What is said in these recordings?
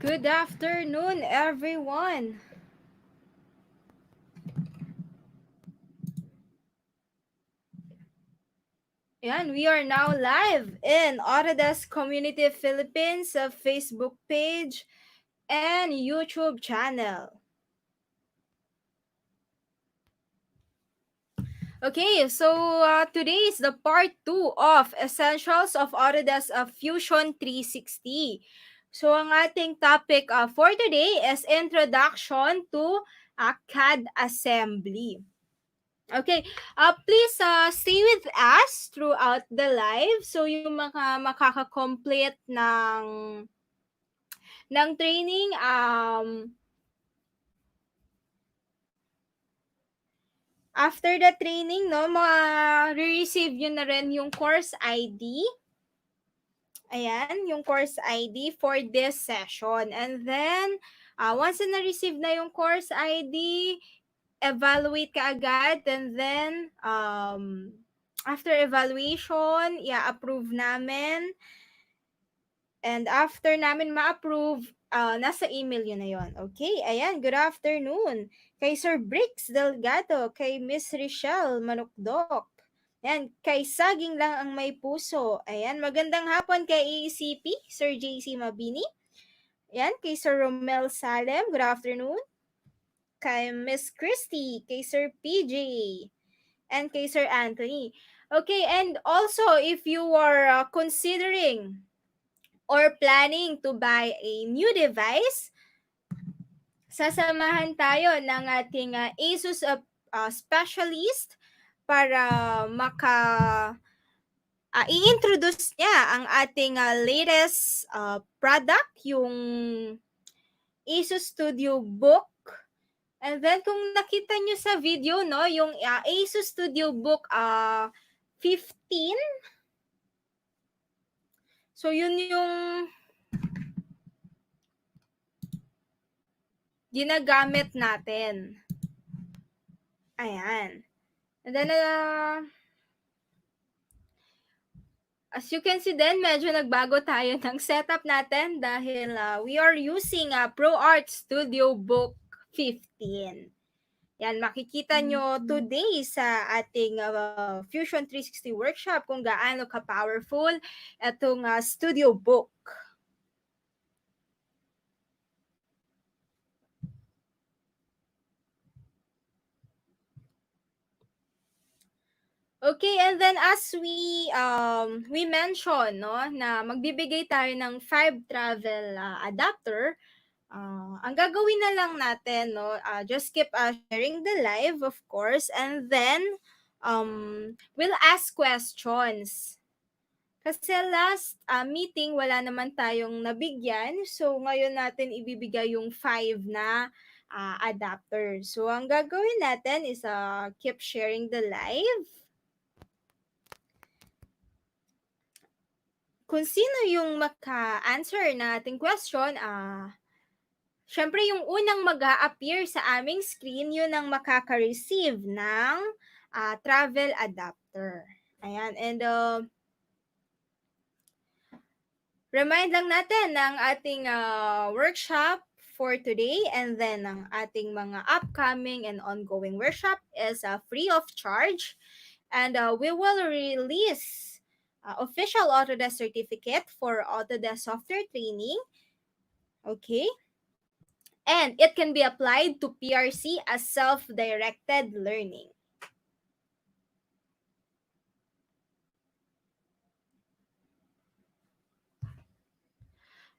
Good afternoon, everyone. Yan, we are now live in Autodesk Community Philippines Facebook page and YouTube channel. Okay, so today is the part 2 of Essentials of Autodesk Fusion 360. So ang ating topic for today is Introduction to CAD Assembly. Okay, please stay with us throughout the live so yung makaka-complete ng training after the training no ma-receive yun na rin yung course ID. Ayan, yung course ID for this session. And then once na-receive na yung course ID, evaluate ka agad, and then after evaluation, i-approve namin. And after namin ma-approve, nasa email yun na yun. Okay, ayan, good afternoon. Kay Sir Bricks Delgado, kay Miss Richelle Manukdok. Ayan, kay Saging lang ang may puso. Ayan, magandang hapon kay ACP, Sir JC Mabini. Ayan, kay Sir Romel Salem, good afternoon. Kay Miss Christy, kay Sir PJ, and kay Sir Anthony. Okay, and also if you are considering or planning to buy a new device, sasamahan tayo ng ating ASUS specialist para i-introduce niya ang ating latest product, yung ASUS Studio Book. And then kung nakita nyo sa video, no, yung ASUS Studio Book 15. So, yun yung ginagamit natin. Ayan. And then, as you can see din, medyo nagbago tayo ng setup natin dahil we are using ProArt Studio Book 15. Yan, makikita nyo today sa ating Fusion 360 workshop kung gaano ka-powerful itong Studio Book. Okay, and then as we mentioned, no, na magbibigay tayo ng 5 travel adapter. Ang gagawin na lang natin, no, just keep sharing the live, of course, and then we'll ask questions. Kasi last meeting, wala naman tayong nabigyan. So, ngayon natin ibibigay yung 5 na adapter. So, ang gagawin natin is keep sharing the live. Kung sino yung maka-answer na ating question, syempre yung unang mag-a-appear sa aming screen, yun ang makaka-receive ng travel adapter. Ayan, and remind lang natin ng ating workshop for today, and then ang ating mga upcoming and ongoing workshop is free of charge, and we will release official Autodesk certificate for Autodesk software training. Okay? And it can be applied to PRC as self-directed learning.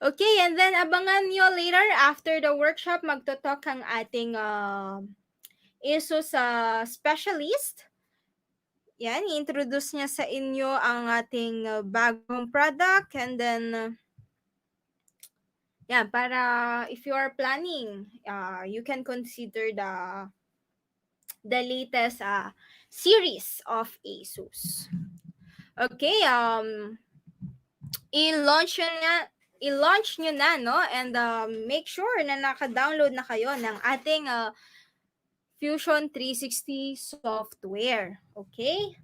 Okay, and then abangan nyo later after the workshop, magtotalk ang ating ASUS specialist. Yan, i-introduce niya sa inyo ang ating bagong product, and then yeah, para if you are planning, you can consider the latest series of ASUS. Okay, i-launch nyo na, no? And make sure na naka-download na kayo ng ating Fusion 360 software. Okay?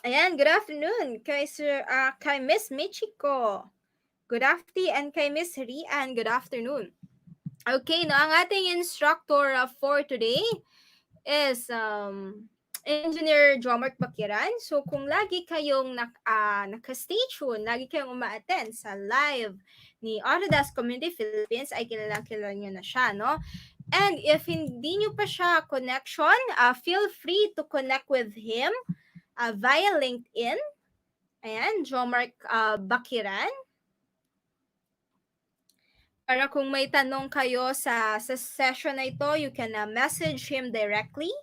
Ayan, good afternoon kay kay Miss Michiko. Good afternoon, and kay Miss Rian, good afternoon. Okay, no, ang ating instructor for today is Engineer Jomark Bakiran. So kung lagi kayong naka-stay tuned, lagi kayong uma-attend sa live ni Autodesk Community Philippines, ay kilala nyo na siya, no? And if hindi nyo pa siya connection, feel free to connect with him via LinkedIn. Ayan, Jomark Bakiran. Para kung may tanong kayo sa session na ito, you can message him directly.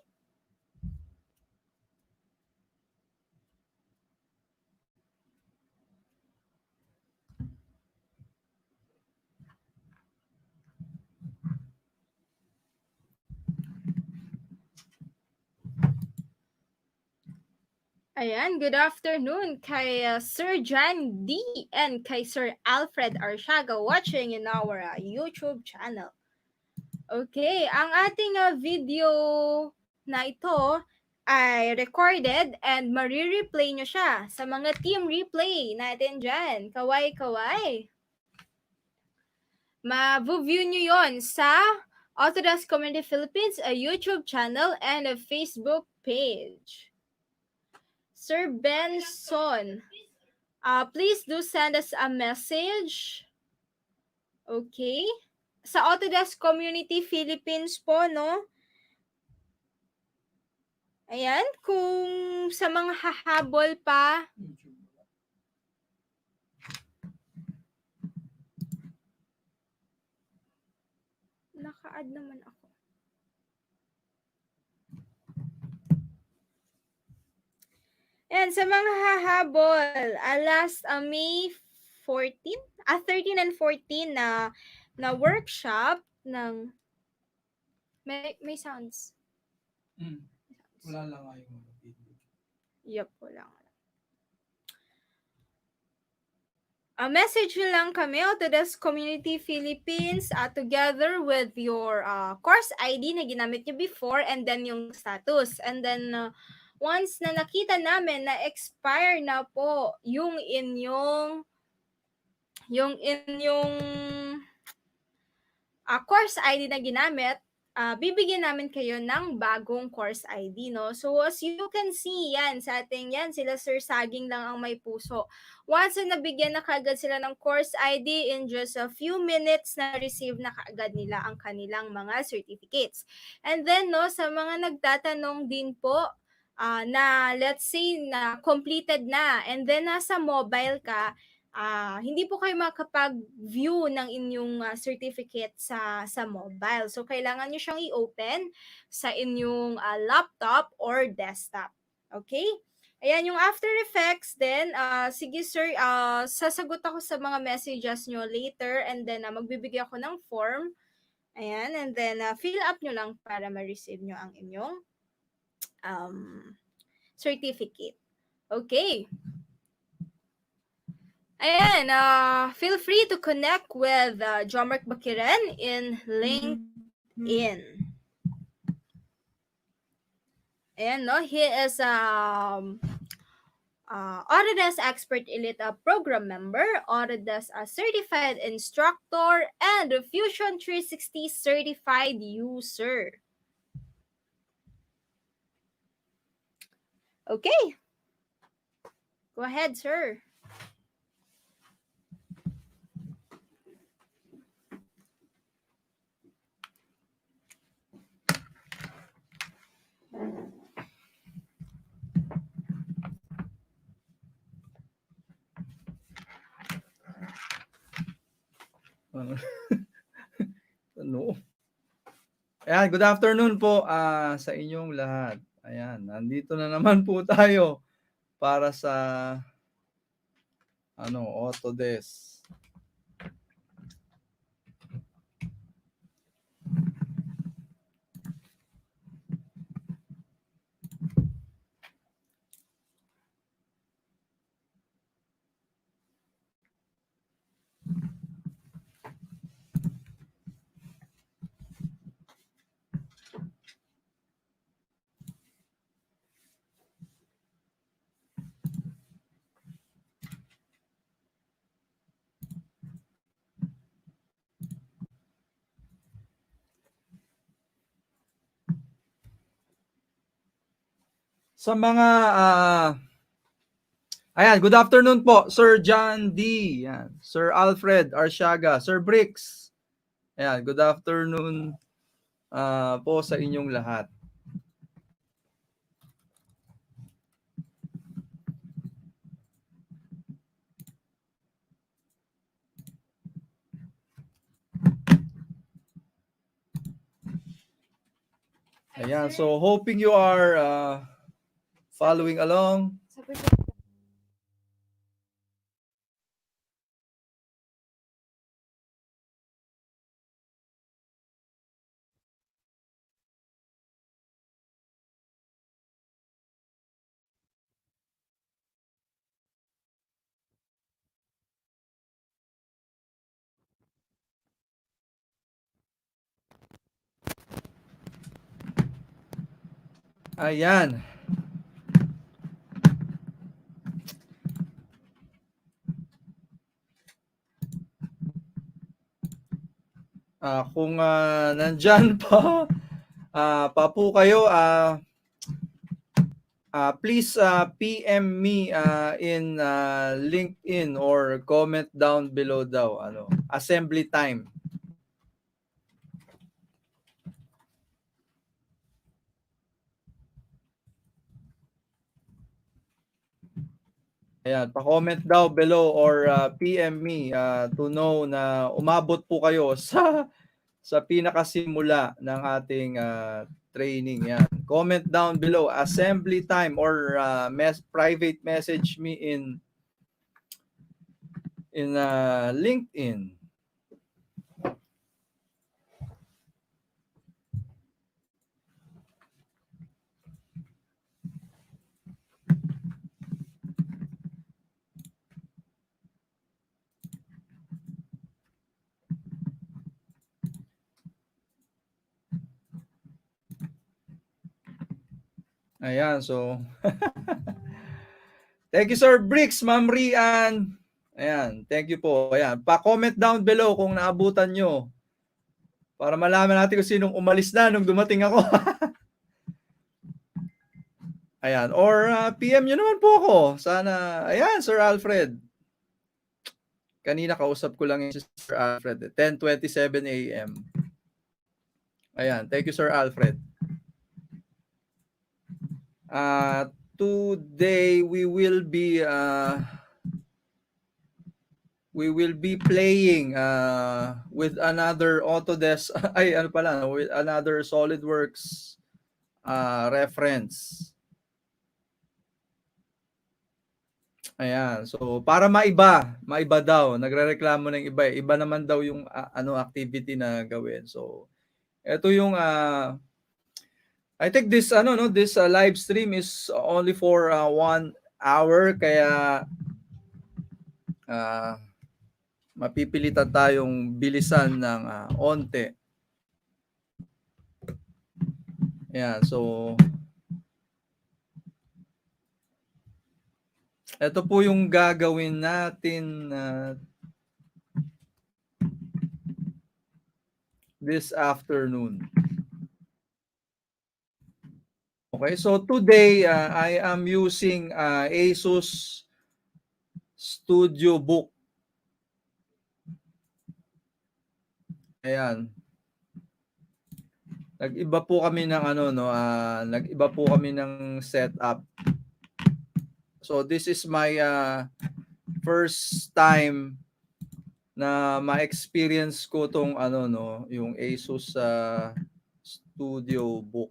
Ayan, good afternoon kay Sir John D. and kay Sir Alfred Arshaga watching in our YouTube channel. Okay, ang ating video na ito ay recorded and marireplay nyo siya sa mga team replay natin dyan. Kaway-kaway. Ma-view nyo yon sa Autodesk Community Philippines, a YouTube channel and a Facebook page. Sir Benson, please do send us a message. Okay? Sa Autodesk Community Philippines po, no? Ayan, kung sa mga hahabol pa, nag-add naman ako. And sa mga hahabol, last May 14, 13 and 14 na workshop ng may sounds. Wala lang kayo. Yup, wala nga. Message nyo lang kami, Autodesk Community Philippines, together with your course ID na ginamit nyo before, and then yung status. And then, once na nakita namin na expire na po yung inyong course ID na ginamit, bibigyan namin kayo ng bagong course ID, no? So, as you can see, yan, sa ating yan, sila Sir Saging lang ang may puso. Once na nabigyan na kaagad sila ng course ID, in just a few minutes na receive na kaagad nila ang kanilang mga certificates. And then, no, sa mga nagtatanong din po, na let's say na completed na, and then nasa mobile ka, hindi po kayo makapag-view ng inyong certificate sa mobile. So, kailangan nyo siyang i-open sa inyong laptop or desktop. Okay? Ayan, yung After Effects then, sige sir, sasagot ako sa mga messages nyo later, and then magbibigay ako ng form. Ayan, and then fill up nyo lang para ma-receive nyo ang inyong certificate. Okay. Ayan, feel free to connect with Jomark Bakiren in LinkedIn. Ayan, no? He is Autodesk Expert Elite Program Member, Autodesk Certified Instructor, and Fusion 360 Certified User. Okay. Go ahead, sir. Ano? Ayan, good afternoon po sa inyong lahat. Ayan, nandito na naman po tayo para sa Autodesk. Sa mga ayan, good afternoon po, Sir John D. Ayan, Sir Alfred Arsiaga, Sir Bricks. Ayan, good afternoon po sa inyong lahat. Ayan, so hoping you are following along. Ayan. Kung nandyan pa po kayo, please PM me in LinkedIn or comment down below daw. Assembly time. Ayan, pa-comment daw below or PM me to know na umabot po kayo sa sa pinakasimula ng ating training. Yan. Comment down below, assembly time, or private message me in LinkedIn. Ayan, so thank you, Sir Bricks, Ma'am Rian. Ayan, thank you po. Ayan, pa-comment down below kung naabutan nyo para malaman natin kung sinong umalis na nung dumating ako. Ayan, or PM nyo naman po ako. Sana, ayan, Sir Alfred. Kanina kausap ko lang si Sir Alfred, 10:27 a.m. Ayan, thank you, Sir Alfred. Today we will be playing with another Autodesk with another SolidWorks reference. Ayan, so para maiba daw, nagrereklamo ng iba naman daw yung activity na gawin. So ito yung I think this live stream is only for 1 hour, kaya mapipilitan tayong bilisan ng onte. Ayan, so ito po yung gagawin natin this afternoon. Okay, so today I am using Asus Studio Book. Ayan. Nag-iba po kami ng nag-iba po kami ng setup. So this is my first time na ma-experience ko tong yung Asus Studio Book.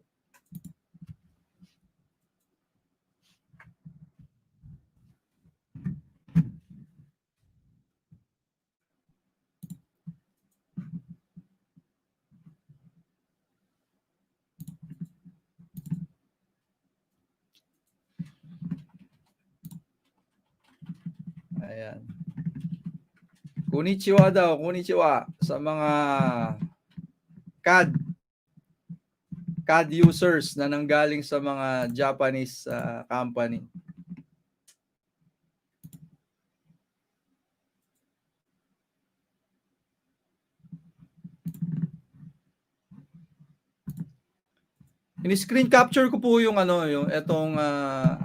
Ayan. Konnichiwa daw, konnichiwa sa mga CAD users na nanggaling sa mga Japanese company. Ini-screen capture ko po yung yung etong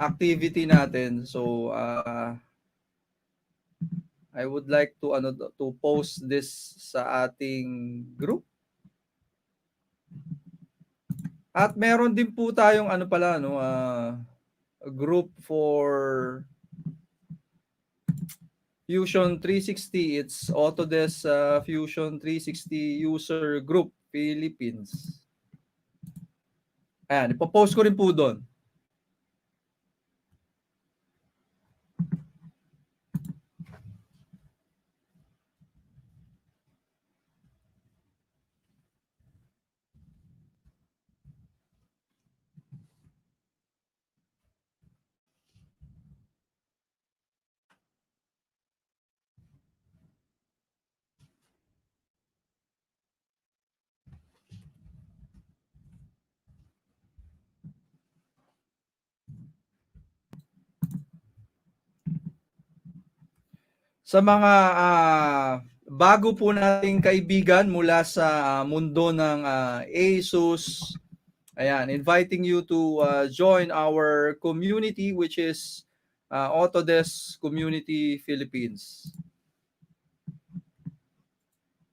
activity natin. So I would like to post this sa ating group. At meron din po tayong group for Fusion 360. It's Autodesk Fusion 360 User Group Philippines. Ayan, ipopost ko rin po doon. Sa mga bago po nating kaibigan mula sa mundo ng Asus, ayan, inviting you to join our community, which is Autodesk Community Philippines.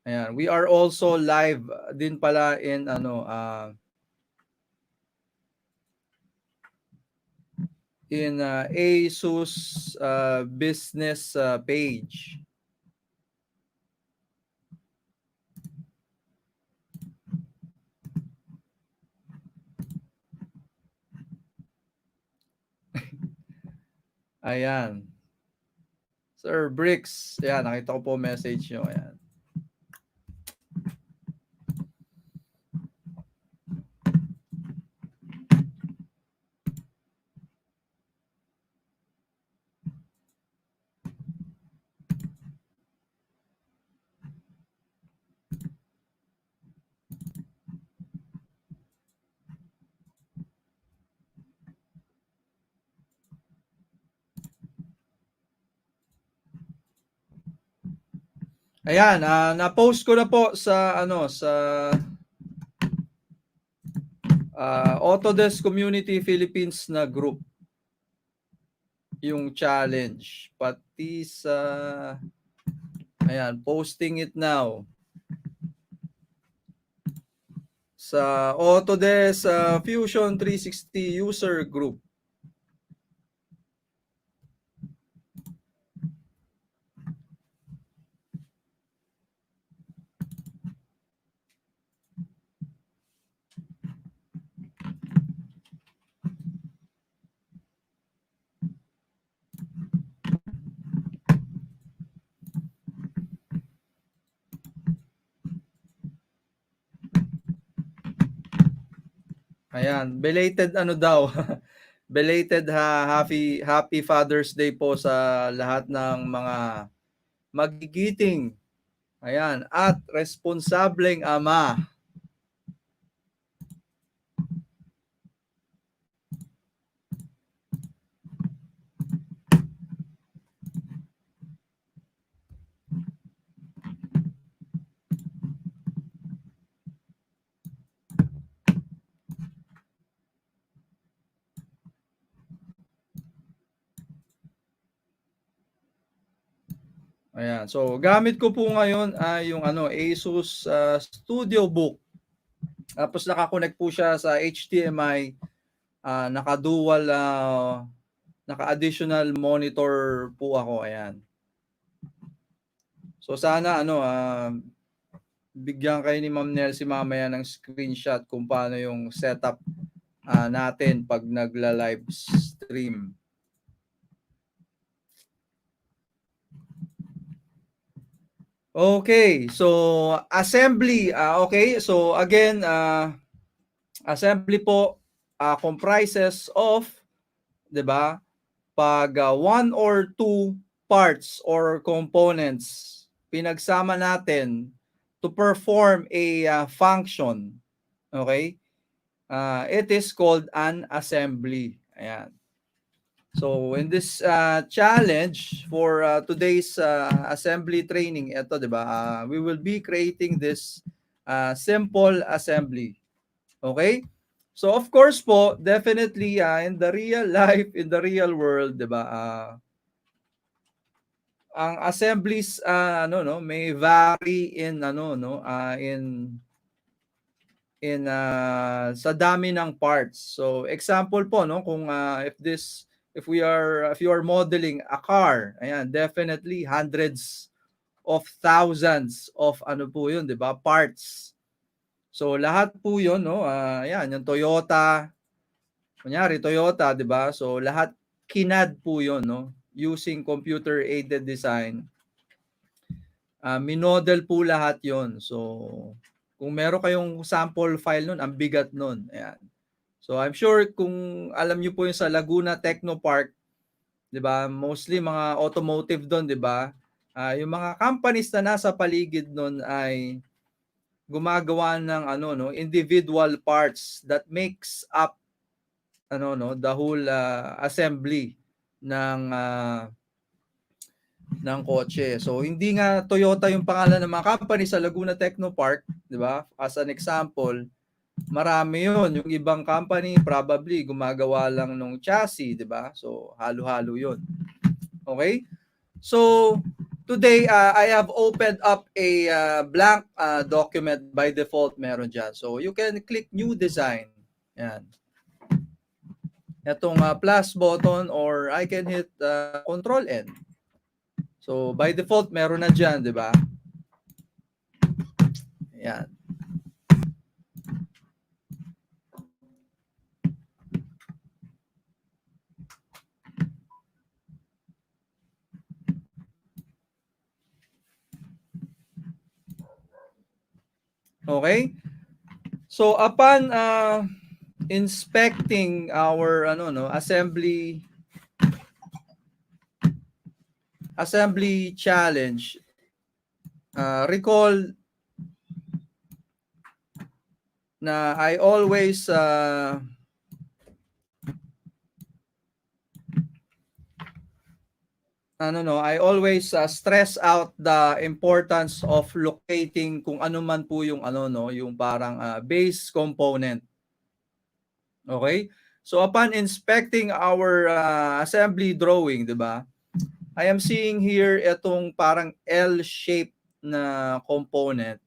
Ayan, we are also live din pala in Asus business page. Ayan. Sir Bricks. Ayan, nakita ko po message nyo. Ayan. Ayan, na-post ko na po sa Autodesk Community Philippines na group yung challenge. Pati sa ayan, posting it now sa Autodesk Fusion 360 user group. Ayan, belated ano daw, belated happy Father's Day po sa lahat ng mga magigiting. Ayan, at responsableng ama. Ayan. So, gamit ko po ngayon ay yung Asus Studio Book. Tapos naka-connect po siya sa HDMI, naka-dual, naka-additional monitor po ako. Ayan. So, sana bigyan kayo ni Ma'am Nelsie mamaya ng screenshot kung paano yung setup natin pag nagla-live stream. Okay, so assembly. Okay, so again, assembly po comprises of, 'di ba? Pag one or two parts or components pinagsama natin to perform a function, okay? It is called an assembly. Ayan. So in this challenge for today's assembly training, ito 'di ba? We will be creating this simple assembly. Okay? So of course po, definitely in the real life, in the real world, 'di ba? Ang assemblies may vary in sa dami ng parts. So example po no, kung if you are modeling a car, ayan, definitely hundreds of thousands of po 'yun, 'di ba? Parts. So lahat po 'yun no, ayan, yung Toyota, kunyari Toyota, 'di ba? So lahat kinad po 'yun no, using computer aided design. Minodel po lahat 'yon. So, kung meron kayong sample file nun, ang bigat nun. Ayan. So, I'm sure kung alam niyo po yung sa Laguna Technopark, 'di ba? Mostly mga automotive doon, 'di ba? Yung mga companies na nasa paligid nun ay gumagawa ng individual parts that makes up the whole assembly ng kotse. So hindi nga Toyota yung pangalan ng mga company sa Laguna Technopark, 'di ba? As an example, marami 'yon. Yung ibang company probably gumagawa lang ng chassis, 'di ba? So halo-halo 'yon. Okay? So today I have opened up a blank document. By default meron diyan. So you can click new design. Yan. Itong plus button or I can hit control N. So, by default, meron na dyan, di ba? Ayan. Okay? So upon inspecting our assembly challenge, recall na I always stress out the importance of locating kung ano man po yung yung parang base component. Okay? So upon inspecting our assembly drawing, 'di ba? I am seeing here itong parang L-shaped na component.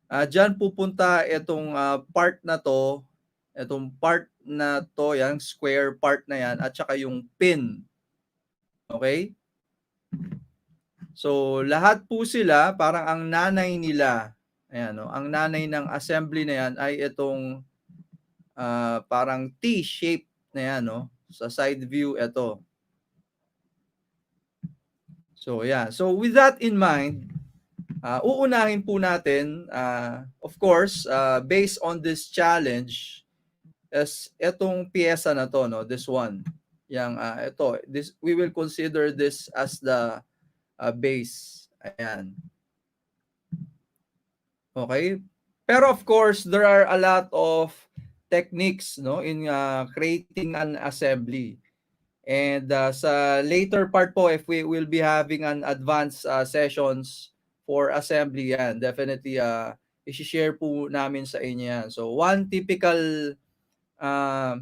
Diyan pupunta itong part na to, yang square part na yan, at saka yung pin. Okay? So, lahat po sila, parang ang nanay nila, ayan, no? Ang nanay ng assembly na yan ay itong parang T-shape na yan, no? Sa side view, ito. So, yeah. So, with that in mind, uunahin po natin, of course, based on this challenge, is itong piyesa na to, no? This one. We will consider this as the base. Ayan. Okay? Pero of course, there are a lot of techniques, no, in creating an assembly. And sa later part po, if we will be having an advanced sessions for assembly yan, definitely i-share po namin sa inyo yan. So one typical uh,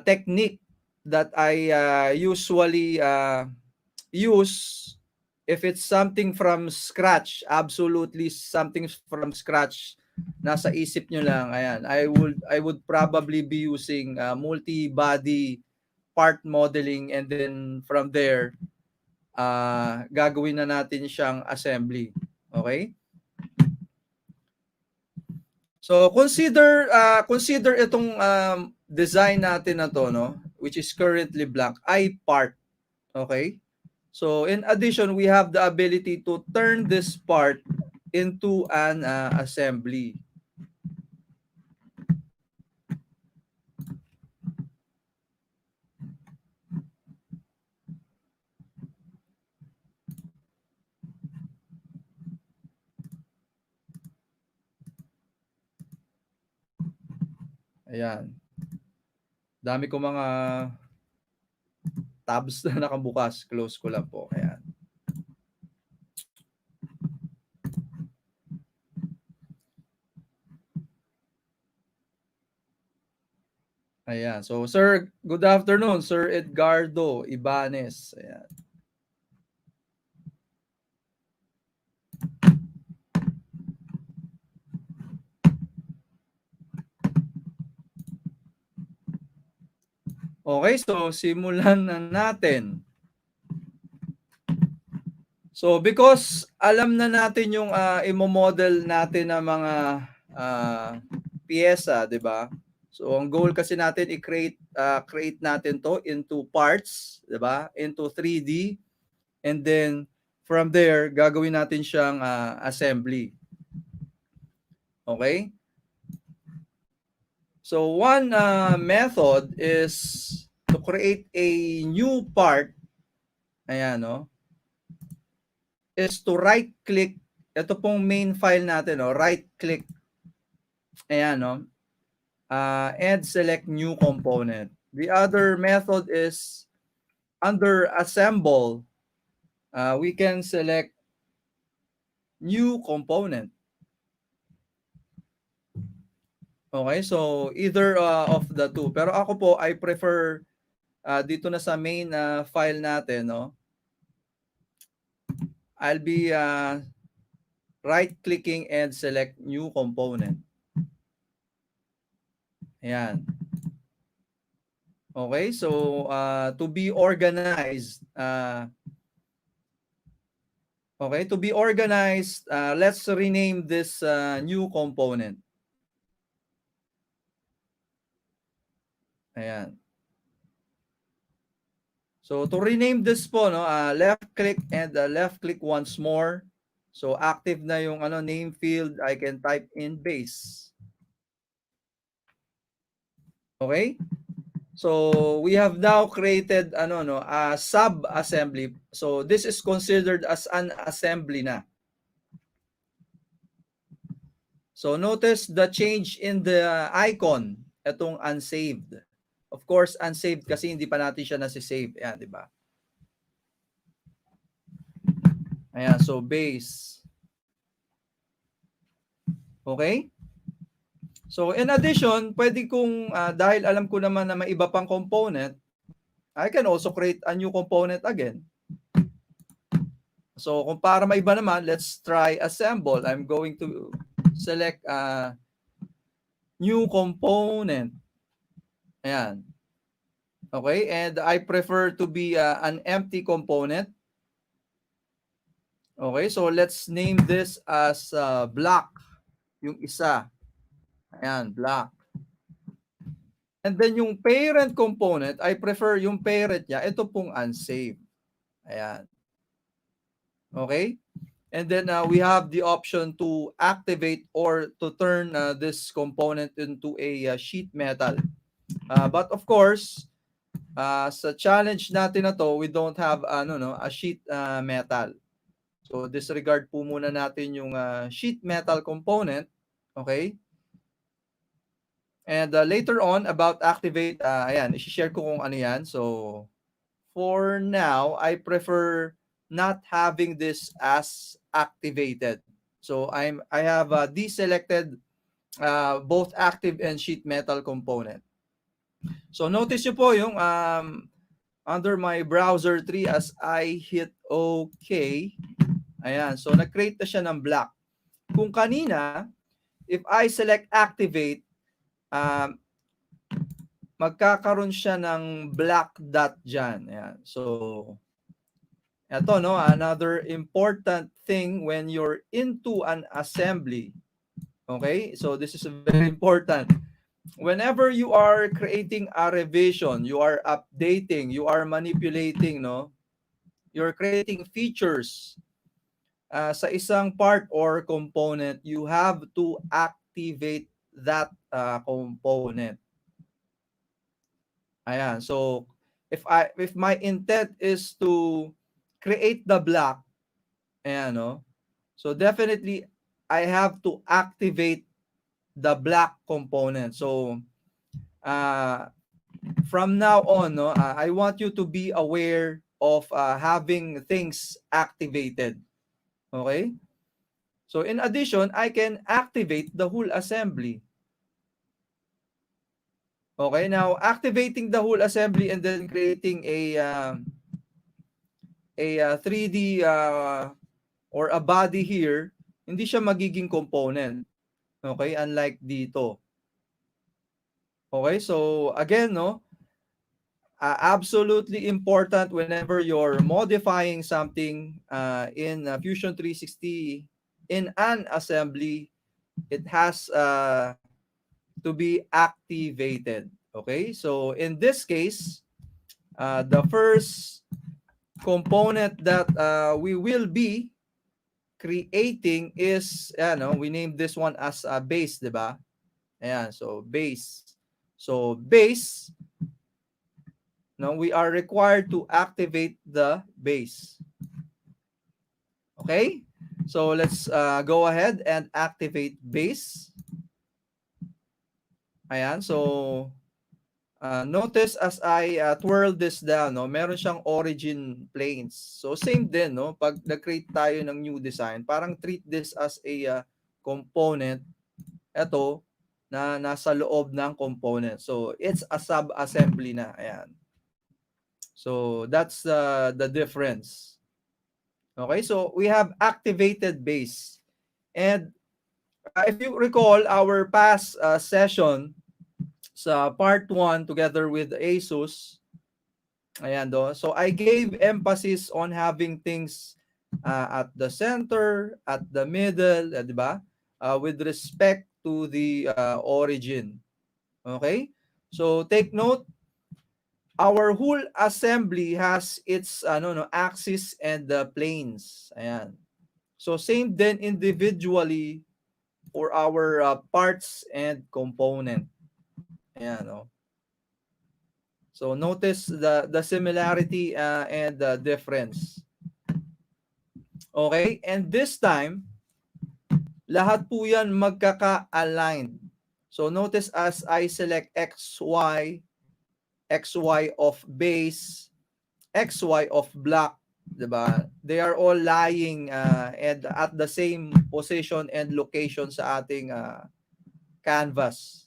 technique that I usually use if it's something from scratch, absolutely something from scratch, nasa isip nyo lang, ayan, I would probably be using multi-body part modeling, and then from there, gagawin na natin siyang assembly. Okay? So consider itong design natin na to, no, which is currently blank, I part. Okay? So in addition, we have the ability to turn this part into an assembly. Ayan. Dami ko mga tabs na nakabukas. Close ko lang po. Ayan. Ayan. So, sir, good afternoon, Sir Edgardo Ibanez. Ayan. Okay, so simulan na natin. So, because alam na natin yung imo-model natin ng mga piyesa, 'di ba? So, ang goal kasi natin i-create natin to into parts, 'di ba? Into 3D, and then from there gagawin natin siyang assembly. Okay? So, one method is to create a new part. Ayan, no? Is to right click ito pong main file natin, no? Right click. Ayan, no? And select new component. The other method is under assemble, we can select new component. Okay, so either of the two. Pero ako po, I prefer dito na sa main file natin, no? I'll be right clicking and select new component. Ayan. Okay, so to be organized, let's rename this new component. Ayan. So to rename this po, no, left click and left click once more. So active na yung name field, I can type in base. Okay? So we have now created a sub-assembly. So this is considered as an assembly na. So notice the change in the icon, itong unsaved. Of course, unsaved kasi hindi pa natin siya nasi-save. Ayan, di ba? Ayan, so base. Okay? So in addition, pwede kong, dahil alam ko naman na may iba pang component, I can also create a new component again. So kung para maiba naman, let's try assemble. I'm going to select new component. Ayan. Okay, and I prefer to be an empty component. Okay, so let's name this as block, yung isa. Ayan, block. And then yung parent component, I prefer yung parent niya, ito pong unsaved. Ayan. Okay? And then we have the option to activate or to turn this component into a sheet metal. But of course, sa challenge natin na to, we don't have a sheet metal. So disregard po muna natin yung sheet metal component. Okay? And later on about activate, ayan, i-share ko kung ano yan. So for now, I prefer not having this as activated. So I have deselected both active and sheet metal component. So notice nyo po yung under my browser tree as I hit OK. Ayan, so nag-create na siya ng black. Kung kanina, if I select activate, magkakaroon siya ng black dot dyan. Ayan, so ito, no, another important thing when you're into an assembly. Okay, so this is very important. Whenever you are creating a revision, you are updating, you are manipulating, no, you're creating features sa isang part or component, you have to activate that component. Ayan, so if my intent is to create the block, ayan, no, so definitely I have to activate the black component. So from now on, no, I want you to be aware of having things activated. Okay? So in addition, I can activate the whole assembly. Okay, now activating the whole assembly and then creating a 3D or a body here, hindi siya magiging component. Okay, unlike dito. Okay, so again, no, absolutely important whenever you're modifying something in Fusion 360 in an assembly, it has to be activated. Okay, so in this case, the first component that we will be creating is, we named this one as a base, diba? Ayan, so base. So base, no, we are required to activate the base. Okay, so let's go ahead and activate base. Ayan, so notice as I twirl this down, no, meron siyang origin planes. So same din, no, pag nag-create tayo ng new design, parang treat this as a component, ito, na nasa loob ng component. So it's a sub-assembly na. Ayan. So that's the difference. Okay, so we have activated base. And if you recall our past session sa part 1 together with ASUS, ayan do. So I gave emphasis on having things at the center, at the middle, di ba? With respect to the origin. Okay? So take note, our whole assembly has its axis and the planes. Ayan. So same then individually for our parts and component. Ayan, no? So notice the similarity and the difference. Okay? And this time, lahat po yan magkaka-aligned. So notice as I select XY, XY of base, XY of block, 'di ba? They are all lying and at the same position and location sa ating canvas.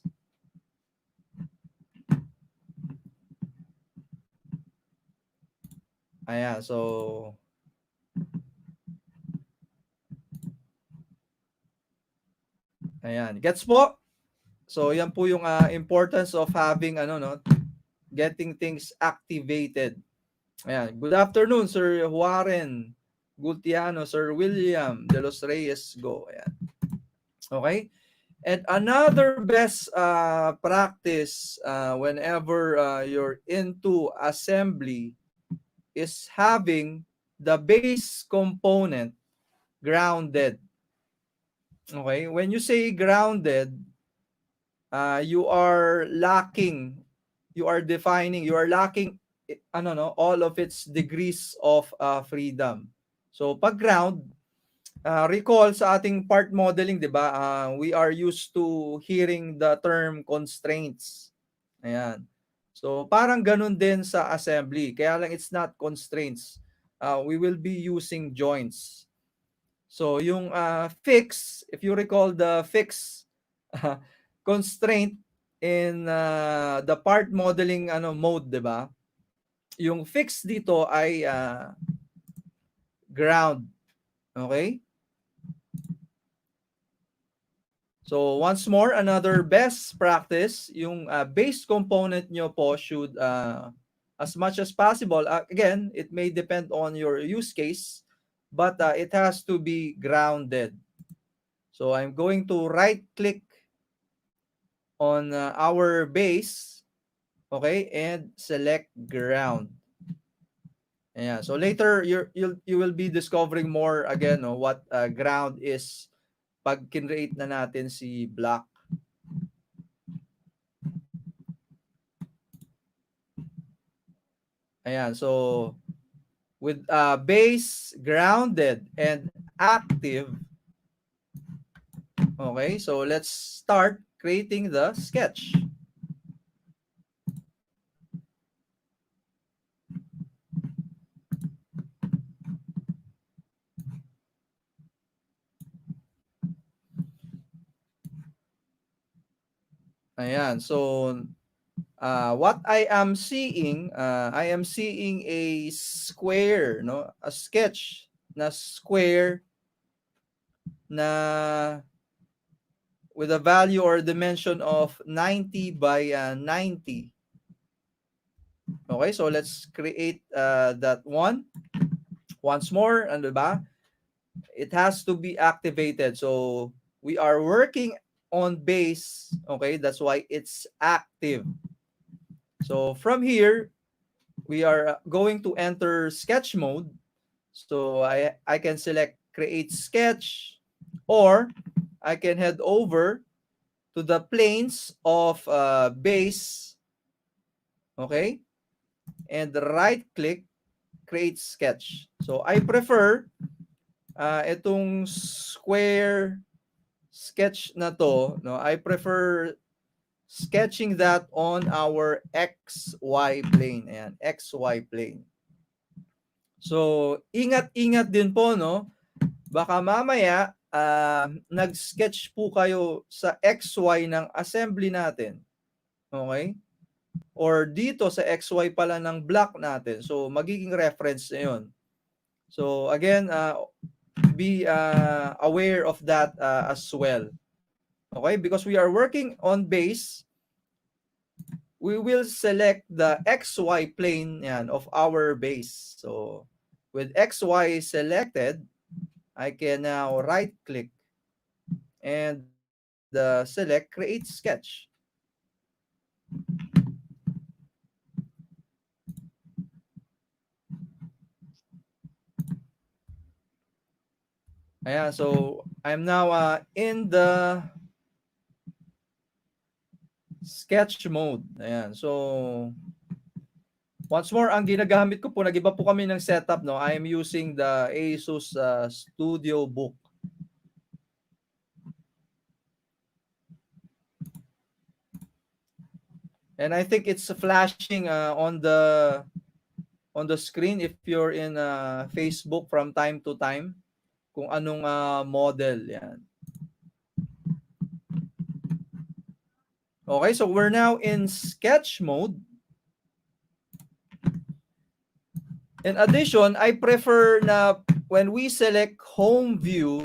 Ayan, so ayan. Gets po? So yan po yung importance of having getting things activated. Ayan. Good afternoon, Sir Warren Gultiano, Sir William De Los Reyes. Go. Ayan. Okay? And another best practice whenever you're into assembly is having the base component grounded. Okay? When you say grounded, you are lacking, you are defining, you are lacking all of its degrees of freedom. So pag ground, recall sa ating part modeling, 'di ba? We are used to hearing the term constraints. Ayan. So parang ganun din sa assembly. Kaya lang it's not constraints. We will be using joints. So yung fix, if you recall the fix uh, constraint in the part modeling mode, 'di ba? Yung fix dito ay ground. Okay? So once more, another best practice, yung base component nyo po should as much as possible, again, it may depend on your use case, but it has to be grounded. So I'm going to right click on our base, okay, and select ground. Yeah, so later you will be discovering more again what ground is pag kinreate na natin si block. Ayan, so with base grounded and active. Okay, so let's start creating the sketch. Ayan, so what I am seeing a square, no? A sketch na square na with a value or dimension of 90 by 90. Okay, so let's create that one. Once more, ano ba? It has to be activated. So we are working on base. Okay, that's why it's active. So from here, we are going to enter sketch mode. So I can select create sketch, or I can head over to the planes of base, okay, and right click create sketch. So I prefer itong square sketch na to, no, I prefer sketching that on our XY plane. Ayan, XY plane. So, ingat-ingat din po, no? Baka mamaya, nag-sketch po kayo sa XY ng assembly natin. Okay? Or dito sa XY pala ng block natin. So, magiging reference na yun. So, again, be aware of that as well. Okay? Because we are working on base, we will select the XY plane yan, of our base. So, with XY selected, I can now right click and select create sketch. Ayan, so I'm now in the sketch mode. Ayan, so once more, ang ginagamit ko po, nag-iba po kami ng setup, no? I am using the Asus Studio Book. And I think it's flashing on the screen if you're in Facebook from time to time kung anong model yan. Okay, so we're now in sketch mode. In addition, I prefer na when we select home view,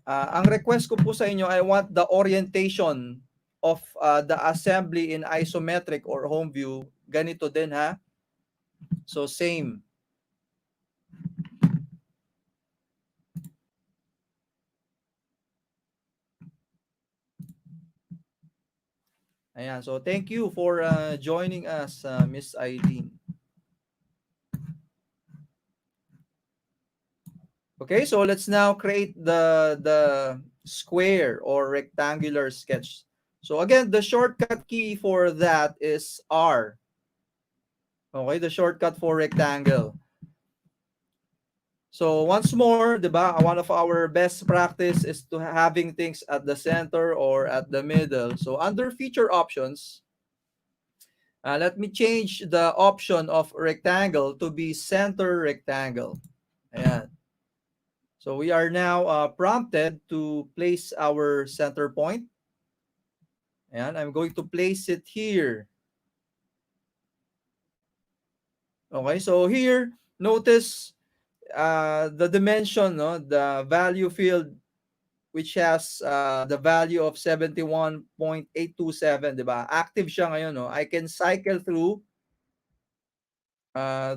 ang request ko po sa inyo, I want the orientation of the assembly in isometric or home view. Ganito din ha. So same. Ayan, so thank you for joining us, Miss Eileen. Okay, so let's now create the square or rectangular sketch. So again, the shortcut key for that is R. Okay, the shortcut for rectangle. So once more, diba, one of our best practice is to having things at the center or at the middle. So under feature options, let me change the option of rectangle to be center rectangle. Ayan. So we are now prompted to place our center point. And I'm going to place it here. Okay, so here, notice the dimension, no, the value field, which has the value of 71.827, diba? Active siya ngayon, no? I can cycle through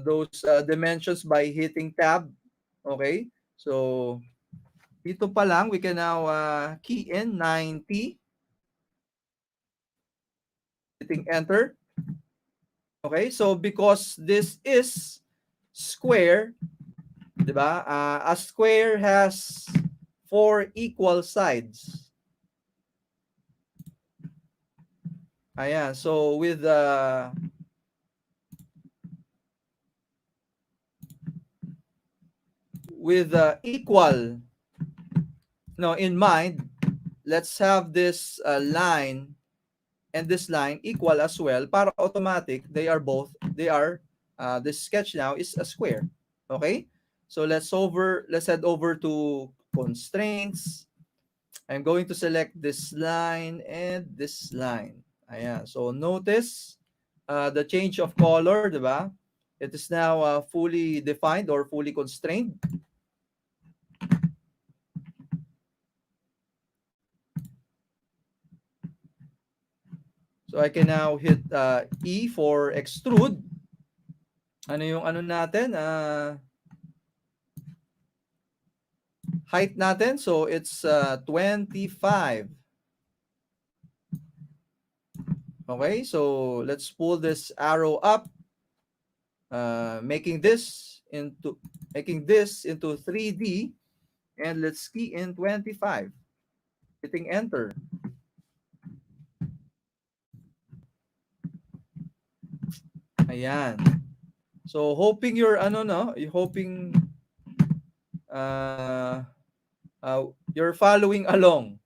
those dimensions by hitting tab. Okay, so dito pa lang, we can now key in 90, hitting enter. Okay, so because this is square, diba? A square has 4 equal sides. Ayan, so with equal, no, in mind, let's have this line and this line equal as well para automatic they are this sketch now is a square. Okay, so let's head over to constraints. I'm going to select this line and this line. Ayan, so notice the change of color, diba? It is now fully defined or fully constrained. So I can now hit E for extrude. Ano yung ano natin? Height natin. So it's 25. Okay, so let's pull this arrow up, making this into 3D, and let's key in 25. Hitting enter. Ayan. So hoping you're uh, you're following along.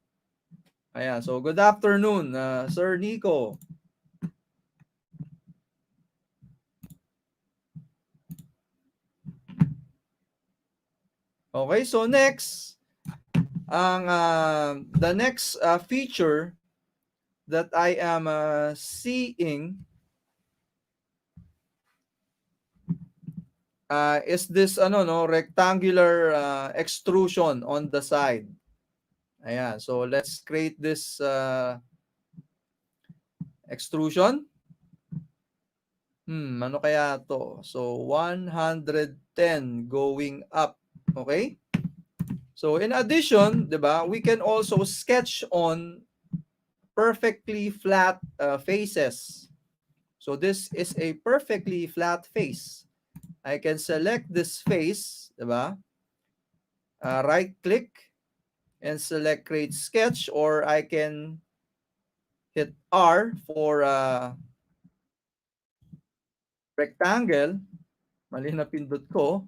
Ayan. So good afternoon, Sir Nico. Okay, so next, the next feature that I am seeing is this rectangular extrusion on the side. Ayan, so let's create this extrusion. Ano kaya to? So 110 going up. Okay? So in addition, 'di ba, we can also sketch on perfectly flat faces. So this is a perfectly flat face. I can select this face, 'di ba? right click and select create sketch, or I can hit R for rectangle. Mali na pindot ko.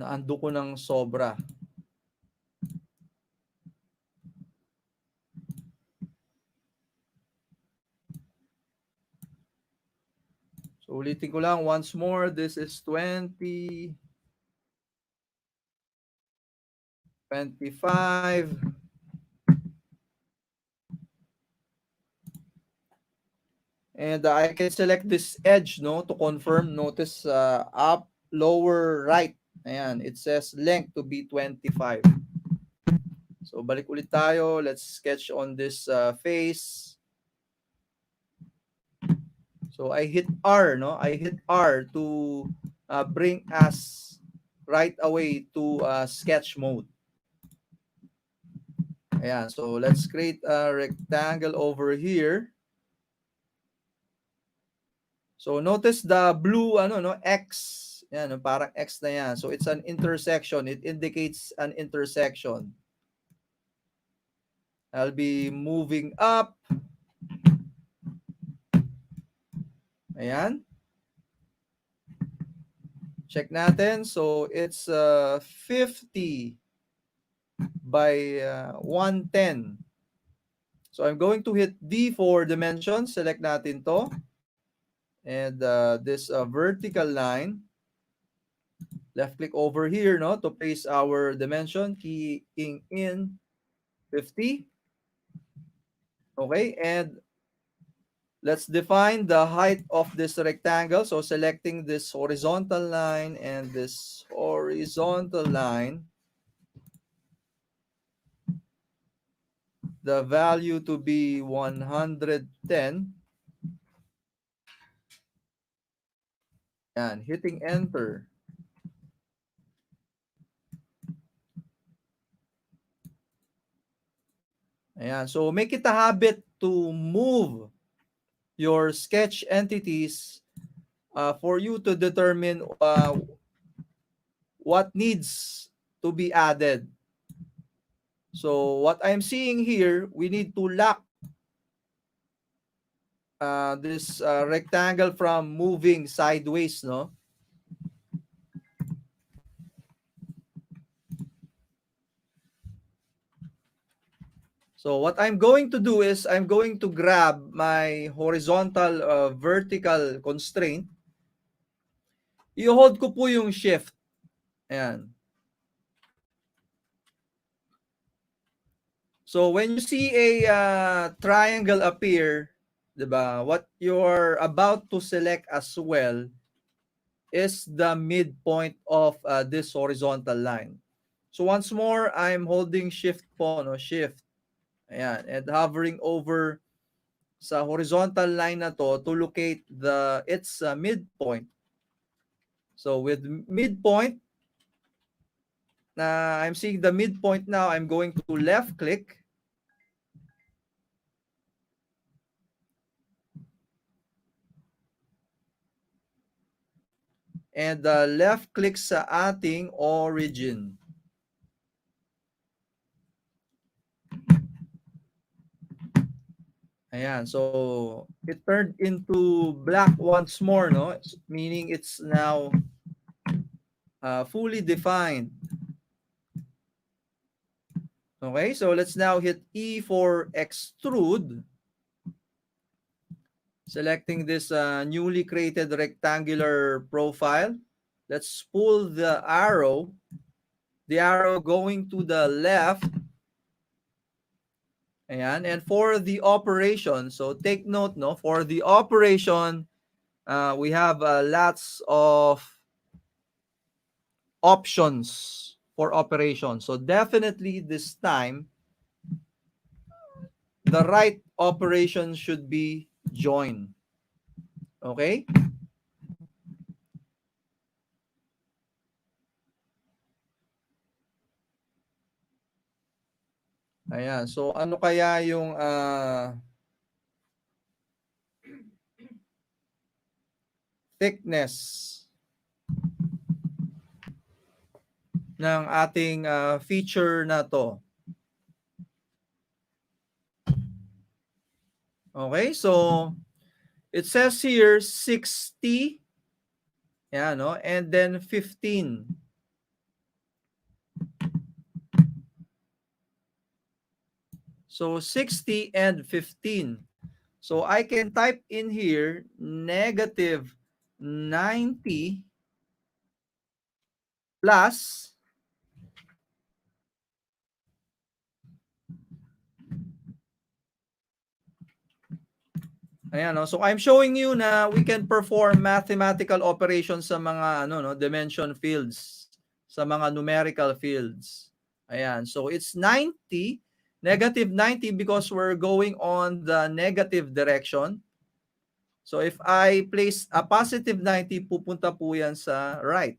Naando ko ng sobra. So ulitin ko lang once more. This is 20, 25. And I can select this edge, no, to confirm. Notice up, lower, right. Ayan, it says length to be 25. So balik ulit tayo. Let's sketch on this face. So I hit R, no? I hit R to bring us right away to sketch mode. Ayan, so let's create a rectangle over here. So notice the blue X. Yan, parang X na yan. So it's an intersection. It indicates an intersection. I'll be moving up. Ayan. Check natin. So it's 50 by 110. So I'm going to hit D for dimension. Select natin to. And this vertical line. Left click over here, no, to place our dimension. Keying in 50. Okay, and let's define the height of this rectangle. So selecting this horizontal line and this horizontal line, the value to be 110. And hitting enter. Ayan. So make it a habit to move your sketch entities for you to determine what needs to be added. So what I'm seeing here, we need to lock this rectangle from moving sideways, no? So what I'm going to do is I'm going to grab my horizontal vertical constraint. I-hold ko po yung shift. Ayan. So when you see a triangle appear, diba, what you're about to select as well is the midpoint of this horizontal line. So once more, I'm holding shift po, no, shift. Ayan, and hovering over sa horizontal line na to locate its midpoint. So with midpoint, I'm seeing the midpoint now, I'm going to left click. And left click sa ating origin. Ayan, so it turned into black once more, no? Meaning it's now fully defined. Okay, so let's now hit E for extrude. Selecting this newly created rectangular profile. Let's pull the arrow going to the left. Ayan, and for the operation, so take note, no, for the operation, we have lots of options for operation. So definitely this time, the right operation should be join. Okay? Ayan. So, ano kaya yung thickness ng ating feature na to? Okay, so it says here 60, yeah, no? And then 15. So 60 and 15. So I can type in here negative 90 plus, ayan, no? So I'm showing you na we can perform mathematical operations sa mga dimension fields, sa mga numerical fields. Ayan. So it's 90, negative 90 because we're going on the negative direction. So if I place a positive 90, pupunta po yan sa right.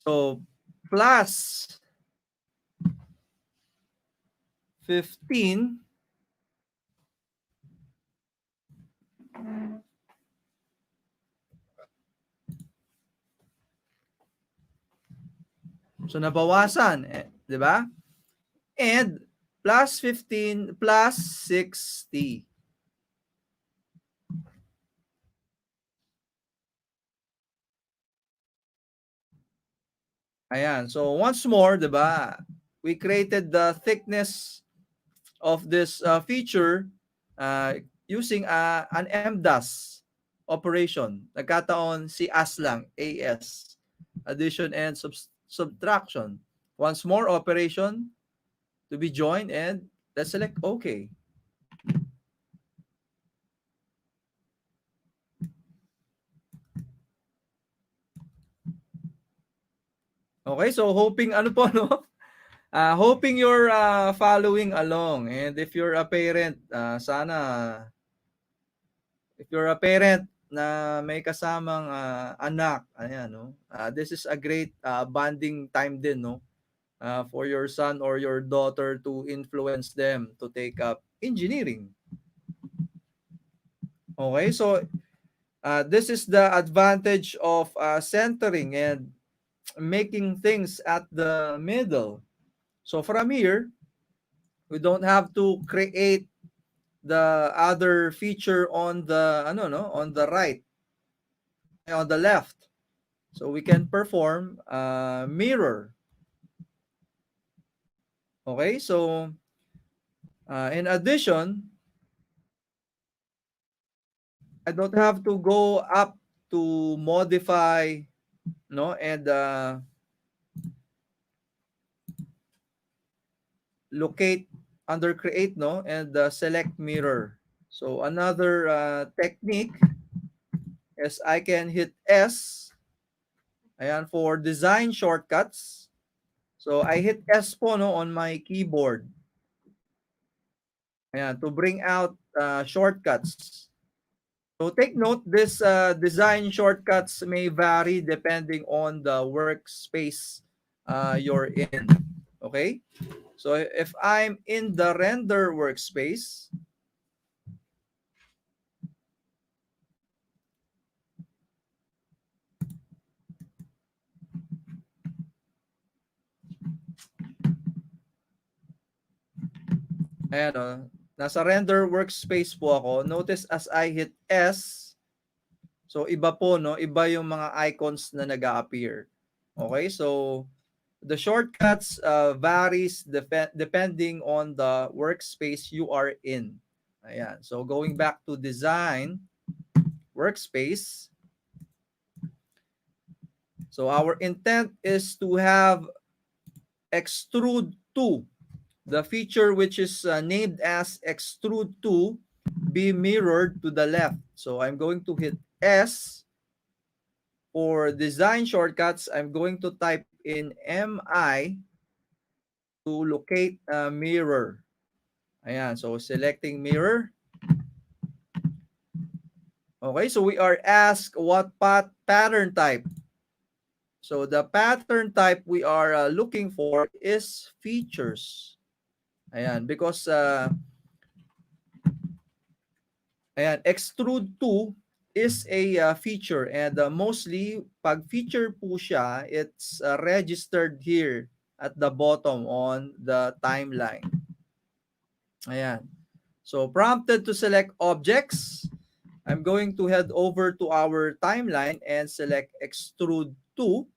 So plus 15 so nabawasan, 'di ba? And plus 15 plus 60. Ayan. So once more, 'di ba? We created the thickness of this feature using an MDAS operation. Nagkataon si AS lang, AS, addition and subtraction. Once more, operation to be joined, and let's select OK. Okay, so hoping ano po, no? Hoping you're following along, and if you're a parent, sana if you're a parent na may kasamang anak, ayan, no? This is a great bonding time din, no? For your son or your daughter to influence them to take up engineering. Okay, so this is the advantage of centering and making things at the middle. So from here, we don't have to create the other feature on the on the right, on the left. So we can perform mirror. Okay, so in addition, I don't have to go up to modify, no, and locate under create, no, and select mirror. So another technique is I can hit S, ayan, for design shortcuts. So I hit S po, no, on my keyboard, ayan, to bring out shortcuts. So take note, this design shortcuts may vary depending on the workspace you're in. Okay? So if I'm in the render workspace, ayan, nasa render workspace po ako. Notice as I hit S, so iba po, no? Iba yung mga icons na nag-a-appear. Okay? So the shortcuts varies depending on the workspace you are in. Ayan. So going back to design workspace. So our intent is to have extrude to, the feature which is named as extrude to, be mirrored to the left. So I'm going to hit S. For design shortcuts, I'm going to type in MI to locate mirror. Ayan, so selecting mirror. Okay, so we are asked what pattern type. So the pattern type we are looking for is features. Ayan, because extrude to is a feature, and mostly pag feature po siya, it's registered here at the bottom on the timeline. Ayan. So prompted to select objects, I'm going to head over to our timeline and select extrude to.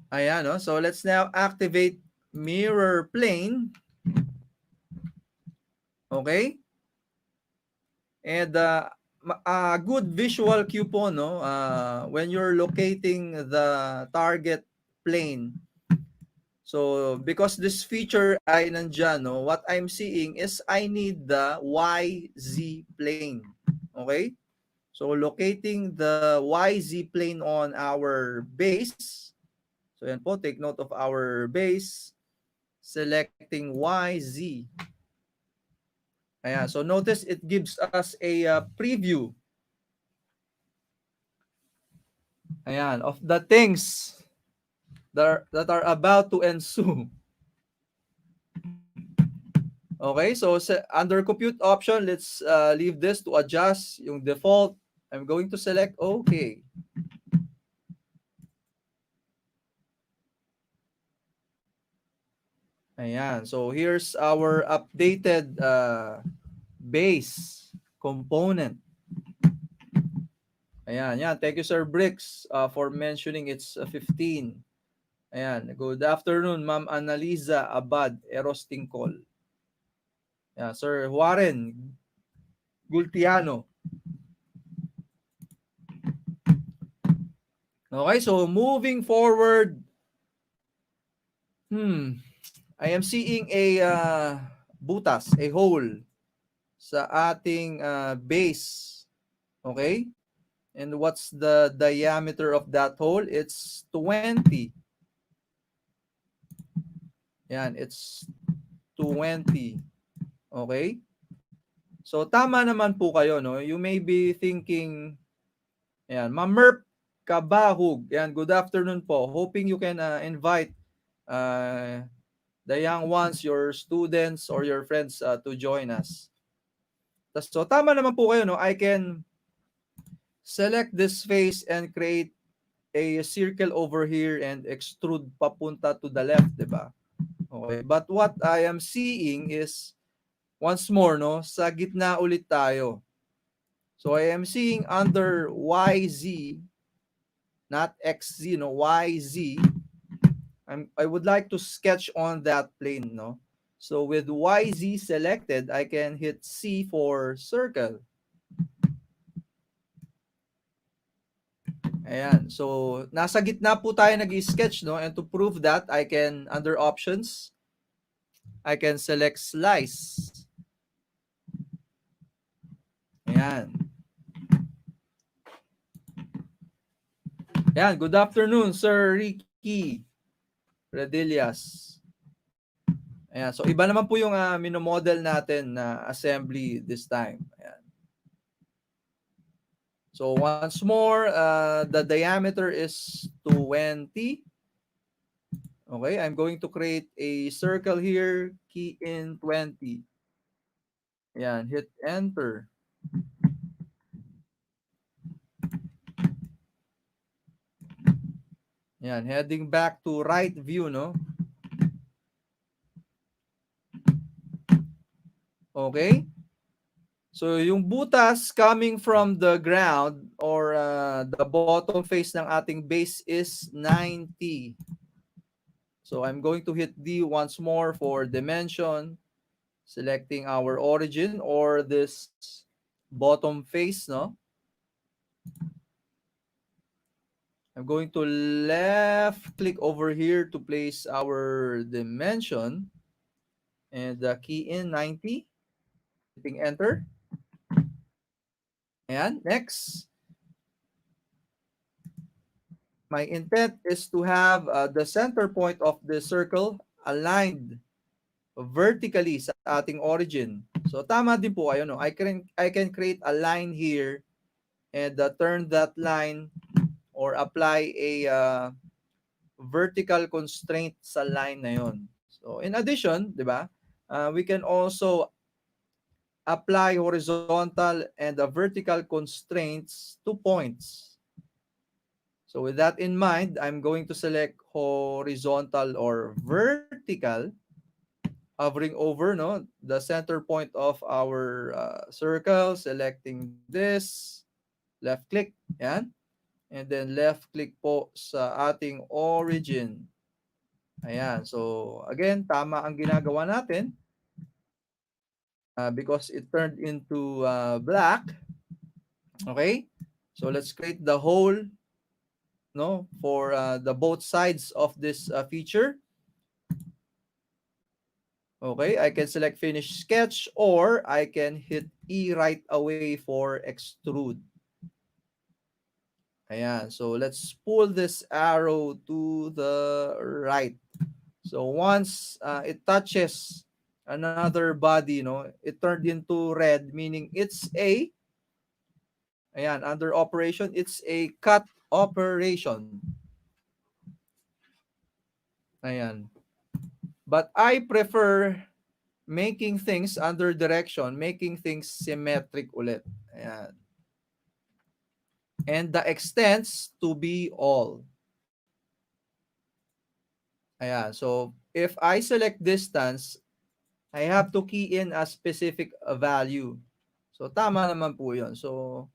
Ayan, no? So let's now activate mirror plane. Okay? And a good visual cue po, no? When you're locating the target plane. So because this feature ay nandyan, no? What I'm seeing is I need the YZ plane. Okay? So locating the YZ plane on our base. So yan po, take note of our base. Selecting YZ. Ayan, so notice it gives us a preview. Ayan, of the things that are about to ensue. Okay, so under compute option, let's leave this to adjust yung default. I'm going to select OK. Ayan, so here's our updated base component. Ayan, yan. Thank you, Sir Bricks, for mentioning it's 15. Ayan, good afternoon, Ma'am Annaliza Abad Erostingkol. Yeah, Sir Warren Gultiano. Okay, so moving forward, I am seeing a butas, a hole sa ating base. Okay? And what's the diameter of that hole? It's 20. Yan, it's 20. Okay? So tama naman po kayo, no? You may be thinking, yan, Mamerp Kabahug. Yan, good afternoon po. Hoping you can invite uh, the young ones, your students or your friends to join us. So tama naman po kayo, no? I can select this face and create a circle over here and extrude papunta to the left, di ba? Okay, but what I am seeing is once more, no, sa gitna ulit tayo. So I am seeing under YZ, not XZ, no, YZ. I would like to sketch on that plane, no. So with YZ selected, I can hit C for circle. Ayan. So nasa gitna po tayo nag-sketch, no, and to prove that, I can under options, I can select slice. Ayan. Ayan, good afternoon, Sir Ricky Redillas. Ayan, so iba naman po yung minomodel natin na assembly this time. Ayan. So once more, the diameter is 20. Okay, I'm going to create a circle here, key in 20. Ayan, hit enter. Ayan, heading back to right view, no? Okay? So yung butas coming from the ground or the bottom face ng ating base is 90. So I'm going to hit D once more for dimension, selecting our origin or this bottom face, no? I'm going to left click over here to place our dimension and key in 90, hitting enter. And next. My intent is to have the center point of the circle aligned vertically sa ating origin. So tama din po kayo, no? I can create a line here and turn that line or apply a vertical constraint sa line na yon. So in addition, 'di ba? We can also apply horizontal and vertical constraints to points. So with that in mind, I'm going to select horizontal or vertical, hovering over, no, the center point of our circle, selecting this, left click, yan, and then left click po sa ating origin. Ayan, so again, tama ang ginagawa natin because it turned into black. Okay, so let's create the hole, no, for the both sides of this feature. Okay, I can select finish sketch or I can hit E right away for extrude. Ayan, so let's pull this arrow to the right. So once it touches another body, no, it turned into red, meaning it's a, ayan, under operation, it's a cut operation. Ayan. But I prefer making things under direction, making things symmetric ulit. Ayan. And the extents to be all. Ayan. So if I select distance, I have to key in a specific value. So tama naman po 'yon. So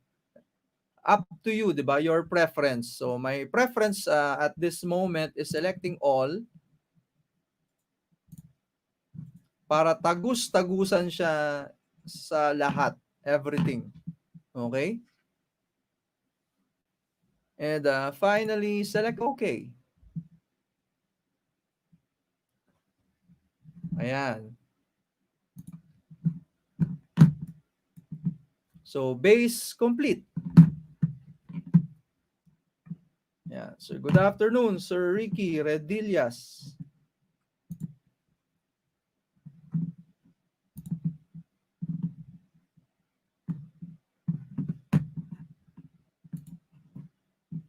up to you, 'di ba? Your preference. So my preference at this moment is selecting all para tagus-tagusan siya sa lahat, everything. Okay? And finally, select OK. Ayan. So base complete. Yeah. So good afternoon, Sir Ricky Redillas.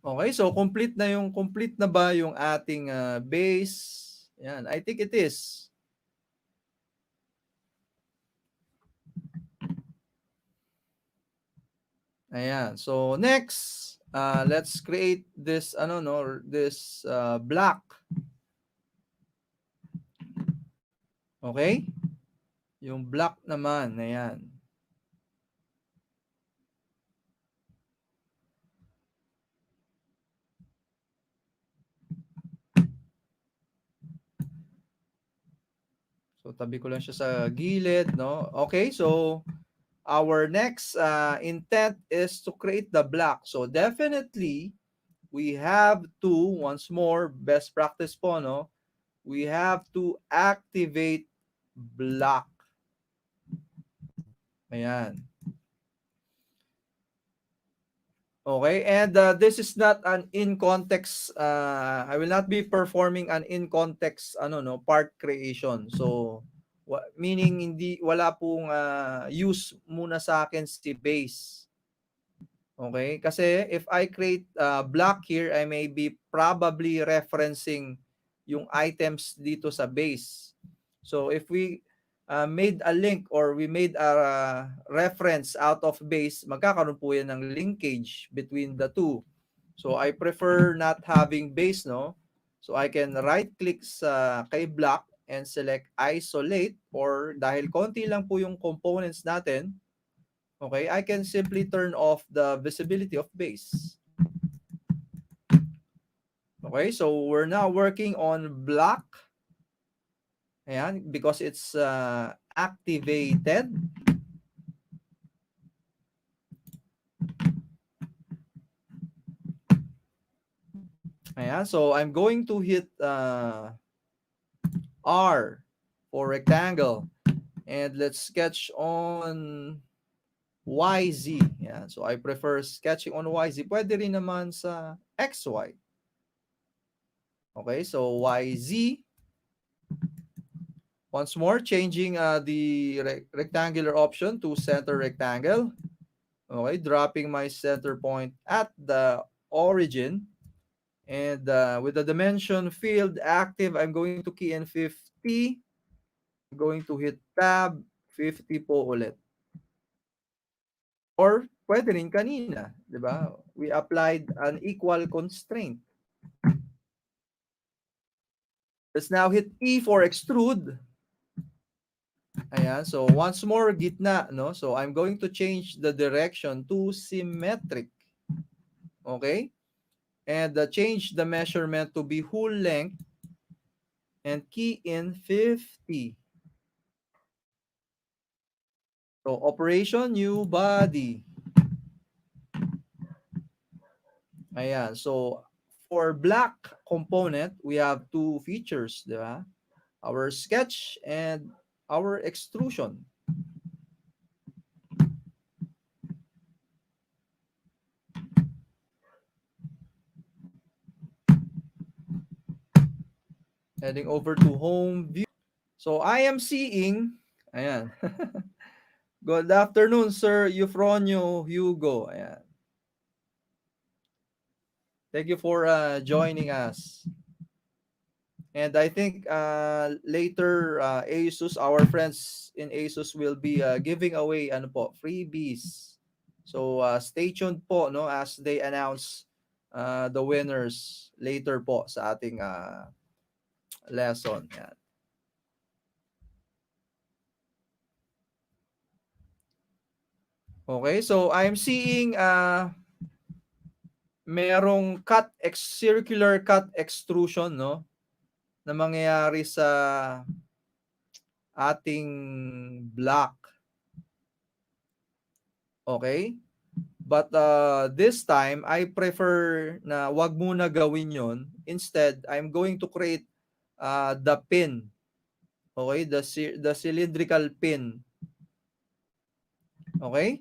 Okay, so complete na ba yung ating base? Yan, I think it is. Ayan. So next, let's create this this block. Okay? Yung block naman, ayan. So tabi ko lang siya sa gilid, no? Okay, so our next intent is to create the block. So definitely we have to, once more, best practice po, no? We have to activate block. Ayan. Okay, and this is not an in context, I will not be performing an in context part creation. So meaning wala pong use muna sa akin si base. Okay, kasi if I create block here, I may be probably referencing yung items dito sa base. So if we made a link or we made a reference out of base, magkakaroon po yan ng linkage between the two. So I prefer not having base, no? So I can right click sa kay block and select isolate, or dahil konti lang po yung components natin, okay, I can simply turn off the visibility of base. Okay, so we're now working on block. Ayan, because it's activated. Ayan, so I'm going to hit R for rectangle. And let's sketch on YZ. Ayan, so I prefer sketching on YZ. Pwede rin naman sa XY. Okay, so YZ. Once more, changing the rectangular option to center rectangle. Okay, dropping my center point at the origin. And with the dimension field active, I'm going to key in 50. I'm going to hit tab, 50 po ulit. Or pwede rin kanina, di ba? We applied an equal constraint. Let's now hit E for extrude. Ayan, so once more, gitna, no? So I'm going to change the direction to symmetric. Okay? And change the measurement to be whole length and key in 50. So operation, new body. Ayan, so for black component, we have two features, di ba? Our sketch and our extrusion. Heading over to home view. So I am seeing, ayan. Good afternoon, Sir Eufronio Hugo. Ayan. Thank you for joining us. And I think later Asus, our friends in Asus will be giving away ano po, freebies. So stay tuned po no as they announce the winners later po sa ating lesson. Yan. Okay, so I'm seeing merong circular cut extrusion no na mangyayari sa ating block. Okay? But this time, I prefer na wag muna gawin yon. Instead, I'm going to create the pin. Okay? The cylindrical pin. Okay?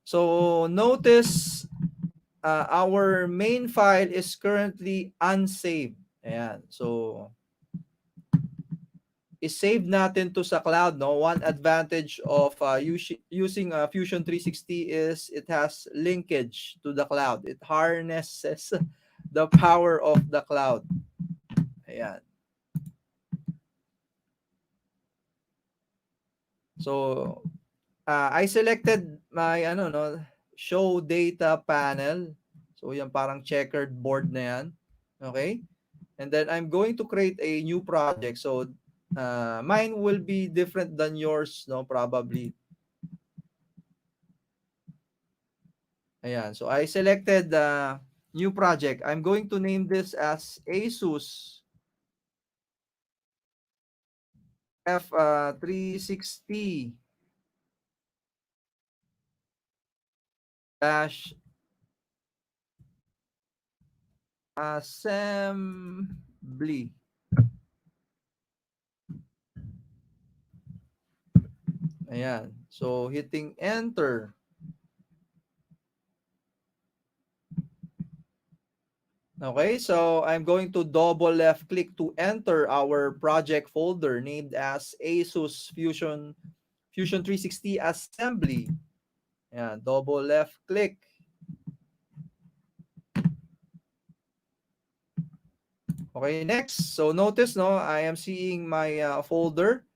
So, notice our main file is currently unsaved. Ayan. So, i-save natin to sa cloud. No? One advantage of using Fusion 360 is it has linkage to the cloud. It harnesses the power of the cloud. Ayan. So, I selected my show data panel. So, yan parang checkered board na yan. Okay? And then I'm going to create a new project. So, mine will be different than yours, no? Probably. Ayan. So, I selected the new project. I'm going to name this as Asus F360 dash assembly. Ayan. So, hitting enter. Okay, so I'm going to double left click to enter our project folder named as Asus Fusion 360 Assembly. Ayan, double left click. Okay, next. So notice, no, I am seeing my folder.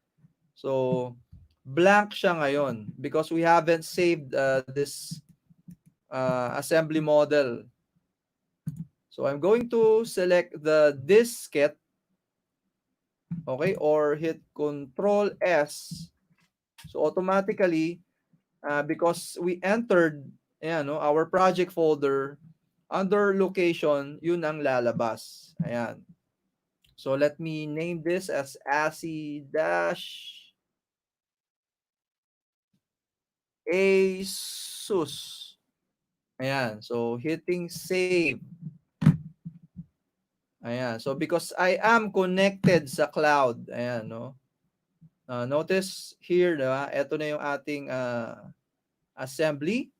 So blank siya ngayon because we haven't saved this assembly model. So I'm going to select the diskette, okay, or hit Control S. So automatically, because we entered ayan, no, our project folder under location, yun ang lalabas. Ayan. So let me name this as ASCII dash ASUS. Ayan. So hitting save. Ayan. So because I am connected sa cloud. Ayan, no? Notice here, diba? Ito na yung ating assembly.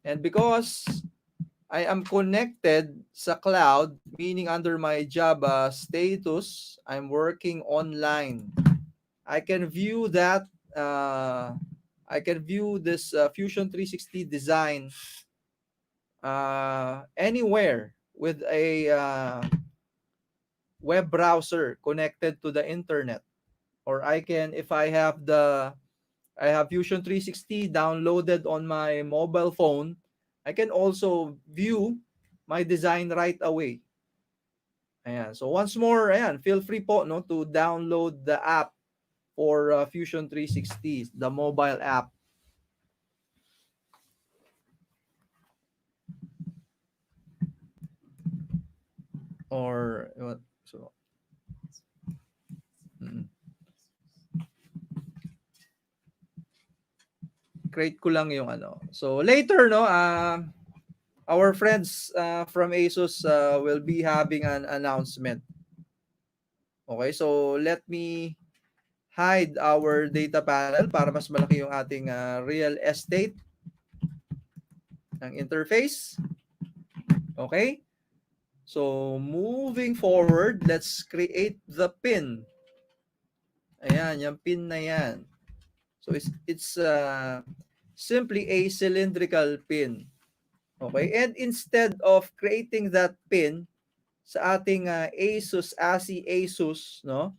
And because I am connected sa cloud, meaning under my job status, I'm working online. I can view that. Uh, I can view this Fusion 360 design anywhere with a web browser connected to the internet. Or I can, if I have Fusion 360 downloaded on my mobile phone, I can also view my design right away. Ayan. So once more, ayan, feel free po no to download the app for Fusion 360, the mobile app. Or what? So mm, create ko lang yung ano. So later no, our friends from ASUS will be having an announcement. Okay, so let me hide our data panel para mas malaki yung ating real estate ng interface. Okay? So, moving forward, let's create the pin. Ayan, yung pin na yan. So, it's simply a cylindrical pin. Okay? And instead of creating that pin sa ating ASUS, ASI ASUS, no?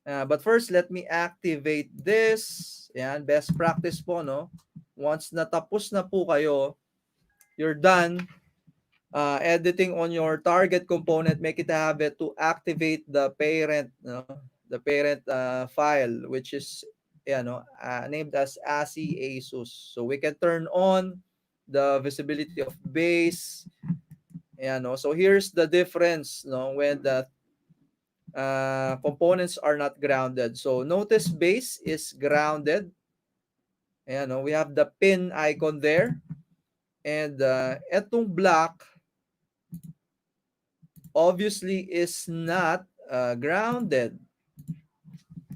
But first, let me activate this. Ayan, best practice po, no? Once natapos na po kayo, you're done editing on your target component, make it a habit to activate the parent, no? The parent file, which is named as ASI ASUS. So we can turn on the visibility of base. Ayan, no? So here's the difference, no? When the components are not grounded. So notice base is grounded. Ayan, no? We have the pin icon there. And etong block obviously is not grounded.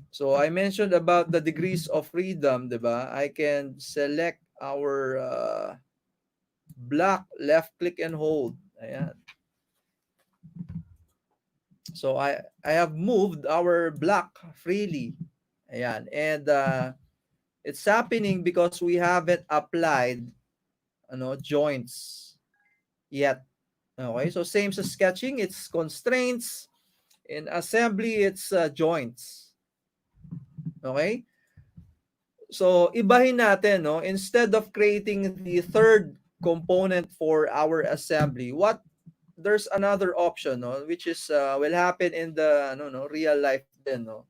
So I mentioned about the degrees of freedom, diba? I can select our block, left click and hold. Ayan. So I have moved our block freely. Ayan. And it's happening because we haven't applied joints yet. Okay? So same sa sketching, it's constraints. In assembly, it's joints. Okay? So, ibahin natin, no? Instead of creating the third component for our assembly, there's another option, no? Which is will happen in the real life din, no?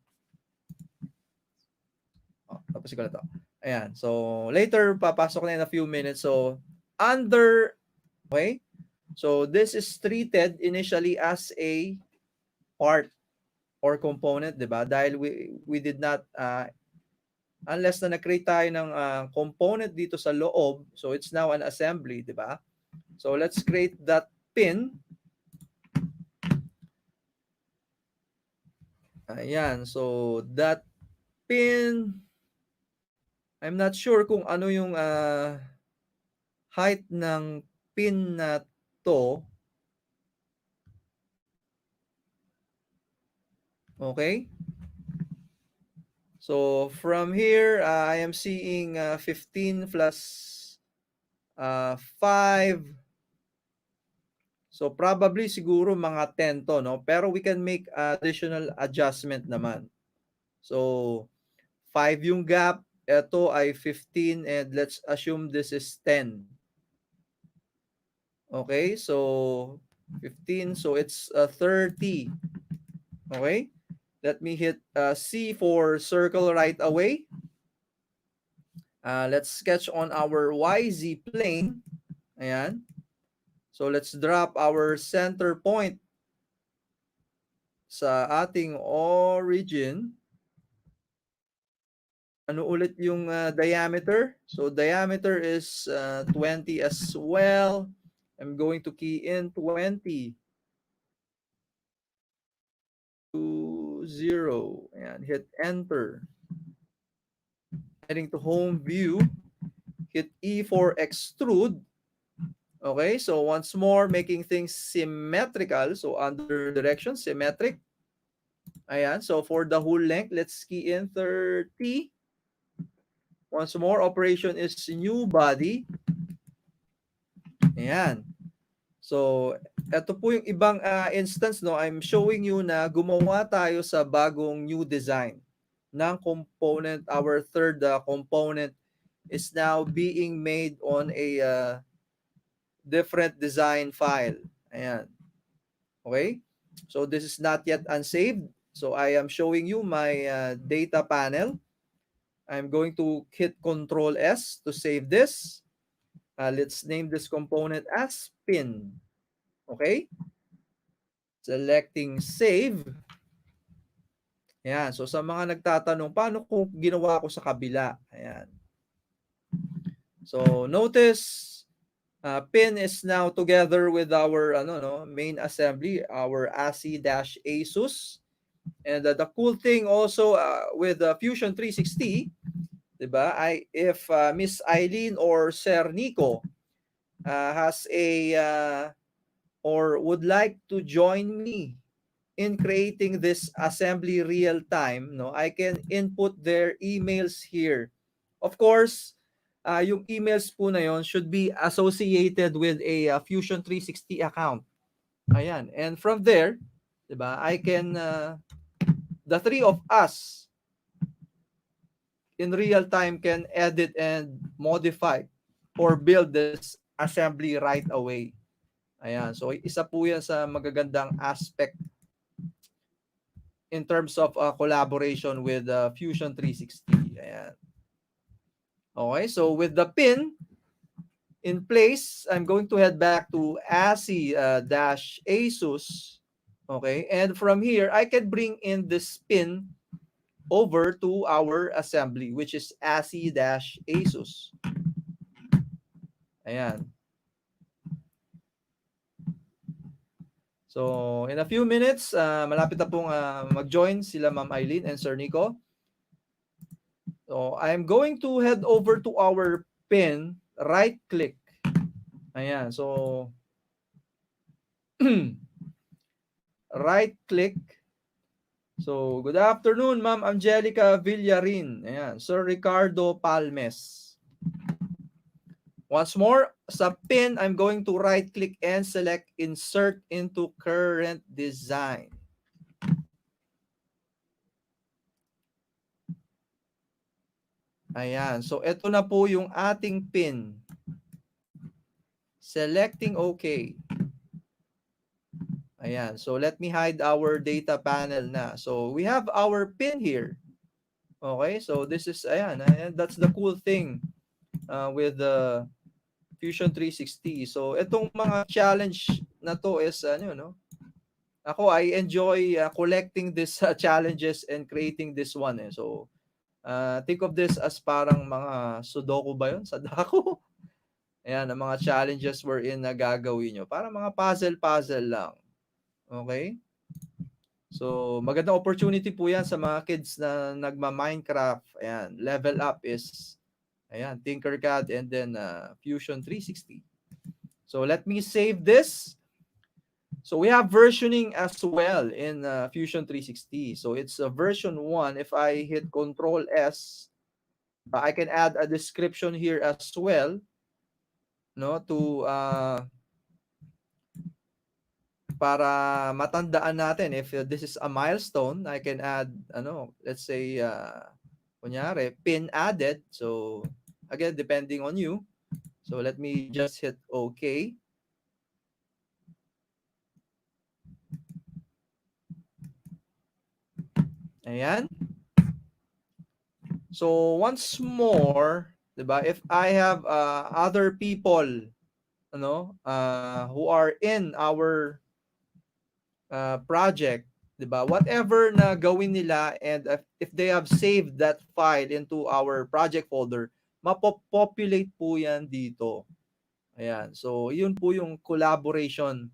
Tapos ko na to. Ayan. So, later, papasok na in a few minutes. So, under, okay? So, this is treated initially as a part or component, di ba? Dahil we did not unless na nag-create tayo ng component dito sa loob, so it's now an assembly, di ba? So let's create that pin. Ayan, so that pin, I'm not sure kung ano yung height ng pin na to. Okay? So from here, I am seeing 15 plus 5. So probably siguro mga 10 to, no? Pero we can make additional adjustment naman. So 5 yung gap, ito ay 15 and let's assume this is 10. Okay? So 15, so it's 30. Okay? Let me hit C for circle right away. Let's sketch on our YZ plane. Ayan. So let's drop our center point sa ating origin. Ano ulit yung diameter? So diameter is 20 as well. I'm going to key in 20 to 0 and hit enter. Heading to home view, hit E for extrude. Okay, so once more, making things symmetrical. So under direction, symmetric. Ayan, so for the whole length, let's key in 30. Once more, operation is new body. Ayan. So, ito po yung ibang instance, no? I'm showing you na gumawa tayo sa bagong new design ng component. Our third component is now being made on a different design file. Ayan. Okay? So, this is not yet unsaved. So, I am showing you my data panel. I'm going to hit Control S to save this. Let's name this component as pin. Okay? Selecting save. Ayan. So, sa mga nagtatanong, paano kung ginawa ko sa kabila? Ayan. So, notice, pin is now together with our main assembly, our ASCII-ASUS. And the cool thing also with Fusion 360, diba, if Miss Eileen or Sir Nico has a or would like to join me in creating this assembly real time, no, I can input their emails here. Of course, yung emails po na yon should be associated with a Fusion 360 account. Ayan. And from there, 'di ba? I can the three of us in real time can edit and modify or build this assembly right away. Ayan. So isa po 'yan sa magagandang aspect in terms of collaboration with Fusion 360. Ayan. Okay, so with the pin in place, I'm going to head back to ASCII-ASUS. Okay, and from here, I can bring in this pin over to our assembly, which is ASCII-ASUS. Ayan. So, in a few minutes, malapit na pong mag-join sila Ma'am Eileen and Sir Nico. So, I'm going to head over to our pin, right-click. Ayan, so, right-click. So, good afternoon, Ma'am Angelica Villarin. Ayan, Sir Ricardo Palmes. Once more, sa pin, I'm going to right-click and select Insert into Current Design. Ayan. So, ito na po yung ating pin. Selecting OK. Ayan. So, let me hide our data panel na. So, we have our pin here. Okay. So, this is, ayan. That's the cool thing with the Fusion 360. So, itong mga challenge na to is, ako, I enjoy collecting these challenges and creating this one. So, think of this as parang mga sudoku ba yun? Sa dako. Ayan, ang mga challenges wherein na gagawin nyo. Parang mga puzzle-puzzle lang. Okay? So, magandang opportunity po yan sa mga kids na nagma-Minecraft. Ayan, level up is, ayan, Tinkercad and then Fusion 360. So, let me save this. So we have versioning as well in Fusion 360. So it's version 1. If I hit Control S, I can add a description here as well, no, to para matandaan natin if this is a milestone, I can add let's say kunyari pin added. So again, depending on you. So let me just hit OK. Ayan. So once more, 'di ba? If I have other people, who are in our project, 'di ba? Whatever na gawin nila and if they have saved that file into our project folder, mapopopulate po 'yan dito. Ayan. So, 'yun po yung collaboration,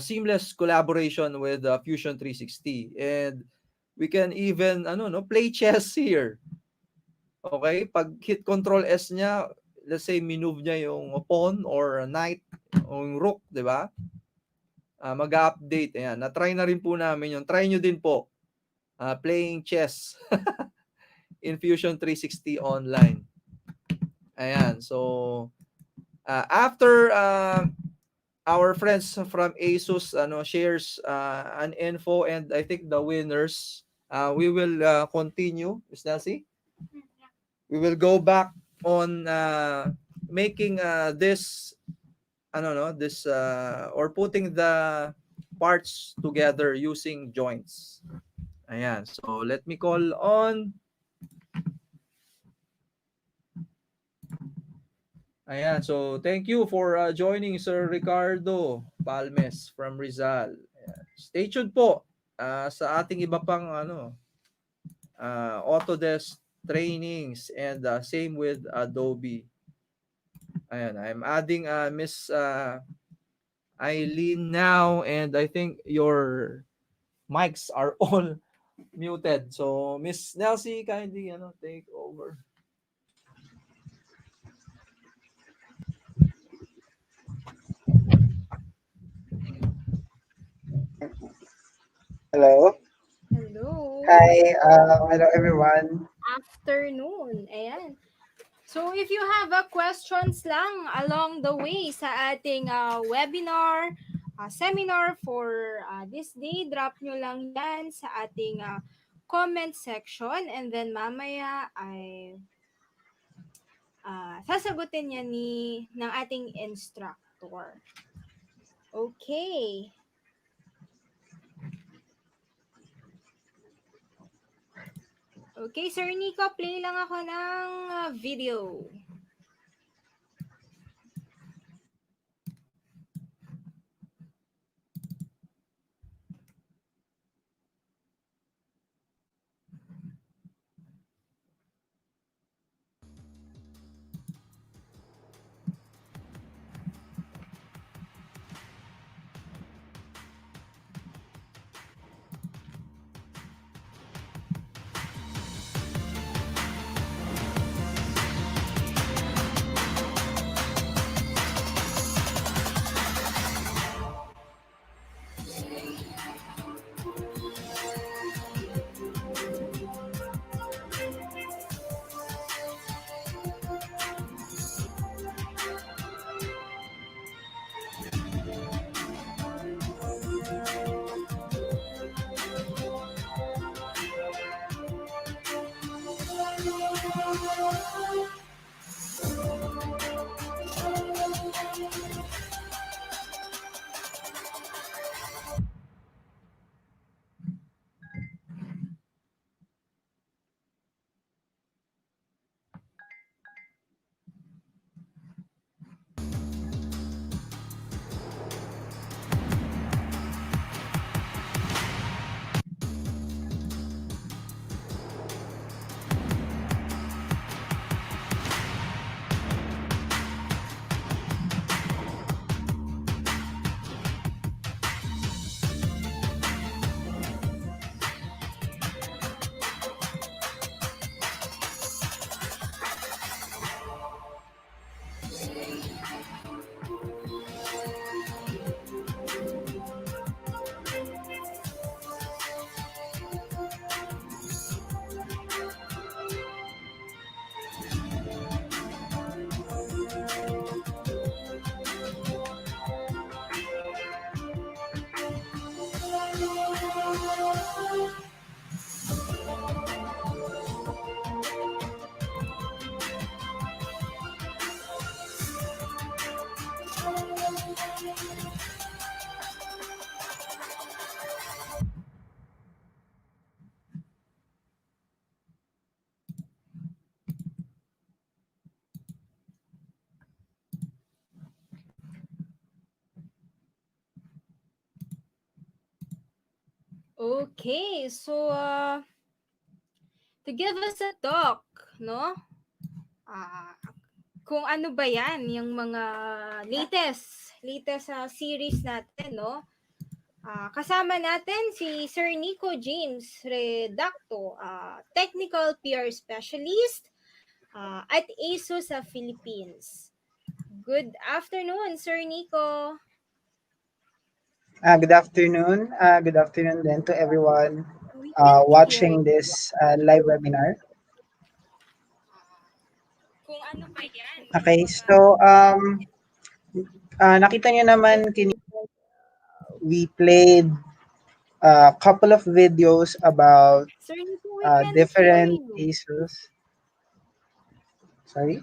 seamless collaboration with Fusion 360. And we can even play chess here. Okay? Pag hit Control S niya, let's say minove niya yung pawn or knight o yung rook, di ba? Mag-update. Ayan, na-try na rin po namin yun. Try nyo din po. Playing chess in Fusion 360 online. Ayan, so after our friends from Asus shares an info and I think the winners, we will continue, Miss Nancy. We will go back on making this this or putting the parts together using joints. Ayan, so let me call on. Ayan, so thank you for joining Sir Ricardo Palmes from Rizal. Ayan. Stay tuned po sa ating iba pang Autodesk trainings and same with Adobe. Ayan, I'm adding Miss Eileen now and I think your mics are all muted. So Miss Nelsie, kindly take over. Hello. Hello. Hi. Hello everyone. Afternoon. Ayan. So, if you have a questions lang along the way sa ating webinar, seminar for this day, drop nyo lang yan sa ating comment section and then mamaya ay sasagutin yan ng ating instructor. Okay. Okay, Sir Nico, play lang ako ng video. Okay, so to give us a talk, no? Kung ano ba yan, yung mga latest series natin, no? Kasama natin si Sir Nico James Redacto, Technical PR Specialist, at ASUS sa Philippines. Good afternoon, Sir Nico. Good afternoon. Good afternoon then to everyone We can't hear watching you. this live webinar. Kung ano ba yan, yung Okay, mga... so nakita niyo naman, we played a couple of videos about Sir Nico, we can't hear different you. issues. Sorry?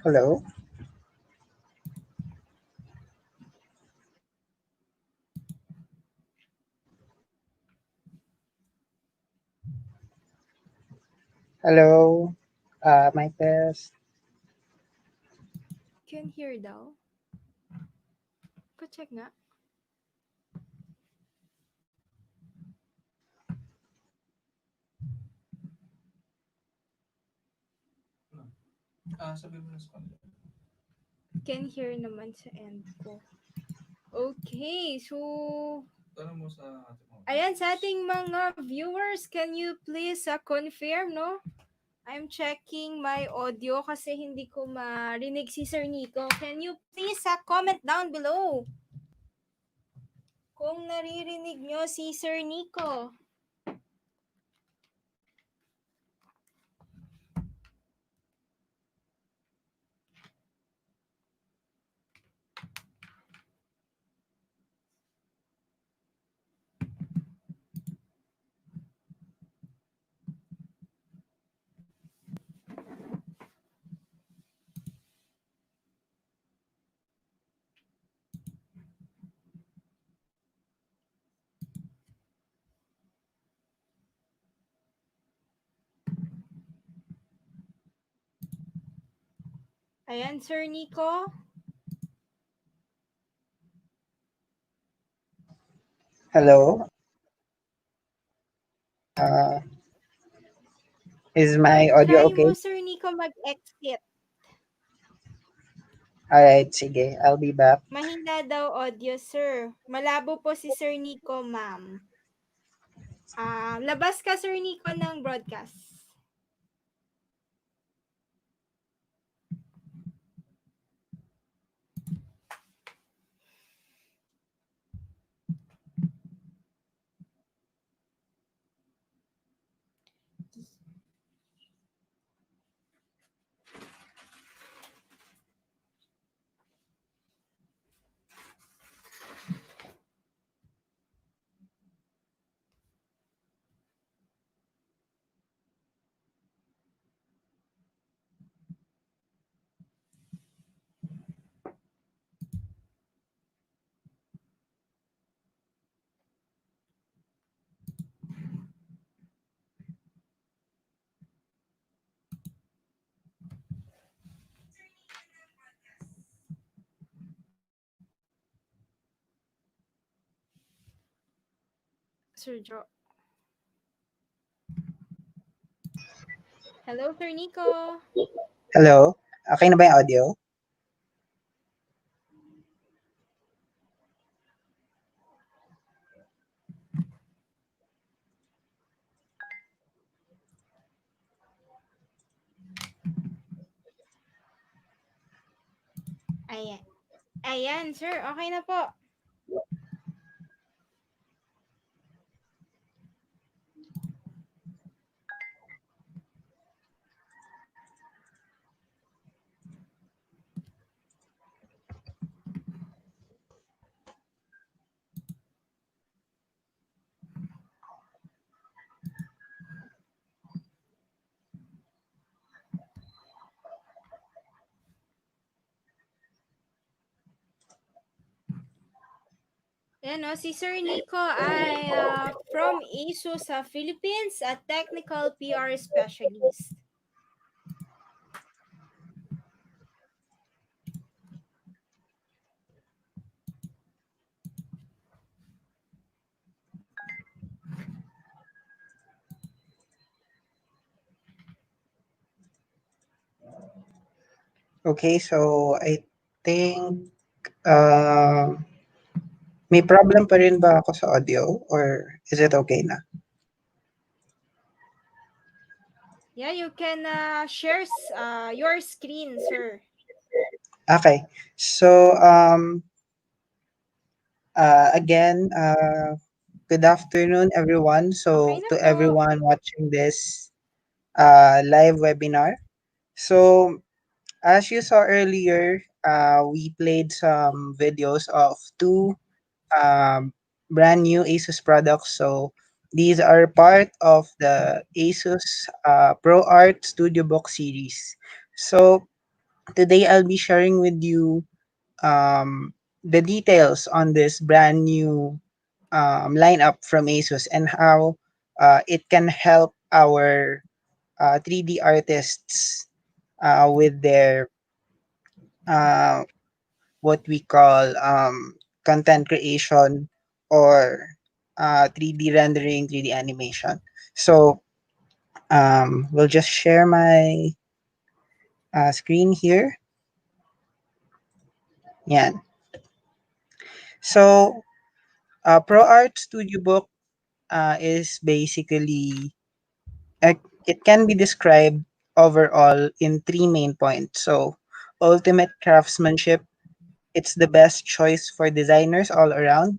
Hello? Hello? My test. Can hear daw? Pa-check nga. Sabi mo na sa kanila. Can hear naman sa end ko. Okay, so... Tanong mo sa ating mga Ayan, sa ating mga viewers, can you please confirm, no? I'm checking my audio kasi hindi ko marinig si Sir Nico. Can you please comment down below kung naririnig nyo si Sir Nico? Ayan, Sir Nico. Hello? Uh, is my audio Try mo, okay? Sir Nico, mag-exit. Alright, sige. I'll be back. Mahina daw audio, sir. Malabo po si Sir Nico, ma'am. Labas ka, Sir Nico, ng broadcast. Sir Jo. Hello, Sir Nico. Hello? Okay na ba yung audio? Ayan. Ayan, sir. Okay na po. Yan o, si Sir Nico ay from ASUS sa Philippines, a technical PR specialist. Okay, so I think may problem pa rin ba ako sa audio or is it okay na? Yeah, you can share your screen, sir. Okay. So again, good afternoon, everyone. Okay So na to po. everyone watching this live webinar. So as you saw earlier, we played some videos of two um, brand new Asus products. So these are part of the Asus Pro Art Studio Box series. So today I'll be sharing with you the details on this brand new lineup from Asus and how it can help our 3D artists with their uh, what we call content creation or 3D rendering, 3D animation. So we'll just share my screen here. Yeah. So ProArt Studio Book is basically uh, it can be described overall in three main points. So ultimate craftsmanship, it's the best choice for designers all around,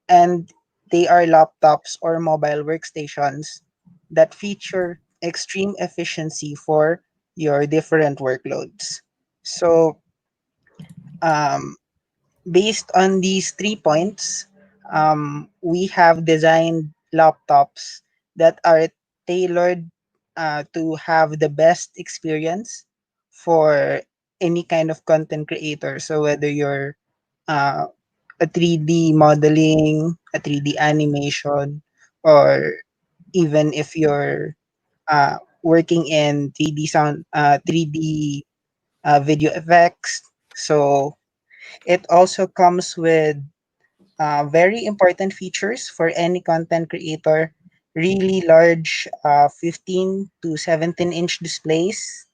and they are laptops or mobile workstations that feature extreme efficiency for your different workloads. So, um, based on these 3 points, we have designed laptops that are tailored to have the best experience for any kind of content creator. So, whether you're uh, a 3D modeling, a 3D animation, or even if you're working in 3D sound, 3D video effects. So it also comes with very important features for any content creator. Really large 15 to 17-inch displays,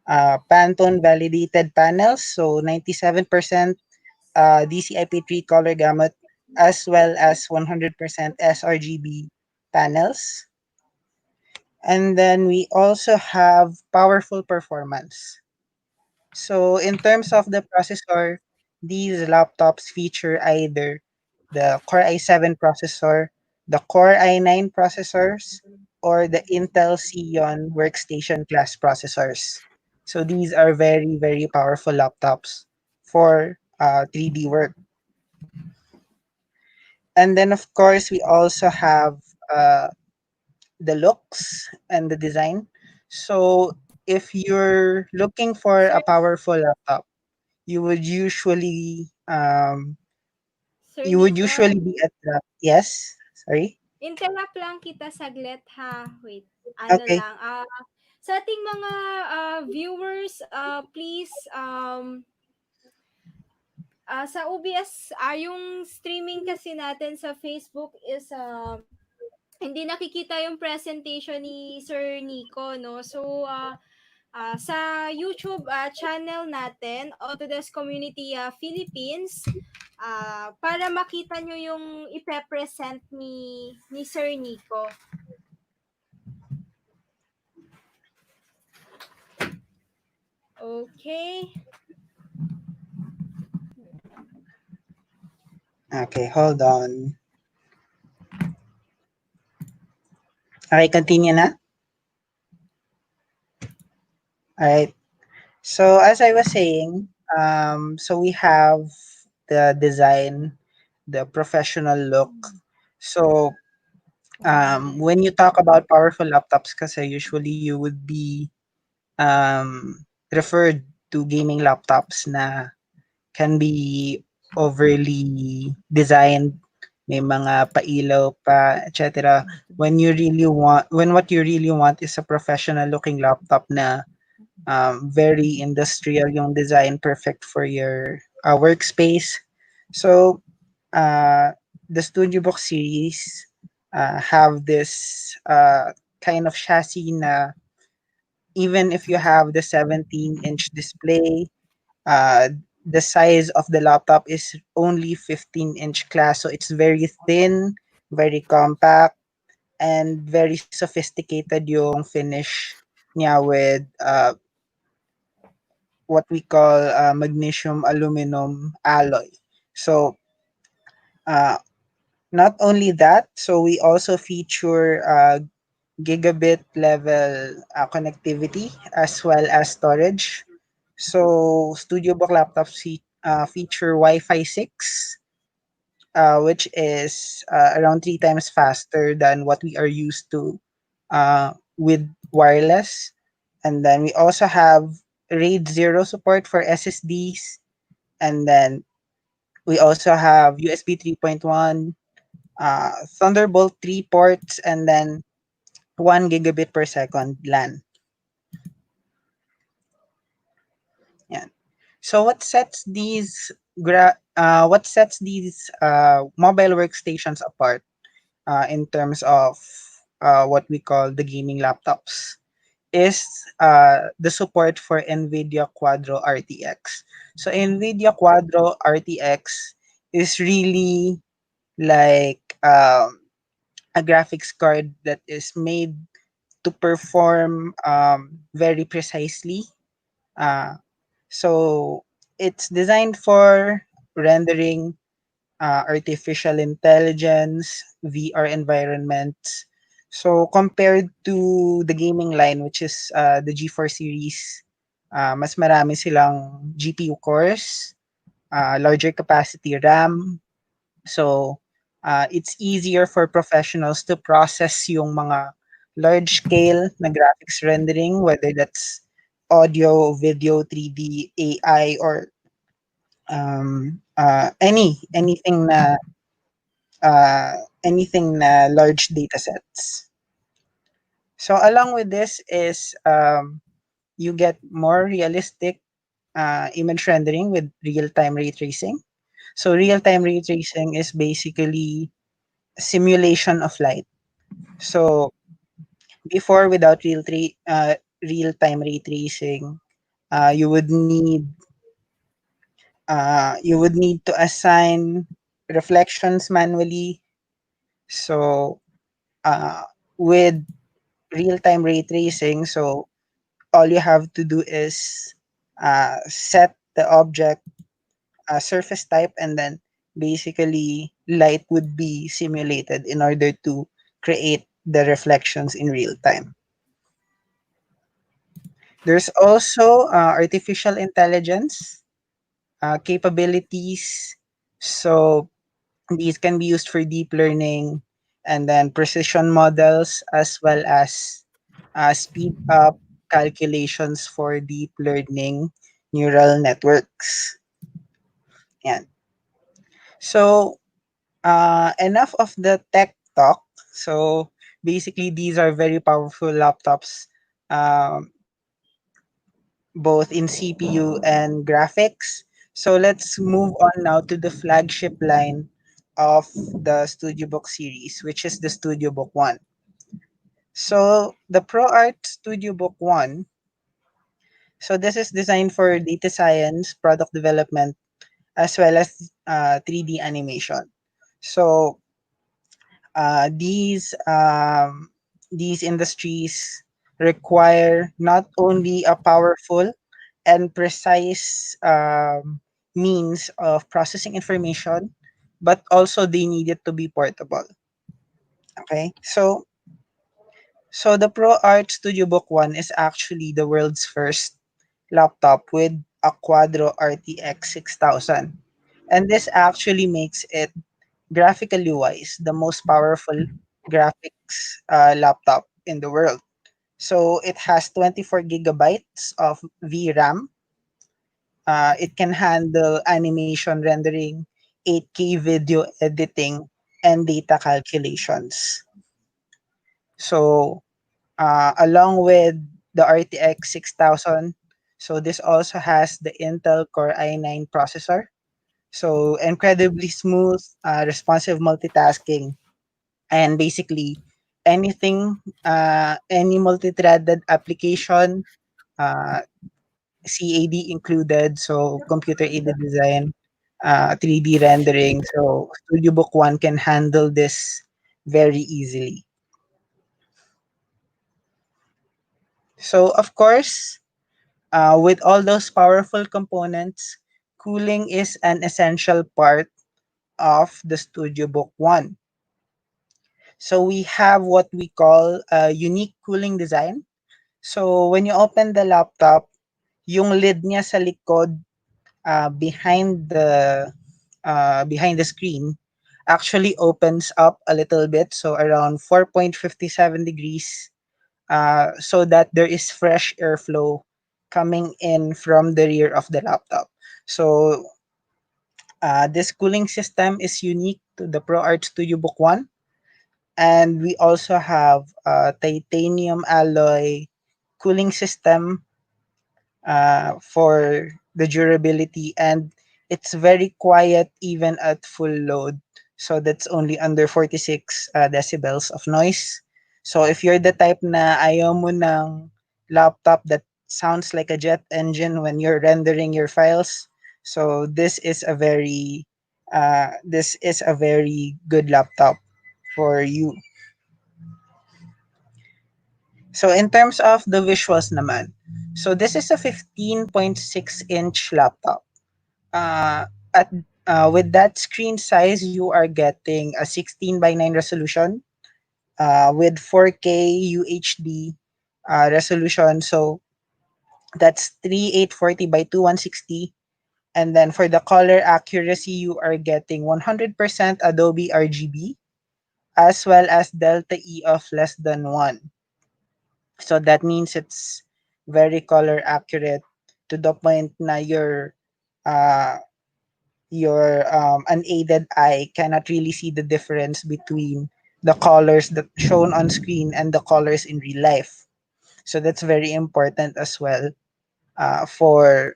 Pantone validated panels, so 97% DCI-P3 color gamut, as well as 100% sRGB panels. And then we also have powerful performance. So in terms of the processor, these laptops feature either the Core i7 processor, the Core i9 processors, or the Intel Xeon workstation class processors. So these are very, very powerful laptops for 3D work. And then, of course, we also have the looks and the design. So if you're looking for Sir, a powerful laptop, you would usually Sir Nico, be attracted. Yes, sorry. interrupt lang kita saglit ha. Wait, ano Okay. lang. Sa ating mga viewers, please, sa OBS, yung streaming kasi natin sa Facebook is hindi nakikita yung presentation ni Sir Nico, no? So, sa YouTube channel natin, Autodesk Community Philippines, para makita nyo yung ipe-present ni Sir Nico. Okay. Okay, hold on. Okay, continue na. All right. So as I was saying, so we have the design, the professional look. So when you talk about powerful laptops, kasi usually you would be referred to gaming laptops na can be overly designed, may mga pailaw pa, etc. When what you really want is a professional looking laptop na very industrial yung design, perfect for your workspace. So uh, the Studio Box series have this kind of chassis na even if you have the 17-inch display, uh, the size of the laptop is only 15-inch class. So it's very thin, very compact, and very sophisticated yung finish niya with what we call magnesium aluminum alloy. So uh, not only that, so we also feature gigabit level connectivity as well as storage. So StudioBook laptops feature Wi-Fi 6, which is around 3 times faster than what we are used to with wireless. And then we also have RAID 0 support for SSDs. And then we also have USB 3.1, Thunderbolt 3 ports, and then 1 gigabit per second LAN. Yeah. So what sets these mobile workstations apart in terms of what we call the gaming laptops is the support for NVIDIA Quadro RTX. So NVIDIA Quadro RTX is really like a graphics card that is made to perform very precisely. Uh, so it's designed for rendering artificial intelligence, VR environments. So compared to the gaming line, which is the G4 series, mas marami silang GPU cores, larger capacity RAM. So it's easier for professionals to process yung mga large scale na graphics rendering, whether that's audio, video, 3D, AI, or uh, anything na large data sets. So along with this is you get more realistic image rendering with real-time ray tracing. So real-time ray tracing is basically simulation of light. So before, without real-time ray tracing, uh, you would need you would need to assign reflections manually. So uh, with real-time ray tracing, so all you have to do is set the object surface type, and then basically light would be simulated in order to create the reflections in real time. There's also artificial intelligence capabilities. So these can be used for deep learning and then precision models, as well as speed up calculations for deep learning neural networks. Yan. So enough of the tech talk. So basically, these are very powerful laptops, um, both in CPU and graphics. So let's move on now to the flagship line of the StudioBook series, which is the StudioBook One. So the ProArt StudioBook One. So this is designed for data science, product development, as well as 3D animation. So uh, these um, these industries require not only a powerful and precise means of processing information, but also they need it to be portable. Okay, so the ProArt Studio Book One is actually the world's first laptop with a Quadro RTX 6000, and this actually makes it graphically wise the most powerful graphics laptop in the world. So it has 24 gigabytes of VRAM. It can handle animation rendering, 8K video editing, and data calculations. So along with the RTX 6000, so this also has the Intel Core i9 processor. So incredibly smooth, responsive multitasking, and basically any multi-threaded application, uh, CAD included, so computer aided design, 3D rendering. So StudioBook One can handle this very easily. So of course, with all those powerful components, cooling is an essential part of the Studio Book One. So we have what we call a unique cooling design. So when you open the laptop, yung lid niya sa likod, behind the screen actually opens up a little bit, so around 4.57 degrees, so that there is fresh airflow coming in from the rear of the laptop. So this cooling system is unique to the ProArt Studio Book One, and we also have a titanium alloy cooling system for the durability, and it's very quiet even at full load. So that's only under 46 decibels of noise. So if you're the type na ayaw mo ng laptop that sounds like a jet engine when you're rendering your files, so this is a very good laptop for you. So in terms of the visuals naman, so this is a 15.6-inch laptop. At With that screen size, you are getting a 16 by 9 resolution with 4K UHD resolution. So that's 3840 by 2160. And then for the color accuracy, you are getting 100% Adobe RGB as well as delta E of less than 1. So that means it's very color accurate to the point na uh, your unaided eye cannot really see the difference between the colors that shown on screen and the colors in real life. So that's very important as well for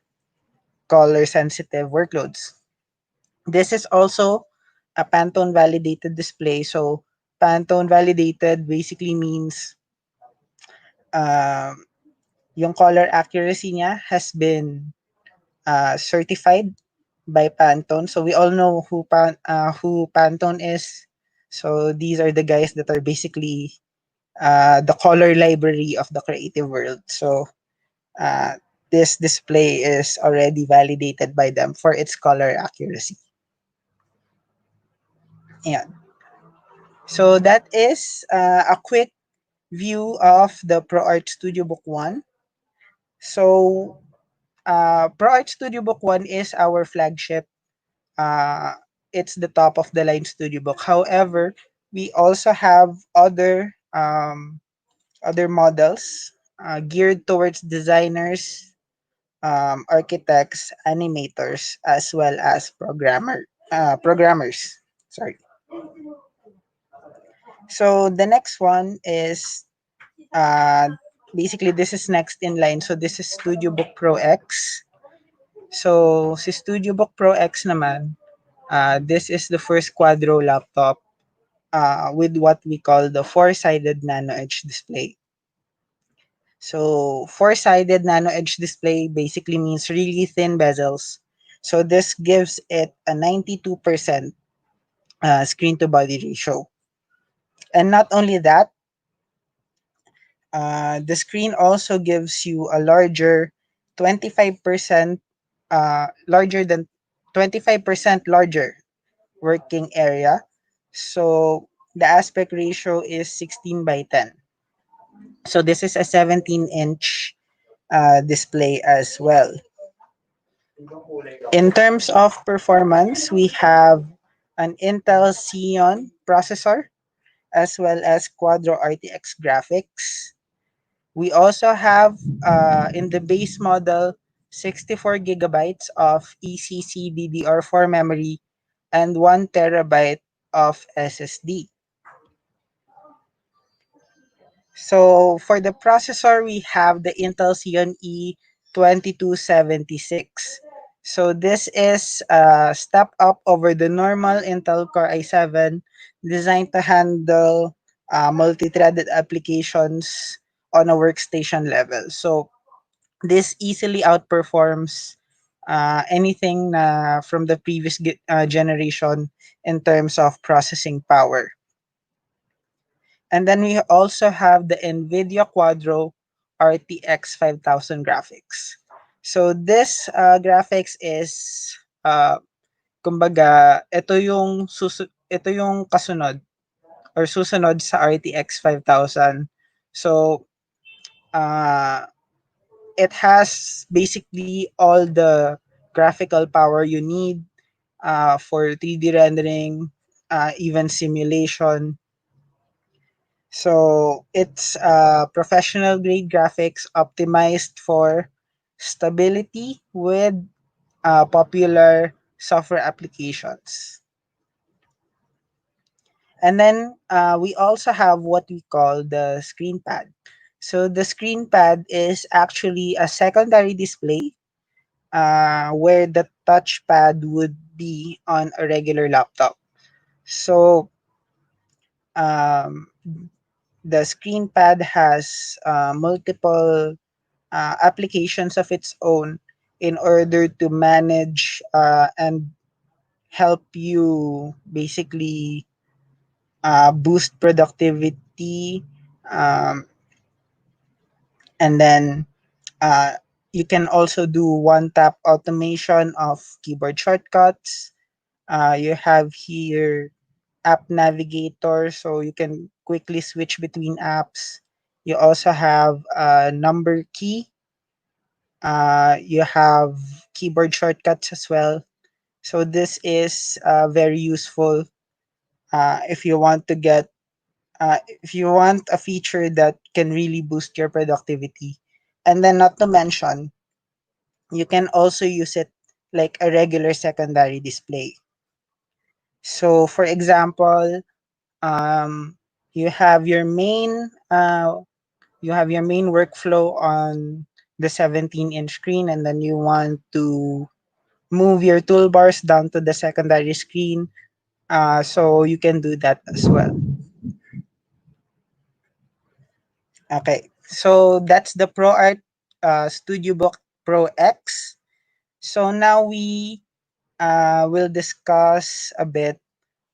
color sensitive workloads. This is also a Pantone validated display. So Pantone validated basically means um, yung color accuracy niya has been certified by Pantone. So we all know who Pantone is. So these are the guys that are basically the color library of the creative world. So uh, this display is already validated by them for its color accuracy. Yeah. So that is a quick view of the ProArt Studio Book One. So ProArt Studio Book One is our flagship. uh, it's the top of the line studio book. However, we also have other models geared towards designers, architects, animators, as well as programmers. Sorry. So the next one is uh, basically this is next in line. So this is Studio Book Pro X. So si Studio Book Pro X naman, this is the first quadro laptop with what we call the four-sided nano edge display. So four-sided nano edge display basically means really thin bezels. So this gives it a 92% screen to body ratio. And not only that, the screen also gives you a larger 25% larger than 25% larger working area. So the aspect ratio is 16 by 10. So this is a 17-inch display as well. In terms of performance, we have an Intel Xeon processor as well as Quadro RTX graphics. We also have in the base model 64 gigabytes of ECC DDR4 memory and 1 terabyte of SSD. So for the processor, we have the Intel Xeon E2276. So this is a step up over the normal Intel Core i7, designed to handle multi-threaded applications on a workstation level. So this easily outperforms anything from the previous generation in terms of processing power. And then we also have the NVIDIA Quadro RTX 5000 graphics. So this graphics is uh, kumbaga ito yung kasunod or susunod sa RTX 5000. So uh, it has basically all the graphical power you need for 3D rendering, even simulation. So it's professional grade graphics optimized for stability with popular software applications. And then we also have what we call the screen pad. So the screen pad is actually a secondary display where the touchpad would be on a regular laptop. So um, the screen pad has multiple applications of its own in order to manage and help you basically boost productivity, um, and then uh, you can also do one tap automation of keyboard shortcuts. You have here app navigator, so you can quickly switch between apps. You also have a number key. You have keyboard shortcuts as well. So this is very useful if you want to get if you want a feature that can really boost your productivity. And then not to mention, you can also use it like a regular secondary display. So for example, um, you have your main workflow on the 17-inch screen, and then you want to move your toolbars down to the secondary screen. So you can do that as well. Okay, so that's the ProArt StudioBook Pro X. So now we will discuss a bit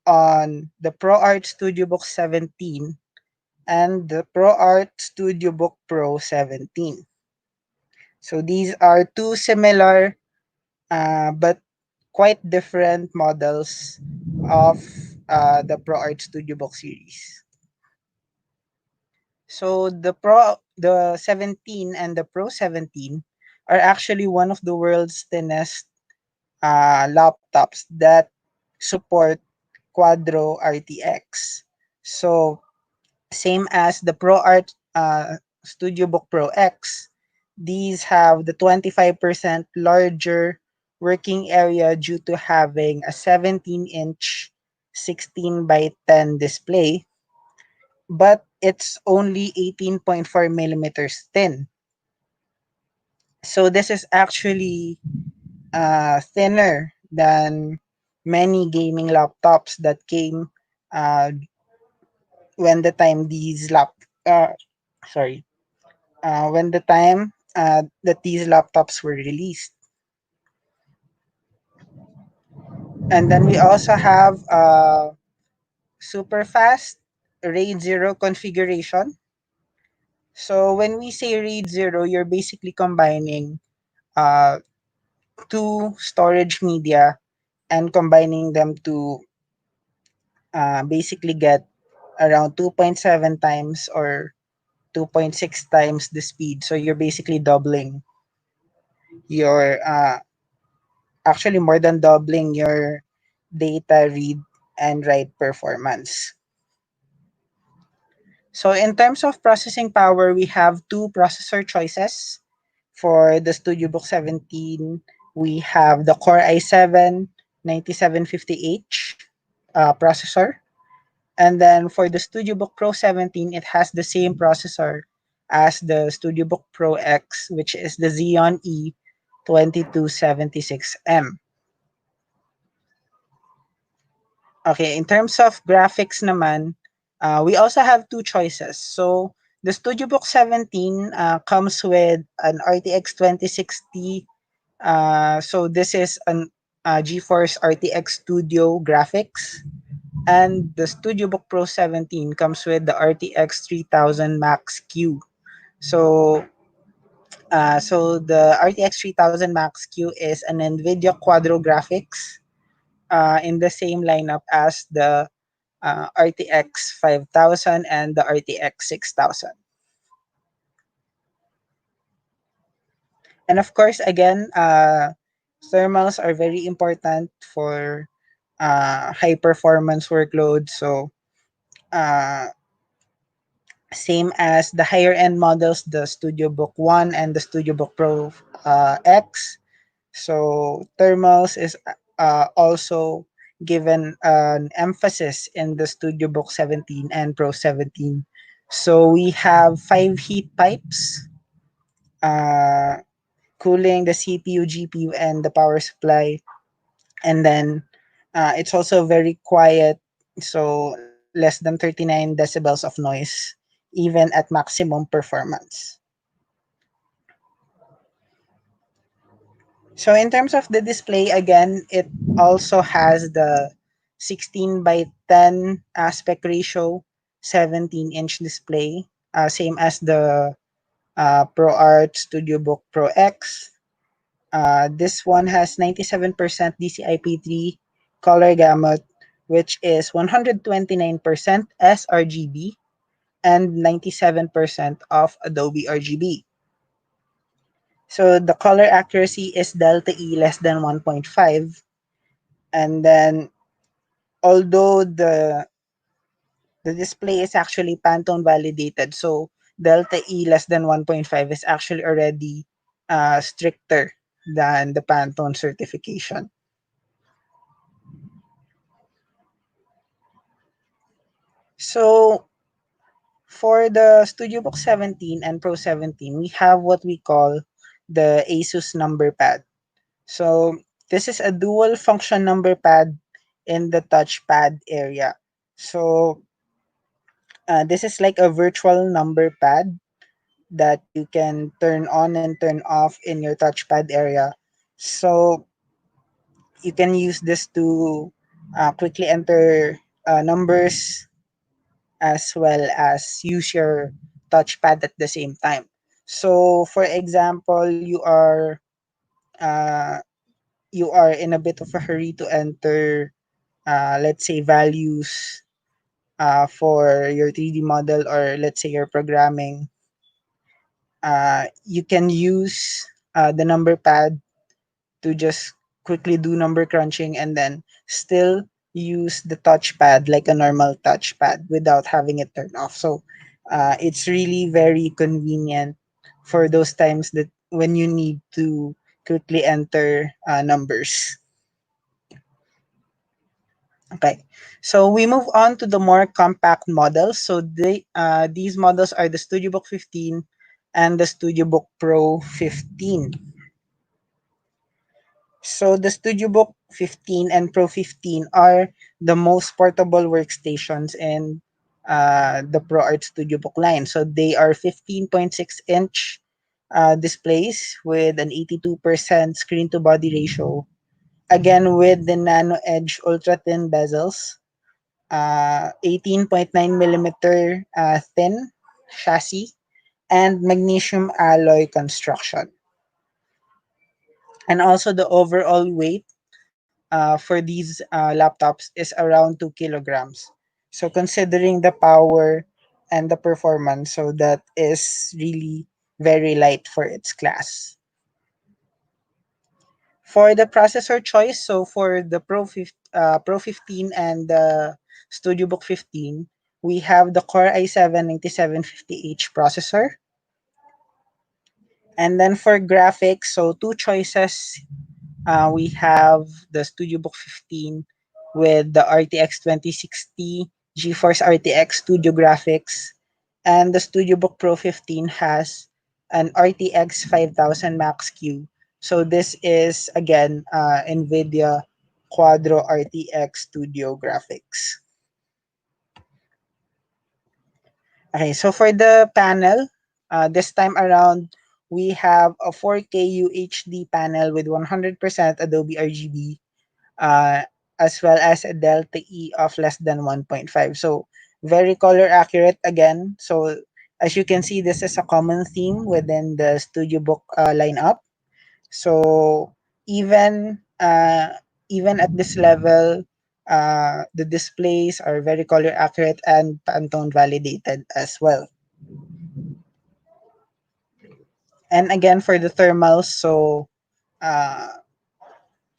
on the ProArt StudioBook 17 and the ProArt StudioBook Pro 17. So these are two similar but quite different models of the ProArt StudioBook series. So the 17 and the Pro 17 are actually one of the world's thinnest laptops that support Quadro RTX. So same as the ProArt StudioBook Pro X, these have the 25% larger working area due to having a 17-inch 16 by 10 display, but it's only 18.4 millimeters thin. So this is actually thinner than many gaming laptops that came uh, when the time these lap uh, sorry when the time that these laptops were released. And then we also have super fast RAID 0 configuration. So when we say RAID 0, you're basically combining uh, two storage media and combining them to basically get around 2.7 times or 2.6 times the speed. So you're basically doubling your actually more than doubling your data read and write performance. So in terms of processing power, we have two processor choices. For the StudioBook 17, we have the Core i7 9750H processor. And then for the StudioBook Pro 17, it has the same processor as the StudioBook Pro X, which is the Xeon E 2276M. Okay, in terms of graphics naman, we also have two choices. So the StudioBook 17 comes with an RTX 2060. So this is an GeForce RTX Studio graphics. And the StudioBook Pro 17 comes with the RTX 3000 Max Q. So So the RTX 3000 Max Q is an NVIDIA Quadro graphics in the same lineup as the RTX 5000 and the RTX 6000. And of course, again, thermals are very important for high performance workloads. So, uh, same as the higher end models, the Studio Book 1 and the Studio Book Pro X. So, thermals is also given an emphasis in the Studio Book 17 and Pro 17. So, we have five heat pipes. Uh, Cooling the CPU, GPU, and the power supply. And then it's also very quiet, so less than 39 decibels of noise, even at maximum performance. So in terms of the display, again, it also has the 16 by 10 aspect ratio, 17-inch display, same as the ProArt Studio Book Pro X. This one has 97% DCI-P3 color gamut, which is 129% sRGB and 97% of Adobe RGB. So the color accuracy is delta E less than 1.5. And then although the display is actually Pantone validated, so delta E less than 1.5 is actually already stricter than the Pantone certification. So for the StudioBook 17 and Pro 17, we have what we call the Asus number pad. So this is a dual function number pad in the touchpad area. So this is like a virtual number pad that you can turn on and turn off in your touchpad area. So you can use this to quickly enter numbers as well as use your touchpad at the same time. So, for example, uh, you are in a bit of a hurry to enter, let's say, values for your 3D model, or let's say your programming. You can use the number pad to just quickly do number crunching and then still use the touchpad like a normal touchpad without having it turned off. So it's really very convenient for those times that when you need to quickly enter numbers. Okay, so we move on to the more compact models. So these models are the StudioBook 15 and the StudioBook Pro 15. So the StudioBook 15 and Pro 15 are the most portable workstations in the ProArt StudioBook line. So they are 15.6-inch displays with an 82% screen to body ratio. Again, with the Nano Edge ultra thin bezels, 18.9 millimeter thin chassis, and magnesium alloy construction. And also the overall weight for these laptops is around 2 kilograms. So considering the power and the performance, so that is really very light for its class. For the processor choice, so for the Pro 15 and the StudioBook 15, we have the Core i7-9750H processor. And then for graphics, so two choices. We have the StudioBook 15 with the RTX 2060 GeForce RTX Studio Graphics, and the StudioBook Pro 15 has an RTX 5000 Max Q. So this is again NVIDIA Quadro RTX Studio Graphics. Okay, so for the panel, this time around, we have a 4K UHD panel with 100% Adobe RGB, uh, as well as a delta E of less than 1.5. So very color accurate again. So As you can see, this is a common theme within the StudioBook lineup. So even even at this level, the displays are very color accurate and Pantone validated as well. And again for the thermals, uh,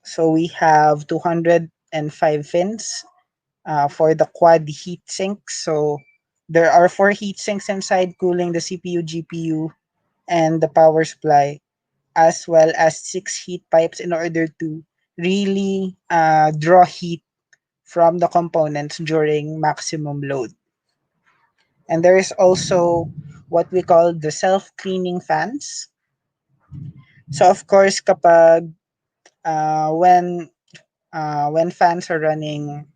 so we have 205 fins for the quad heat sinks. So there are four heat sinks inside cooling the CPU, GPU, and the power supply, as well as six heat pipes in order to really draw heat from the components during maximum load. And there is also what we call the self-cleaning fans. So of course, kapag uh, when when fans are running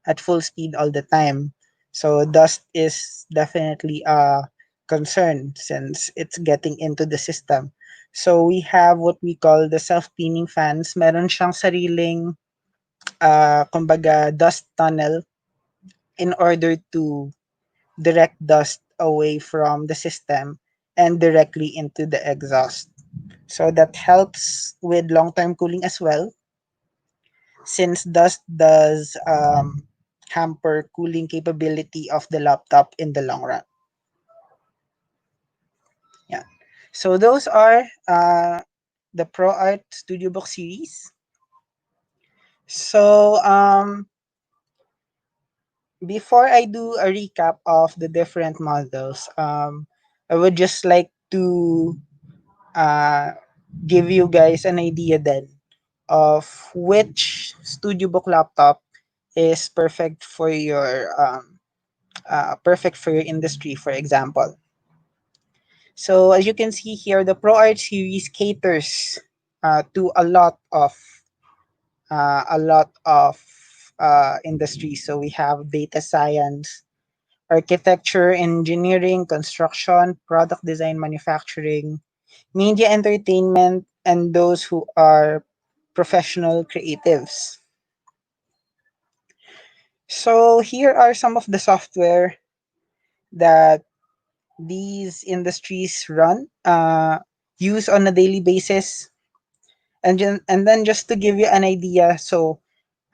at full speed all the time, so dust is definitely a concern since it's getting into the system. So we have what we call the self-cleaning fans. Meron siyang sariling kumbaga dust tunnel in order to direct dust away from the system and directly into the exhaust. So that helps with long-term cooling as well, since dust does hamper cooling capability of the laptop in the long run. Yeah. So those are the ProArt StudioBook series. So before I do a recap of the different models, I would just like to uh, give you guys an idea then of which StudioBook laptop is perfect for your industry, for example. So as you can see here, the ProArt series caters to a lot of industries. So we have data science, architecture, engineering, construction, product design, manufacturing, media entertainment, and those who are professional creatives. So here are some of the software that these industries use on a daily basis. And then just to give you an idea, so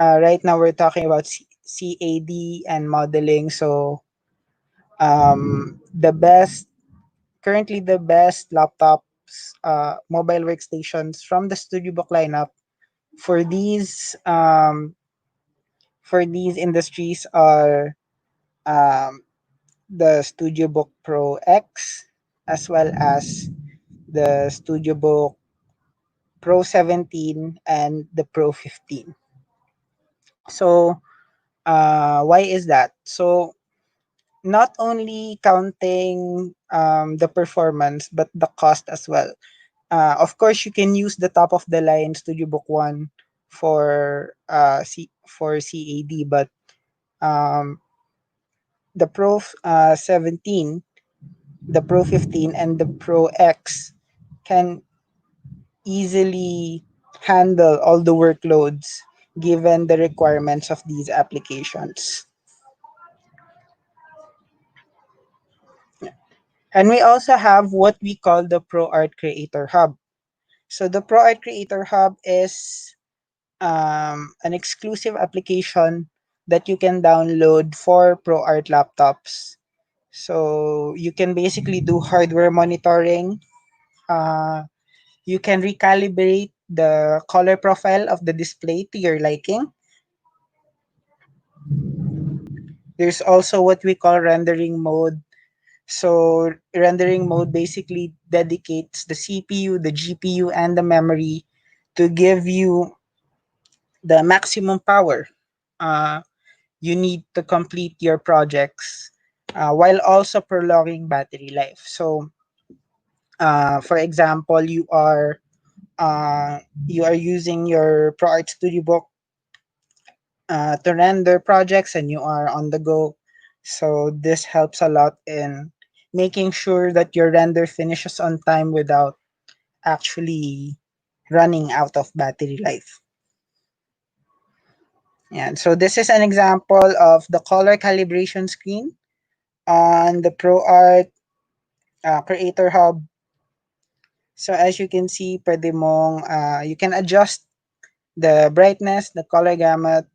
right now we're talking about CAD and modeling. So the best currently the best laptops, mobile workstations from the StudioBook lineup for these industries are um, the StudioBook Pro X, as well as the StudioBook Pro 17 and the Pro 15. So why is that? So not only counting the performance but the cost as well. Of course, you can use the top of the line StudioBook One for CAD, but um, the Pro 17, the Pro 15, and the Pro X can easily handle all the workloads given the requirements of these applications. And we also have what we call the ProArt Creator Hub. So the ProArt Creator Hub is an exclusive application that you can download for ProArt laptops. So you can basically do hardware monitoring. Uh, you can recalibrate the color profile of the display to your liking. There's also what we call rendering mode. So rendering mode basically dedicates the CPU, the GPU, and the memory to give you the maximum power uh, you need to complete your projects while also prolonging battery life. So, for example, you are using your ProArt Studio Book to render projects, and you are on the go. So this helps a lot in making sure that your render finishes on time without actually running out of battery life. And so this is an example of the color calibration screen. On the ProArt Creator Hub, so as you can see, pwede mong, you can adjust the brightness, the color gamut,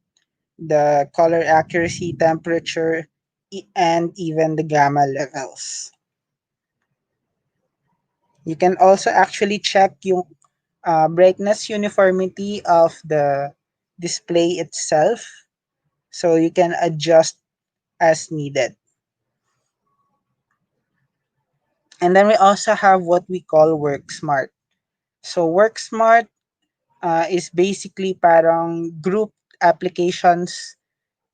the color accuracy, temperature, and even the gamma levels. You can also actually check yung brightness uniformity of the display itself, so you can adjust as needed. And then we also have what we call Work Smart. So Work Smart is basically parang group applications.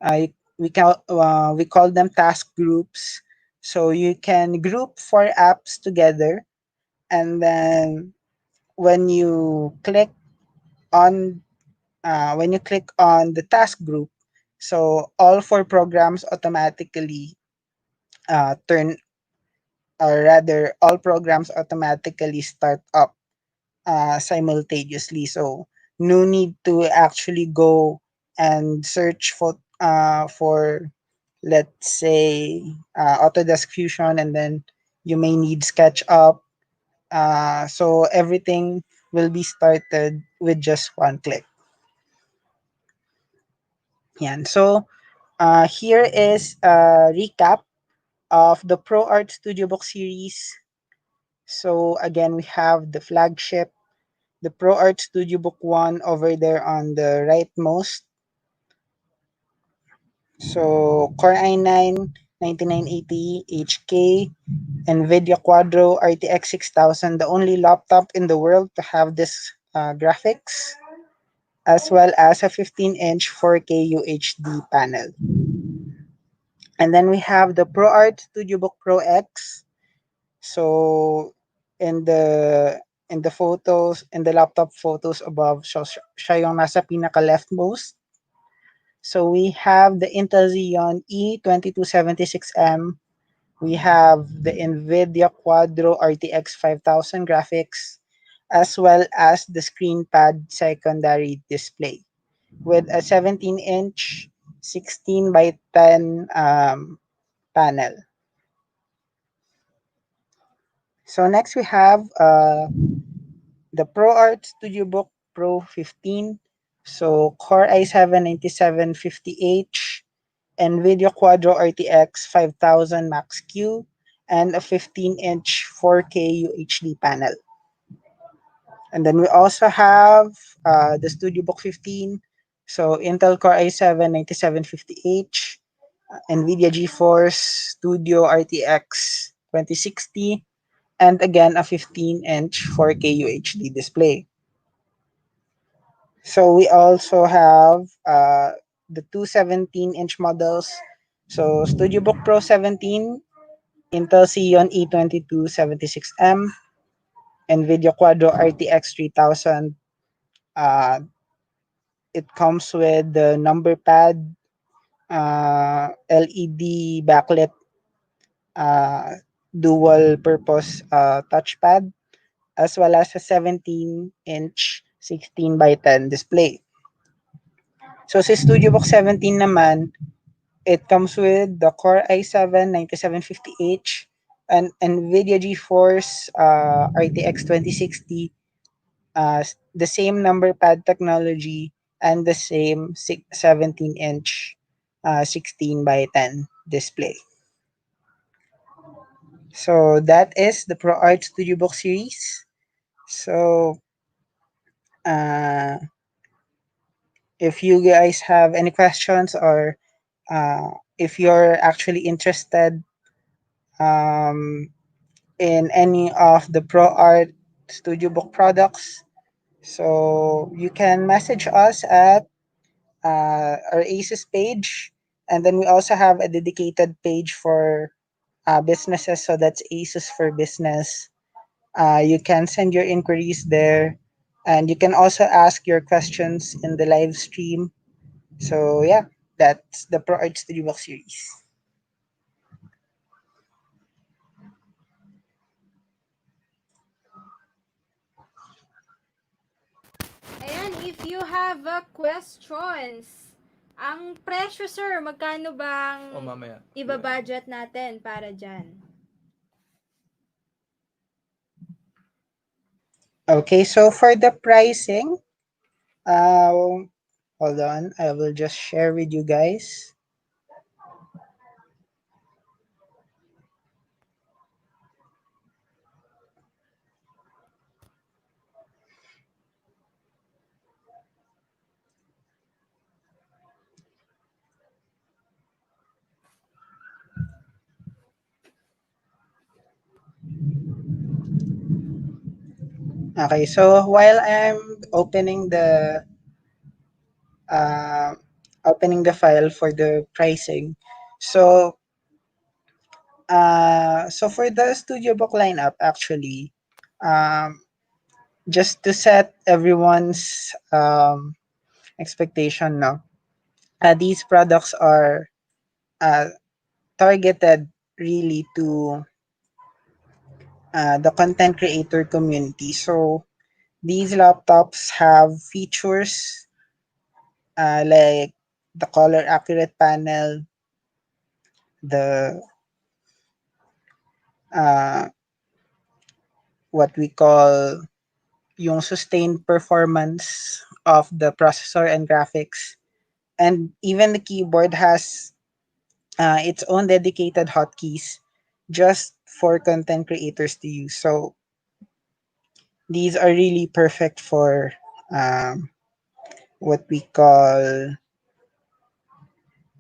We call them task groups. So you can group 4 apps together, and then when you click on the task group, so all 4 programs automatically turn, or rather, all programs automatically start up simultaneously. So no need to actually go and search for, let's say, Autodesk Fusion, and then you may need SketchUp. So everything will be started with just one click. Yan. So here is a recap of the ProArt Studio Book series. So again, we have the flagship, the ProArt Studio Book 1 over there on the rightmost. So Core i9 9980 HK, NVIDIA Quadro RTX 6000, the only laptop in the world to have this graphics, as well as a 15-inch 4K UHD panel. And then we have the ProArt Studio Book Pro X. So in the photos, in the laptop photos above, so siya yung nasa pinaka leftmost. So we have the Intel Xeon E2276M. We have the NVIDIA Quadro RTX 5000 graphics, as well as the ScreenPad secondary display with a 17-inch 16 by 10 panel. So next we have the ProArt Studio Book Pro 15. So Core i7-9750H, NVIDIA Quadro RTX 5000 Max Q, and a 15-inch 4K UHD panel. And then we also have the Studio Book 15. So Intel Core i7-9750H, NVIDIA GeForce Studio RTX 2060, and again a 15-inch 4K UHD display. So we also have the two 17-inch models. So Studio Book Pro 17, Intel Xeon E2276M, NVIDIA Quadro RTX 3000. Uh, it comes with the number pad, LED backlit, uh, dual purpose touchpad, as well as a 17-inch 16 by 10 display. So sa Studio Book 17 naman, it comes with the Core i7-9750H, and NVIDIA GeForce RTX 2060, the same number pad technology, and the same 17-inch 16 by 10 display. So that is the ProArt Studio Book series. So uh, if you guys have any questions, or if you're actually interested um, in any of the ProArt Studio Book products, so you can message us at our ACES page, and then we also have a dedicated page for businesses. So that's ACES for Business. You can send your inquiries there, and you can also ask your questions in the live stream. So yeah, that's the ProArt Studio Book series. Ayan, if you have questions, Ang presyo, sir, magkano bang O mamaya. iba-budget natin para dyan? Okay, so for the pricing, uh, hold on, I will just share with you guys. Okay, so while I'm uh, opening the file for the pricing, so so for the studio book lineup, actually, um, just to set everyone's expectation now, these products are uh, targeted really to the content creator community. So these laptops have features like the color accurate panel, the uh, what we call yung sustained performance of the processor and graphics, and even the keyboard has its own dedicated hotkeys just for content creators to use. So these are really perfect for um, what we call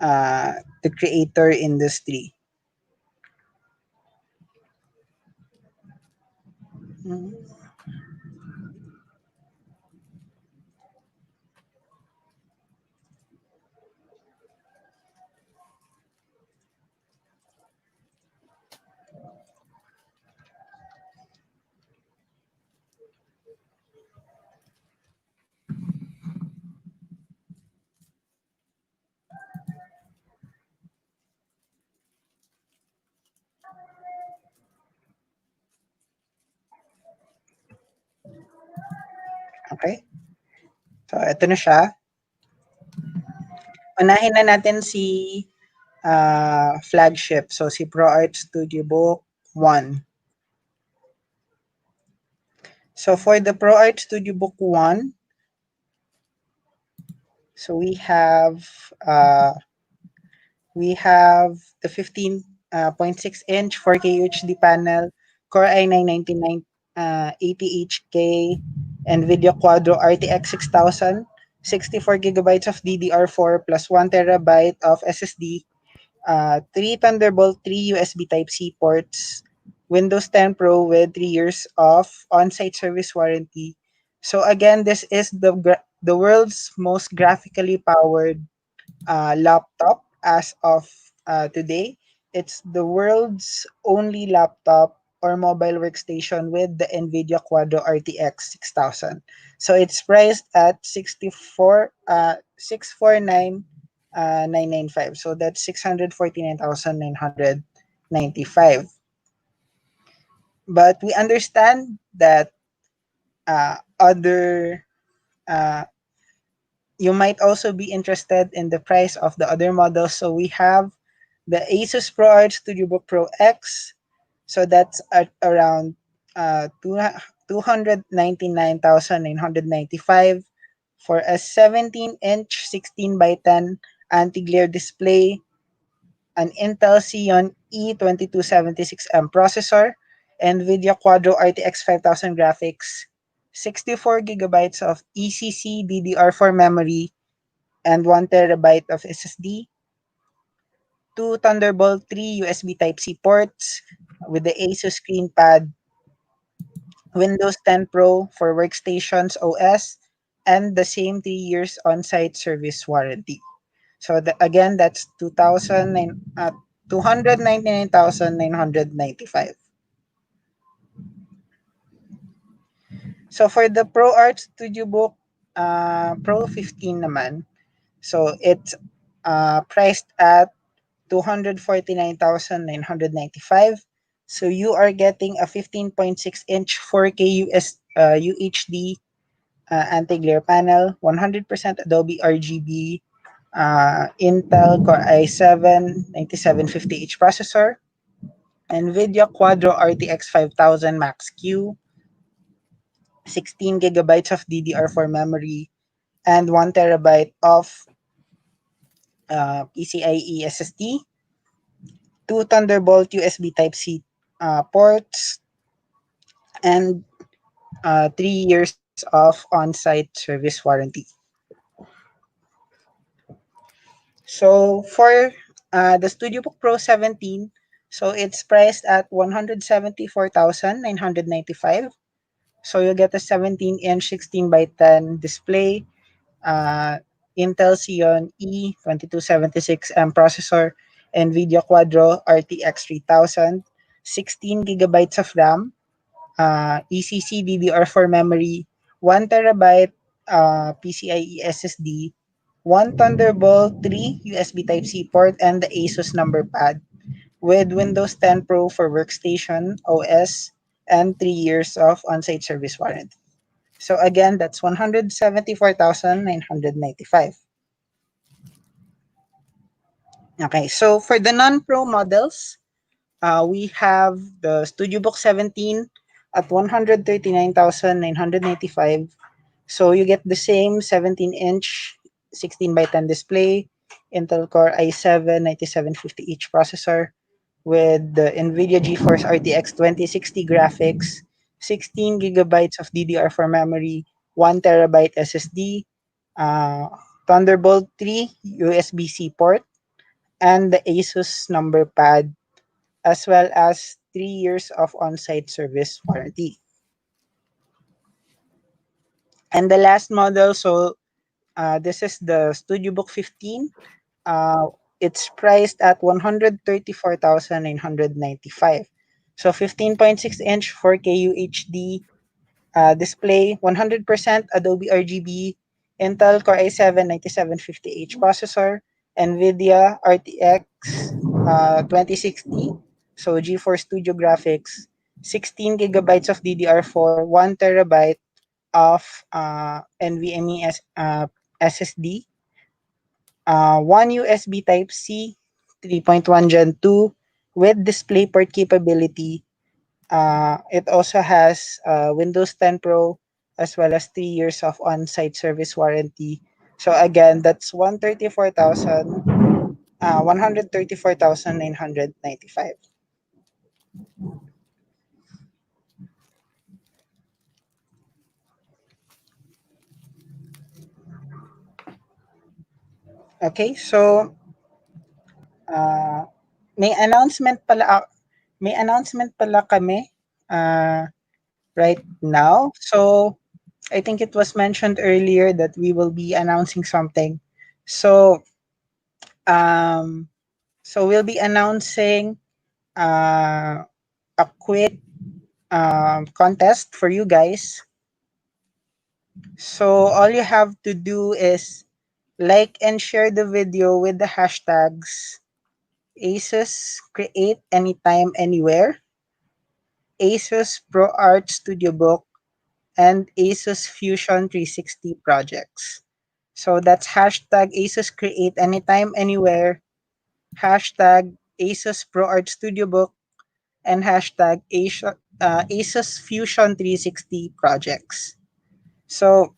uh, the creator industry. Mm, okay, so ito na siya. Unahin na natin si flagship. So si ProArt Studio Book 1. So for the ProArt Studio Book 1, so uh, we have the 15.6-inch 4K UHD panel, Core i9-99 80HK, NVIDIA Quadro RTX 6000, 64 gigabytes of DDR4 plus 1 terabyte of SSD, three Thunderbolt 3 USB Type-C ports, Windows 10 Pro with 3 years of on-site service warranty. So again, this is the world's most graphically powered laptop as of today. It's the world's only laptop or mobile workstation with the NVIDIA Quadro RTX 6000. So it's priced at 649,995. So that's 649,995. But we understand that other uh, you might also be interested in the price of the other models. So we have the Asus ProArt StudioBook Pro X. So that's at around 299,995 for a 17-inch 16 by 10 anti-glare display, an Intel Xeon E2276M processor, NVIDIA Quadro RTX 5000 graphics, 64 gigabytes of ECC DDR4 memory, and 1 terabyte of SSD, two Thunderbolt 3 USB Type-C ports with the Asus ScreenPad, Windows 10 Pro for Workstations OS, and the same 3 years on-site service warranty. So again, that's 299,995. So for the ProArt Studio Book Pro 15 naman, so it's priced at 249,995. So you are getting a 15.6-inch 4K UHD anti-glare panel, 100% Adobe RGB, Intel Core i7 9750H processor, NVIDIA Quadro RTX 5000 Max Q, 16 gigabytes of DDR4 memory, and 1 terabyte of PCIe SSD, two Thunderbolt USB Type-C ports, and 3 years of on-site service warranty. So for the StudioBook Pro 17, so it's priced at 174,995. So you get a 17-inch 16 by 10 display, uh, Intel Xeon E2276M processor, NVIDIA Quadro RTX 3000, 16 gigabytes of RAM, ECC DDR4 memory, 1 terabyte PCIe SSD, one Thunderbolt 3 USB Type-C port, and the Asus number pad with Windows 10 Pro for workstation OS and 3 years of on-site service warranty. So again, that's 174,995. Okay, so for the non-pro models, we have the StudioBook 17 at 139,995. So you get the same 17-inch 16 by 10 display, Intel Core i7 9750H processor with the NVIDIA GeForce RTX 2060 graphics, 16 gigabytes of DDR4 memory, 1 terabyte SSD, uh, Thunderbolt 3 USB-C port, and the Asus number pad, as well as 3 years of on-site service warranty. And the last model, so this is the StudioBook 15. Uh, it's priced at 134,995. So 15.6-inch 4K UHD display, 100% Adobe RGB, Intel Core i7 9750H processor, NVIDIA RTX 2060, so GeForce Studio Graphics, 16 gigabytes of DDR4, 1 terabyte of NVMe SSD, one USB Type-C 3.1 Gen 2 with DisplayPort capability. It also has Windows 10 Pro as well as 3 years of on-site service warranty. So again, that's 134,995. Okay, so uh, may announcement pala kami uh, right now. So I think it was mentioned earlier that we will be announcing something. So um we'll be announcing uh, a quick contest for you guys. So all you have to do is like and share the video with the hashtags Asus Create Anytime Anywhere, Asus Pro Art Studio Book, and Asus Fusion 360 projects. So that's hashtag Asus Create Anytime Anywhere, hashtag Asus Pro Art Studio Book, and hashtag Asus Fusion 360 projects. So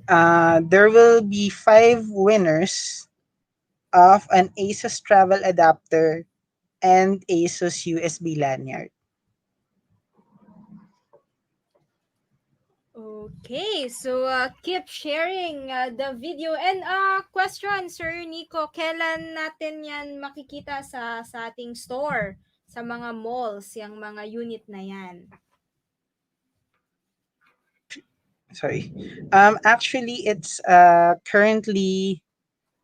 there will be 5 winners of an Asus travel adapter and Asus USB lanyard. Okay, so keep sharing the video. And question, Sir Nico, kailan natin yan makikita sa ating store, sa mga malls, yung mga unit na yan? Sorry. Actually, it's currently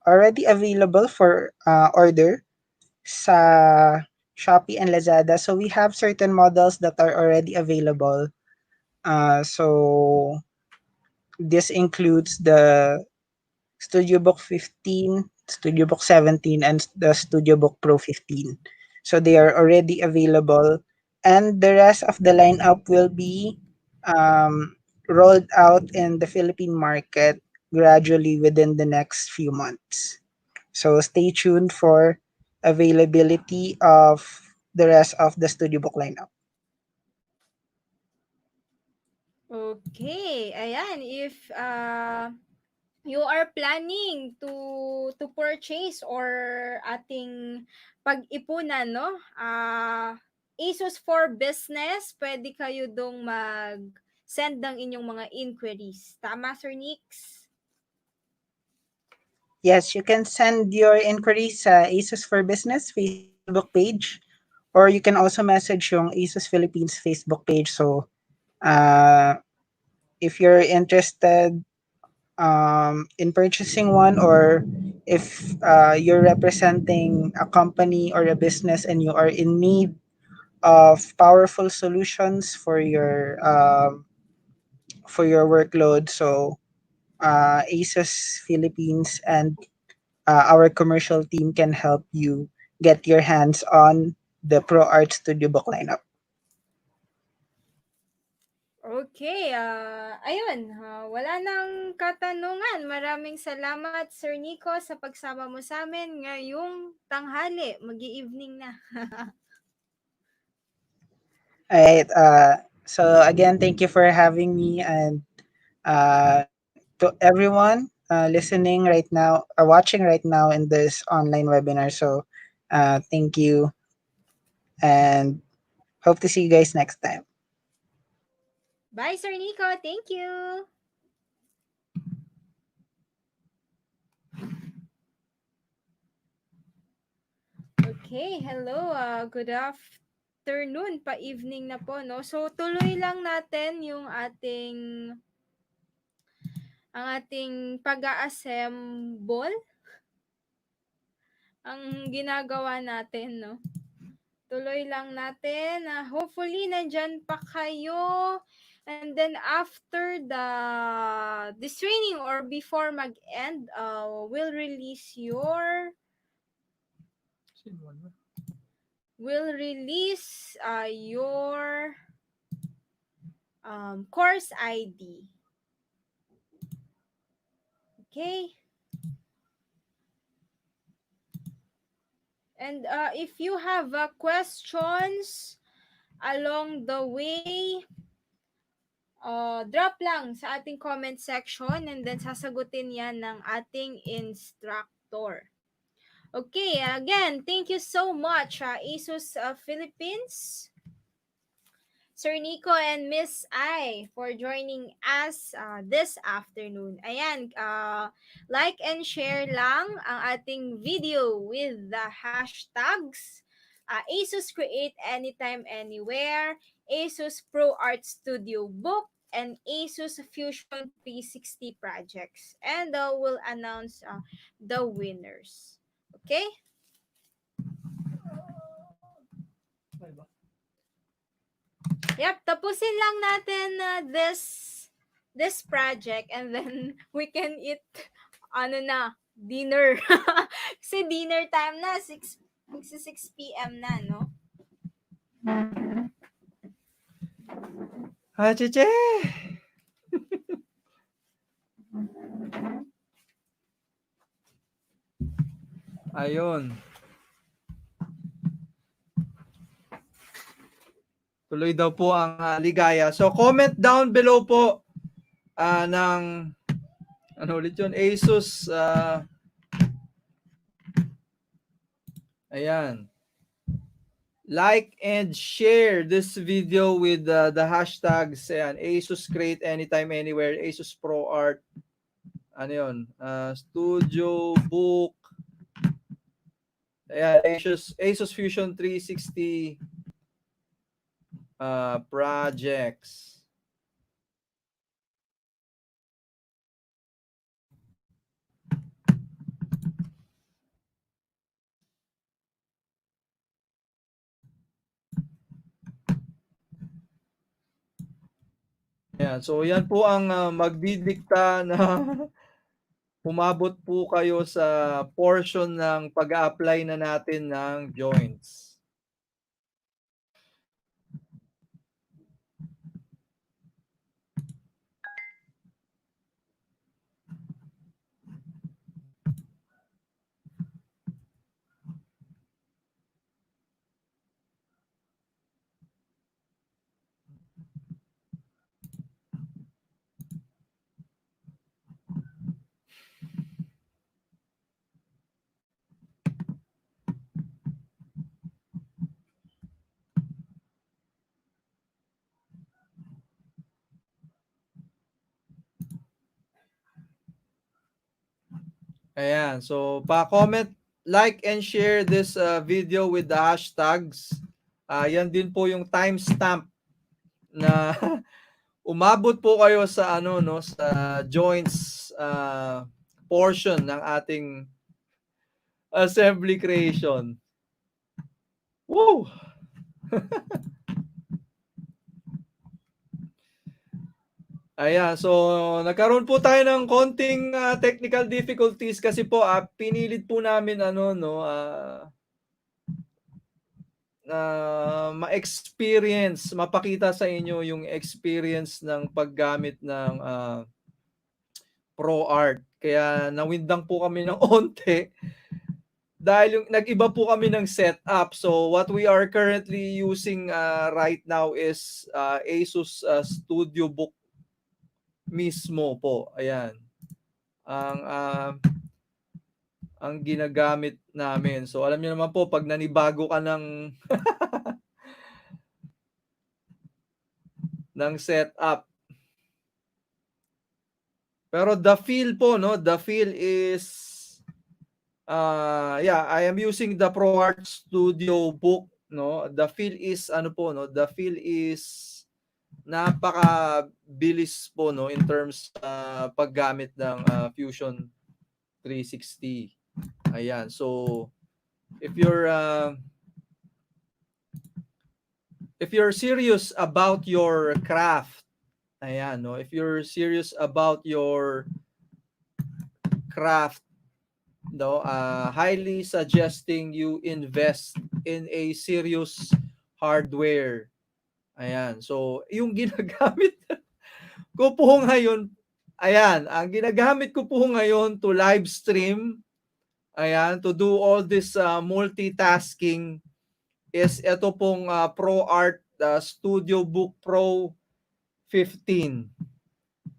already available for order sa Shopee and Lazada. So we have certain models that are already available. So this includes the StudioBook 15, StudioBook 17, and the StudioBook Pro 15. So they are already available, and the rest of the lineup will be rolled out in the Philippine market gradually within the next few months. So stay tuned for availability of the rest of the studio book lineup. Okay, ayan, if you are planning to purchase or ating pag-ipunan, no? Asus for Business, pwede kayo dong mag-send ng inyong mga inquiries. Tama, Sir Nix? Yes, you can send your inquiries sa ASUS for Business Facebook page, or you can also message yung ASUS Philippines Facebook page. So, uh, if you're interested in purchasing one, or if you're representing a company or a business and you are in need of powerful solutions for your workload, so ASUS Philippines and our commercial team can help you get your hands on the Pro Art Studio book lineup. Okay, ayun, wala nang katanungan. Maraming salamat, Sir Nico, sa pagsama mo sa amin ngayong tanghali. Mag-evening na. All right. So again, thank you for having me, and to everyone listening right now or watching right now in this online webinar. So thank you, and hope to see you guys next time. Bye, Sir Nico. Thank you. Okay, hello. Good afternoon pa evening na po, no? So tuloy lang natin yung ating pag-assemble ang ginagawa natin, no? Tuloy lang natin. Hopefully nandyan pa kayo. And then after this training or before mag-end, we'll release your course ID. Okay? And if you have questions along the way, drop lang sa ating comment section and then sasagutin yan ng ating instructor. Okay, again, thank you so much, ASUS Philippines, Sir Nico and Miss I, for joining us this afternoon. Ayan, like and share lang ang ating video with the hashtags ASUS Create Anytime Anywhere, ASUS Pro Art Studio Book, and ASUS Fusion 360 projects. And we'll announce the winners. Okay? Yep, tapusin lang natin this project and then we can eat dinner. Kasi dinner time na, 6 p.m. na, no? Cheche! Ayun. Tuloy daw po ang ligaya. So comment down below po ng ano ulit yun, ASUS ayan. Like and share this video with the hashtags ayan, ASUS Create Anytime Anywhere, ASUS Pro Art, ano yun, Studio Book, ayan, ASUS Fusion 360 projects. Ayan, so yan po ang magdidikta na umabot po kayo sa portion ng pag-a-apply na natin ng joints. Ayan. So, pa-comment, like, and share this video with the hashtags. Yan din po yung timestamp na umabot po kayo sa ano no sa joints portion ng ating assembly creation. Woo! Ayan, so nagkaroon po tayo ng konting technical difficulties kasi po pinilit po namin ano no ma-experience, mapakita sa inyo yung experience ng paggamit ng ProArt. Kaya nawindang po kami ng onte dahil yung nag-iba po kami ng setup. So what we are currently using right now is Asus Studio Book mismo po. Ayan. Ang ang ginagamit namin. So alam niyo naman po pag nanibago ka ng ng setup. Pero the feel po no, the feel is yeah, I am using the ProArt Studio Book no. The feel is ano po no, the feel is napakabilis po no in terms paggamit ng Fusion 360. Ayan. So if you're serious about your craft, ayan no, if you're serious about your craft no, highly suggesting you invest in a serious hardware. Ayan. So, yung ginagamit ko po ngayon, ayan, ang ginagamit ko po ngayon to live stream, ayan, to do all this multitasking is ito pong ProArt Studio Book Pro 15.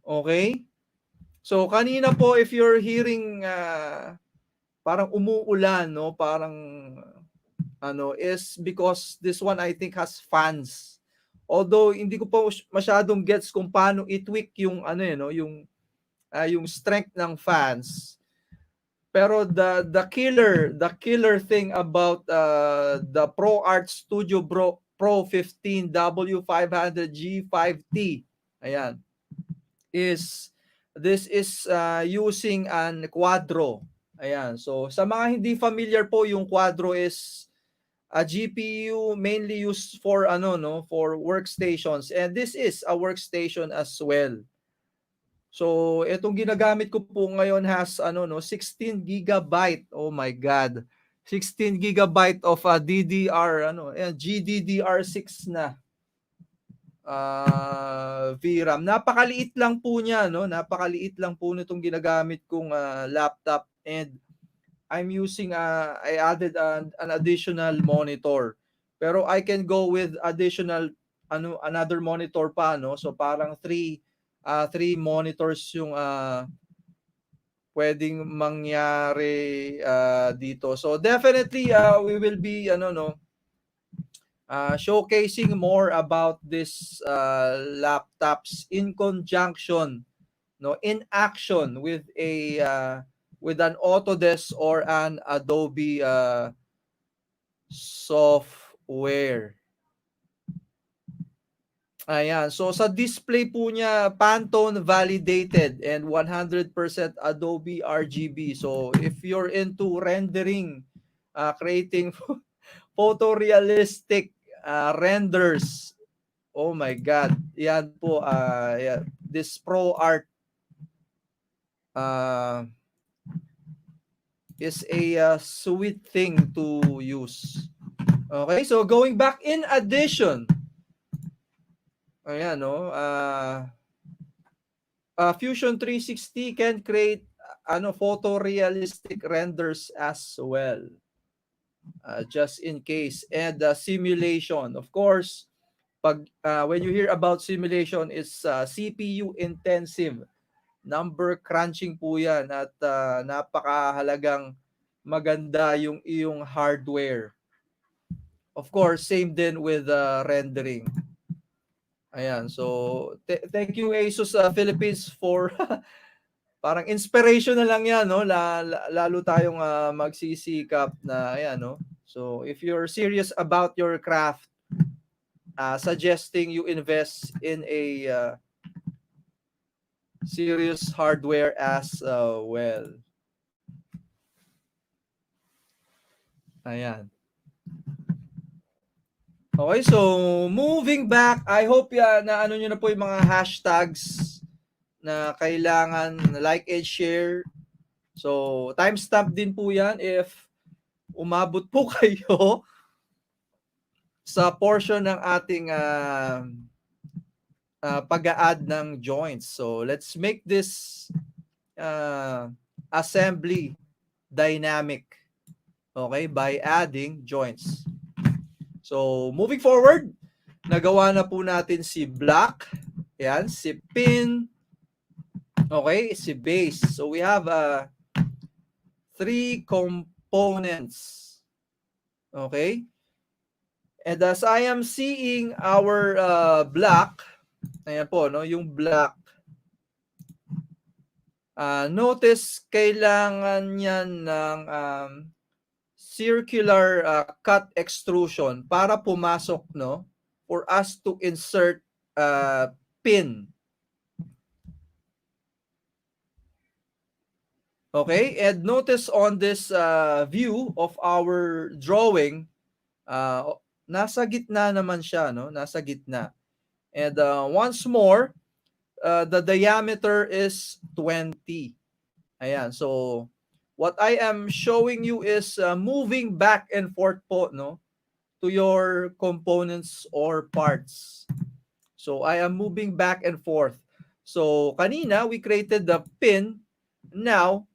Okay? So, kanina po, if you're hearing parang umuulan, no? Parang ano, is because this one I think has fans. Although hindi ko pa masyadong gets kung paano i-tweak yung ano no, yung strength ng fans. Pero the killer thing about the ProArt Studio Pro 15 W500 G5T, ayan, is this is using an Quadro. Ayan. So sa mga hindi familiar po, yung Quadro is a GPU mainly used for ano no, for workstations, and this is a workstation as well. So itong ginagamit ko po ngayon has ano no, 16 gigabyte. Oh my god. 16 gigabyte of DDR ano, GDDR6 na VRAM. Napakaliit lang po niya no, napakaliit lang po nitong ginagamit kong laptop, and I'm using I added an additional monitor. Pero I can go with additional another monitor pa no. So parang three monitors yung pwedeng mangyari dito. So definitely we will be showcasing more about this laptops in conjunction no, in action with with an Autodesk or an Adobe software. Ayan. So sa display po niya, Pantone validated and 100% Adobe RGB. So if you're into rendering, creating photorealistic renders, oh my god. Yan po yeah, this ProArt is a sweet thing to use. Okay, so going back, in addition, ayan no, Fusion 360 can create photorealistic renders as well. Just in case, and simulation. Of course, pag when you hear about simulation, it's CPU intensive. Number crunching po yan, at napakahalagang maganda yung iyong hardware. Of course, same din with rendering. Ayan, so thank you Asus Philippines for parang inspiration na lang yan, no? Lalo tayong magsisikap na, ayan, no? So, if you're serious about your craft, suggesting you invest in a serious hardware as well. Ayan. Okay, so moving back, I hope na ano nyo na po yung mga hashtags na kailangan like and share. So, timestamp din po yan if umabot po kayo sa portion ng ating pag-a-add ng joints. So, let's make this assembly dynamic. Okay, by adding joints. So, moving forward, nagawa na po natin si block, yan, si pin, okay, si base. So, we have 3 components. Okay? And as I am seeing our block, ayan po, no, yung block, notice kailangan niyan ng circular cut extrusion para pumasok, no, for us to insert pin. Okay, and notice on this view of our drawing, nasa gitna naman siya, no? Nasa gitna. And once more, the diameter is 20. Ayan, so what I am showing you is moving back and forth po, no, to your components or parts. So I am moving back and forth. So kanina we created the pin. Now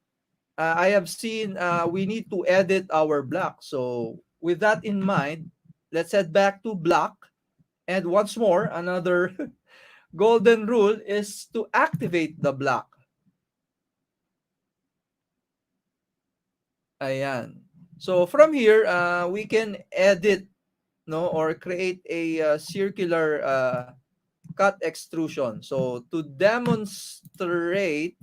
I have seen we need to edit our block. So with that in mind, let's head back to block. And once more, another golden rule is to activate the block. Ayan. So from here, we can edit, no, or create a circular cut extrusion. So to demonstrate,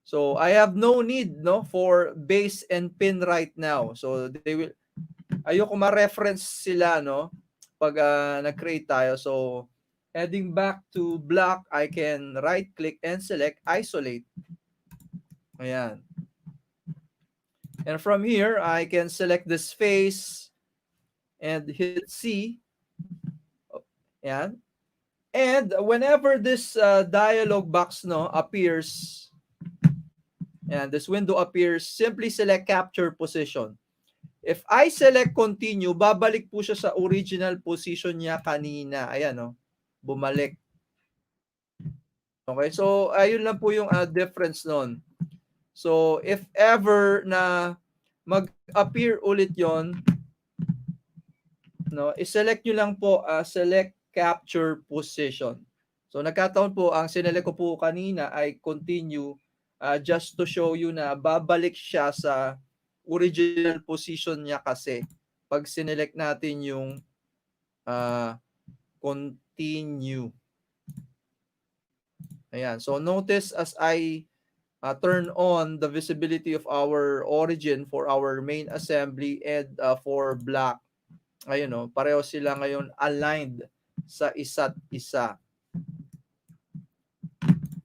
so I have no need, no, for base and pin right now. So they will, ayoko ma-reference sila, no, pag nag-create tayo. So heading back to block, I can right click and select isolate. Ayan. And from here, I can select this face and hit C. Ayan. And whenever this dialog box, no, appears, and this window appears, simply select capture position. If I select continue, babalik po siya sa original position niya kanina. Ayan, no? Bumalik. Okay, so ayun lang po yung difference nun. So if ever na mag-appear ulit yon, no, i-select nyo lang po select capture position. So nagkataon po, ang sinelect ko po kanina ay continue, just to show you na babalik siya sa original position niya kasi pag sinelect natin yung continue. Ayan. So notice as I turn on the visibility of our origin for our main assembly and for block, ayun, no, pareho sila ngayon aligned sa isa't isa.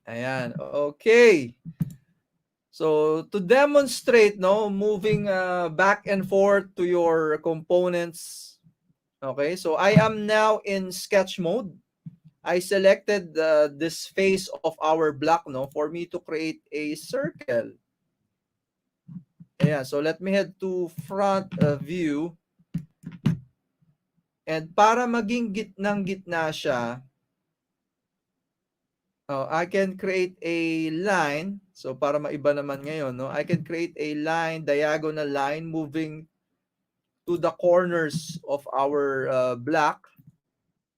Ayan. Okay. So to demonstrate, no, moving back and forth to your components. Okay, so I am now in sketch mode. I selected this face of our block, no, for me to create a circle. Ayan, so let me head to front view. And para maging gitnang-gitna siya, I can create a line. So para maiba naman ngayon, no, I can create a line, diagonal line moving to the corners of our block.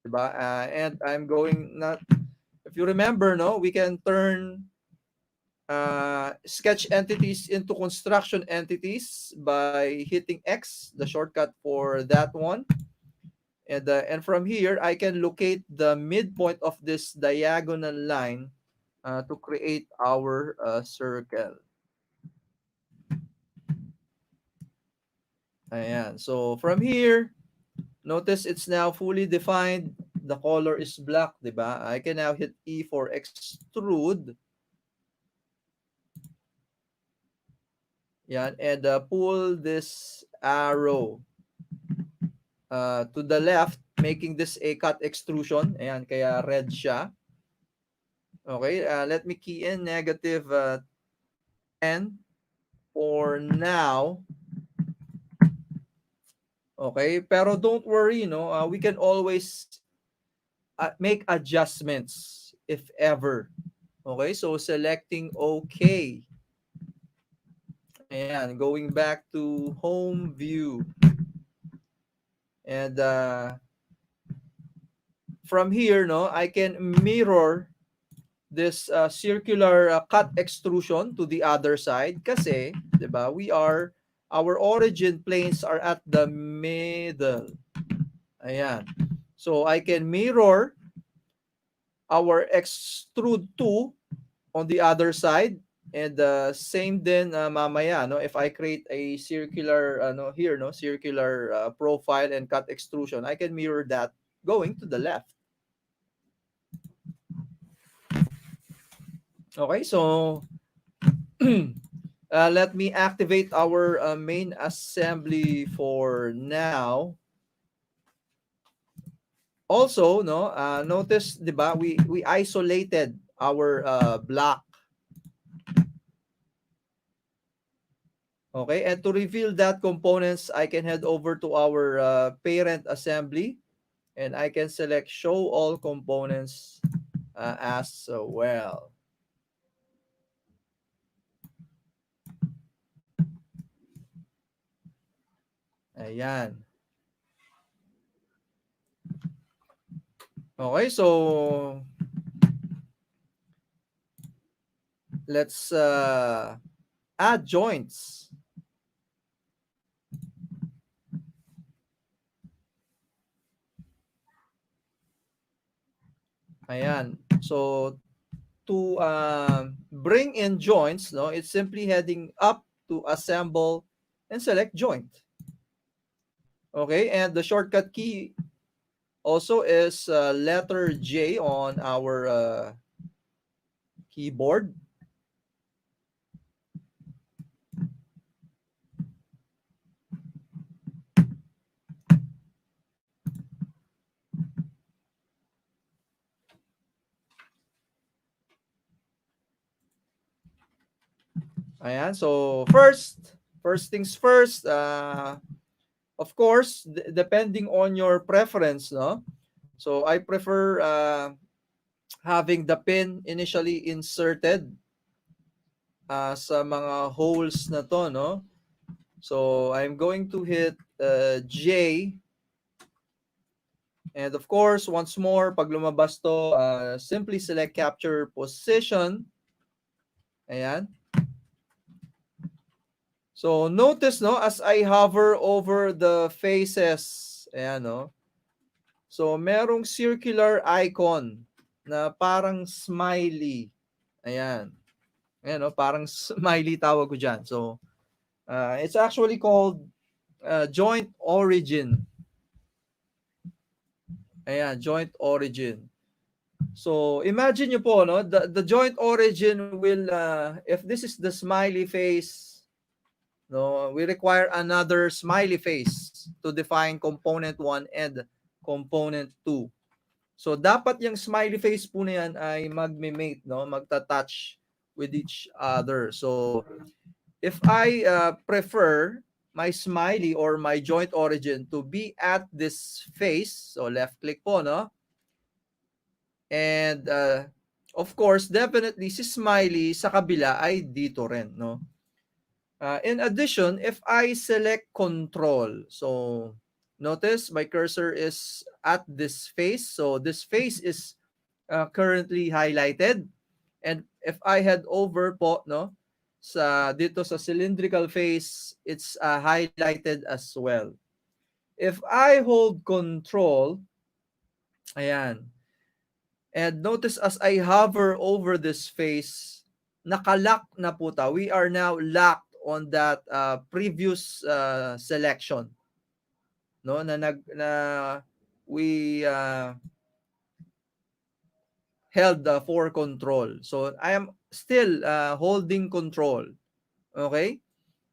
Diba? And I'm going not, if you remember, no, we can turn sketch entities into construction entities by hitting X, the shortcut for that one. And from here, I can locate the midpoint of this diagonal line to create our circle. Ayan. So from here, notice it's now fully defined. The color is black, di ba? I can now hit E for extrude. Yan. And pull this arrow to the left, making this a cut extrusion. Ayan, kaya red siya. Okay, let me key in negative 10 for now. Okay, pero don't worry, no? We can always make adjustments if ever. Okay, so selecting OK. Ayan, going back to home view. And from here, no, I can mirror this circular cut extrusion to the other side kasi, 'di ba? Our origin planes are at the middle. Ayan. So I can mirror our extrude 2 on the other side, and same din mamaya, no, if I create a circular here, no, circular profile and cut extrusion, I can mirror that going to the left. Okay, so let me activate our main assembly for now. Also, no, notice, 'di ba, we isolated our block. Okay, and to reveal that components, I can head over to our parent assembly, and I can select show all components as well. Ayan. Okay, so let's add joints. Ayan. So to bring in joints, no, it's simply heading up to assemble and select joint. Okay, and the shortcut key also is letter J on our keyboard. Ayan, so first things first, of course, depending on your preference, no? So I prefer having the pin initially inserted sa mga holes na to, no? So I'm going to hit J, and of course, once more, pag lumabas to, simply select capture position. Ayan. So notice, no, as I hover over the faces, ayan, no. So merong circular icon na parang smiley. Ayan. Ayan, no, parang smiley tawag ko dyan. So it's actually called joint origin. Ayan, joint origin. So imagine nyo po, no, the joint origin will, if this is the smiley face, no, we require another smiley face to define component 1 and component 2. So dapat yung smiley face po na yan ay magme-mate, no, magta-touch with each other. So if I prefer my smiley or my joint origin to be at this face, so left click po, no, and of course definitely si smiley sa kabila ay dito rin, no. In addition, if I select control, so notice my cursor is at this face. So this face is currently highlighted. And if I head over po, no, dito sa cylindrical face, it's highlighted as well. If I hold control, ayan, And notice as I hover over this face, nakalock na po ta. We are now locked on that previous selection, no, na we held for control. So I am still holding control. Okay?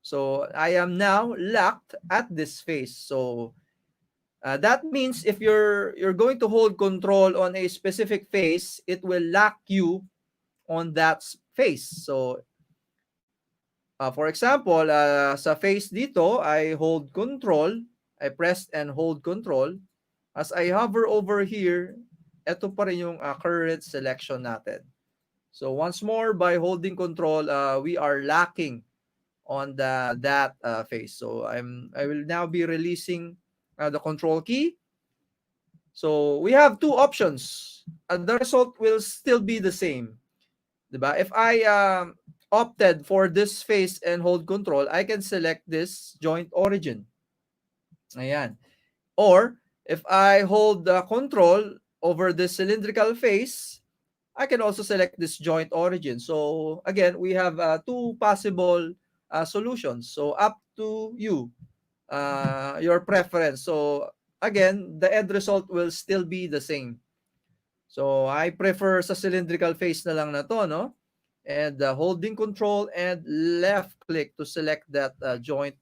So I am now locked at this face. So that means if you're going to hold control on a specific face, it will lock you on that face. So for example, sa face dito, I hold control. I press and hold control. As I hover over here, ito pa rin yung current selection natin. So once more, by holding control, we are locking on that face. So I will now be releasing the control key. So we have two options. The result will still be the same. Diba? If I opted for this face and hold control, I can select this joint origin. Ayan. Or if I hold the control over the cylindrical face, I can also select this joint origin. So again, we have two possible solutions. So up to you, your preference. So again, the end result will still be the same. So I prefer sa cylindrical face na lang na to, no? And holding control and left click to select that joint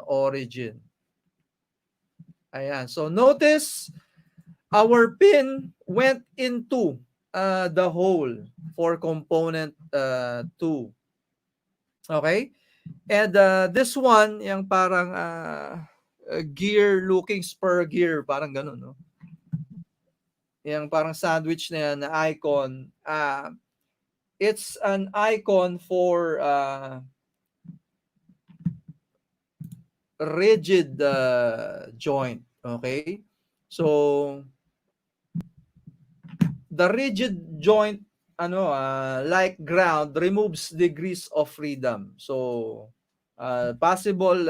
origin. Ayan. So notice our pin went into the hole for component 2. Okay? And this one, yung parang gear looking spur gear, parang ganun, no? Yung parang sandwich na yan, na icon. It's an icon for rigid joint. Okay? So, the rigid joint like ground removes degrees of freedom. So possible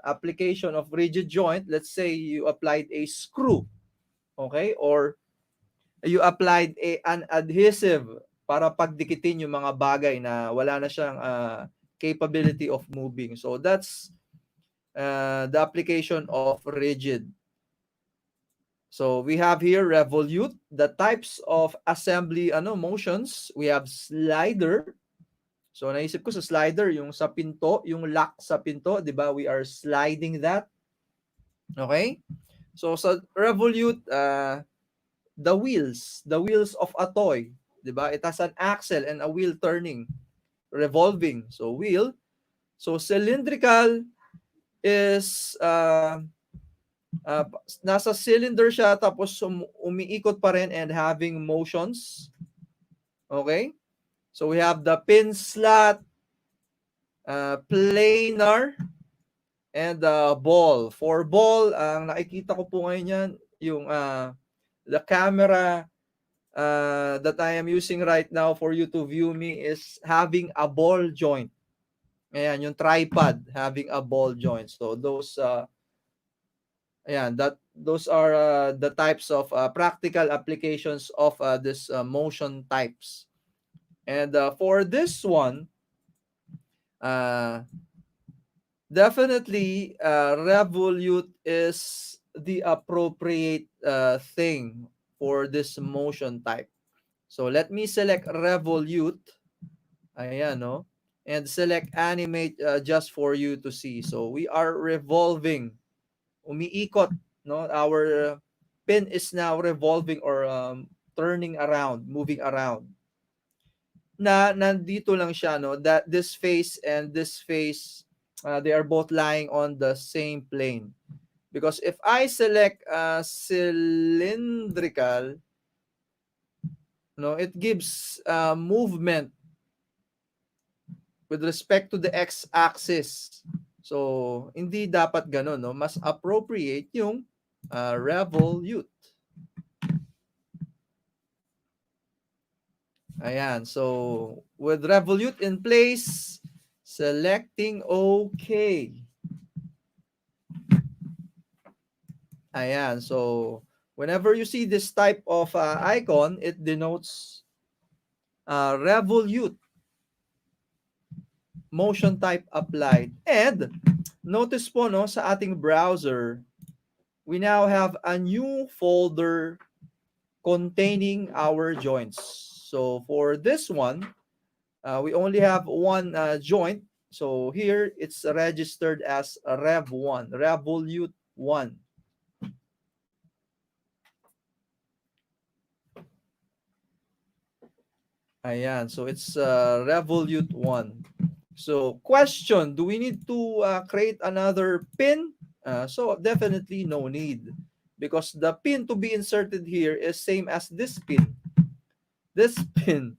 application of rigid joint, let's say you applied a screw, okay, or you applied an adhesive para pagdikitin yung mga bagay na wala na siyang capability of moving. So that's the application of rigid. So we have here revolute, the types of assembly motions. We have slider. So naisip ko sa slider, yung sa pinto, yung lock sa pinto, 'di ba? We are sliding that. Okay? So sa revolute, the wheels of a toy, 'di ba? It has an axle and a wheel turning, revolving. So wheel. So cylindrical is nasa cylinder siya tapos umiikot pa rin and having motions. Okay? So we have the pin slot, planar, and ball. For ball, ang nakikita ko po ngayon yan, yung the camera that I am using right now for you to view me is having a ball joint. Ayan, yung tripod having a ball joint. So those those are the types of practical applications of this motion types. And for this one, definitely revolute is the appropriate thing for this motion type. So let me select revolute. Ayan, no? And select animate just for you to see. So we are revolving. Umiikot, no? Our pin is now revolving or turning around, moving around. Na nandito lang siya, no? That this face and this face, they are both lying on the same plane. Because if I select cylindrical, no, it gives movement with respect to the x-axis. So, hindi dapat ganun, no? Mas appropriate yung revolute. Ayan. So, with revolute in place, selecting OK. Ayan. So, Whenever you see this type of icon, it denotes revolute, motion type applied. And notice po no, sa ating browser, we now have a new folder containing our joints. So for this one, we only have one joint. So here it's registered as Rev1, Revolute 1. Ayan, so it's Revolute 1. So question, do we need to create another pin? So definitely no need, because the pin to be inserted here is same as this pin. This pin.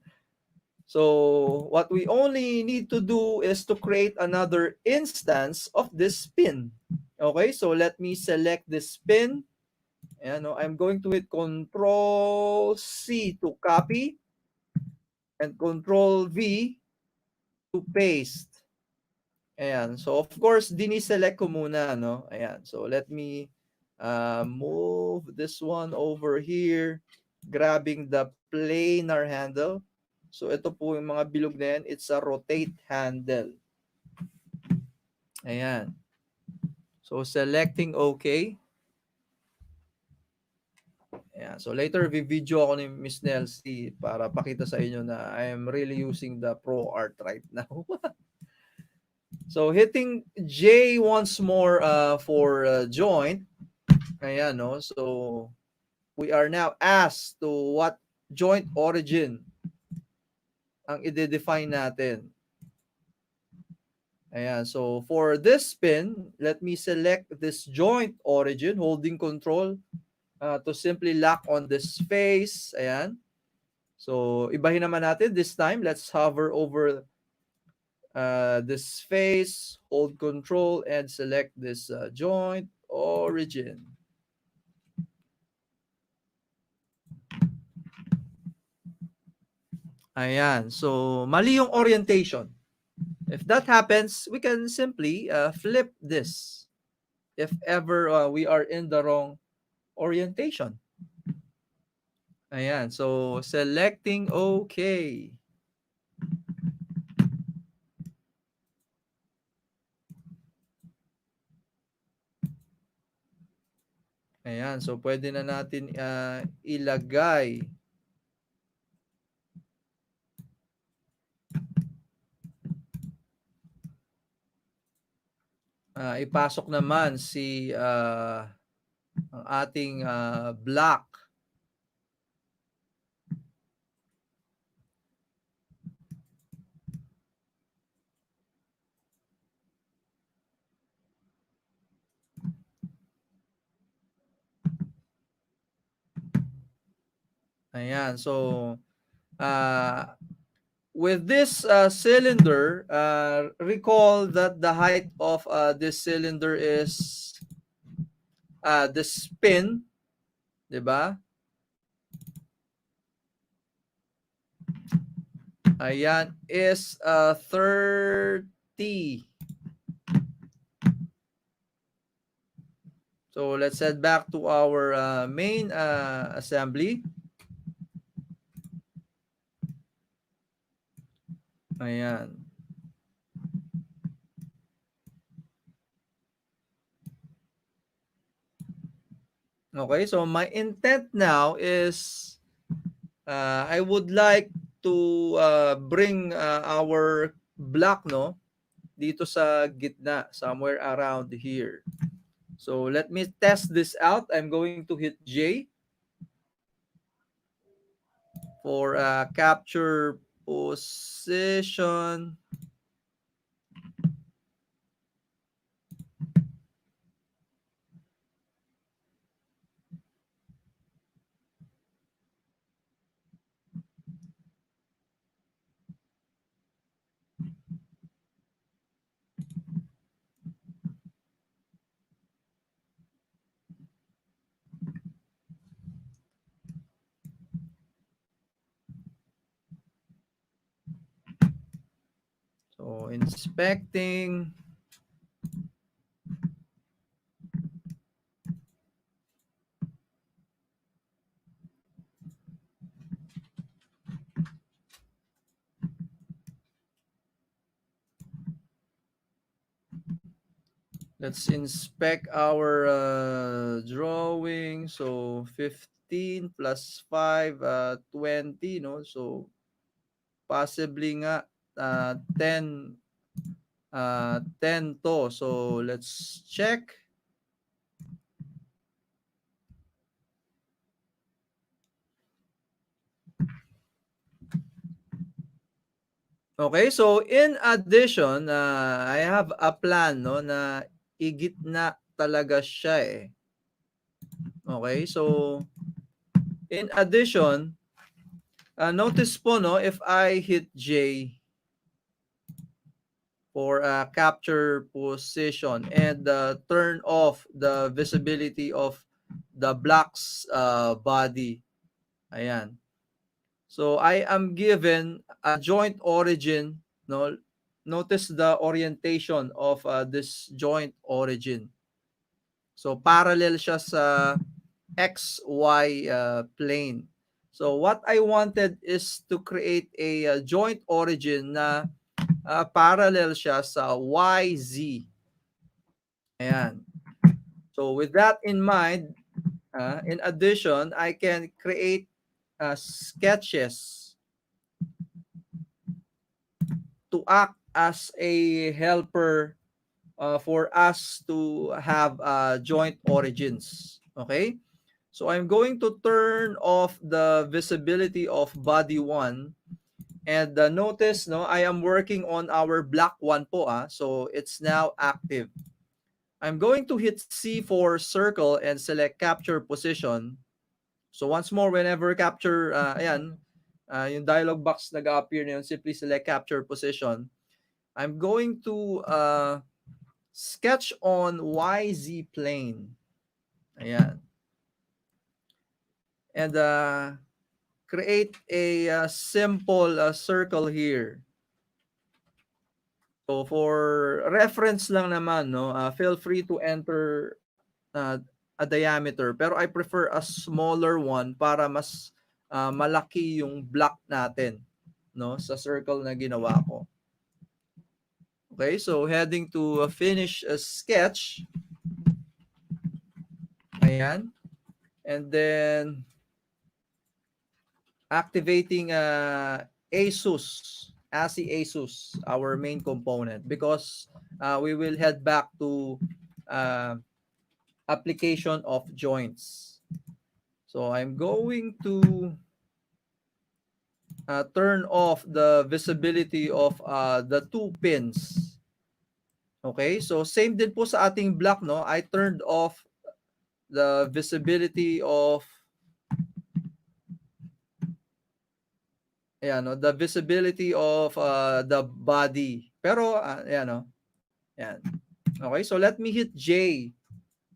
So what we only need to do is to create another instance of this pin. Okay, so let me select this pin. And I'm going to hit Control C to copy and Control V to paste. Ayan. So, of course, diniselect ko muna, no? Ayan. So, let me move this one over here, grabbing the planar handle. So, ito po yung mga bilog na yan. It's a rotate handle. Ayan. So, selecting OK. Ayan. So, later, video ako ni Miss Nelsie para pakita sa inyo na I am really using the Pro Art right now. So, hitting J once more for joint. Ayan, no? So, we are now asked to what joint origin ang i-define natin. Ayan, so for this pin, let me select this joint origin, holding control to simply lock on this face. Ayan. So, ibahin naman natin this time. Let's hover over this face, hold control, and select this joint origin. Ayan. So, mali yung orientation. If that happens, we can simply flip this if ever we are in the wrong orientation. Ayan. So, selecting OK. Ayan. So, pwede na natin ilagay ipasok naman si ang ating block. Ayan. So, with this cylinder, recall that the height of this cylinder is the spin, di ba? Ayan, is 30. So, let's head back to our main assembly. Ayan. Okay, so my intent now is I would like to bring our block, no, dito sa gitna, somewhere around here. So let me test this out. I'm going to hit J for capture position. So inspecting. Let's inspect our drawing. So 15 plus 5, 20, no? So possibly nga 10 to. So let's check. Okay, so in addition, I have a plan, no, na igitna talaga siya eh. Okay, so in addition, notice po, no, if I hit J for capture position and turn off the visibility of the block's body. Ayan. So I am given a joint origin, no? Notice the orientation of this joint origin. So parallel siya sa XY plane. So what I wanted is to create a joint origin na parallel siya sa YZ. Ayan. So with that in mind, in addition, I can create sketches to act as a helper for us to have joint origins. Okay? So I'm going to turn off the visibility of body 1 and notice, no, I am working on our block 1 po. So it's now active. I'm going to hit C for circle and select capture position. So once more, whenever capture, ayan, yung dialog box nag-appear na yun, simply select capture position. I'm going to sketch on YZ plane. Ayan. And create a simple circle here. So for reference lang naman, no, feel free to enter a diameter. Pero I prefer a smaller one para mas malaki yung block natin, no, sa circle na ginawa ko. Okay, so heading to finish a sketch. Ayan. And then activating ASUS, our main component, because we will head back to application of joints. So I'm going to turn off the visibility of the 2 pins. Okay, so same din po sa ating block, no? I turned off the visibility of no, the visibility of the body. Pero no. Ayan. Okay, so let me hit J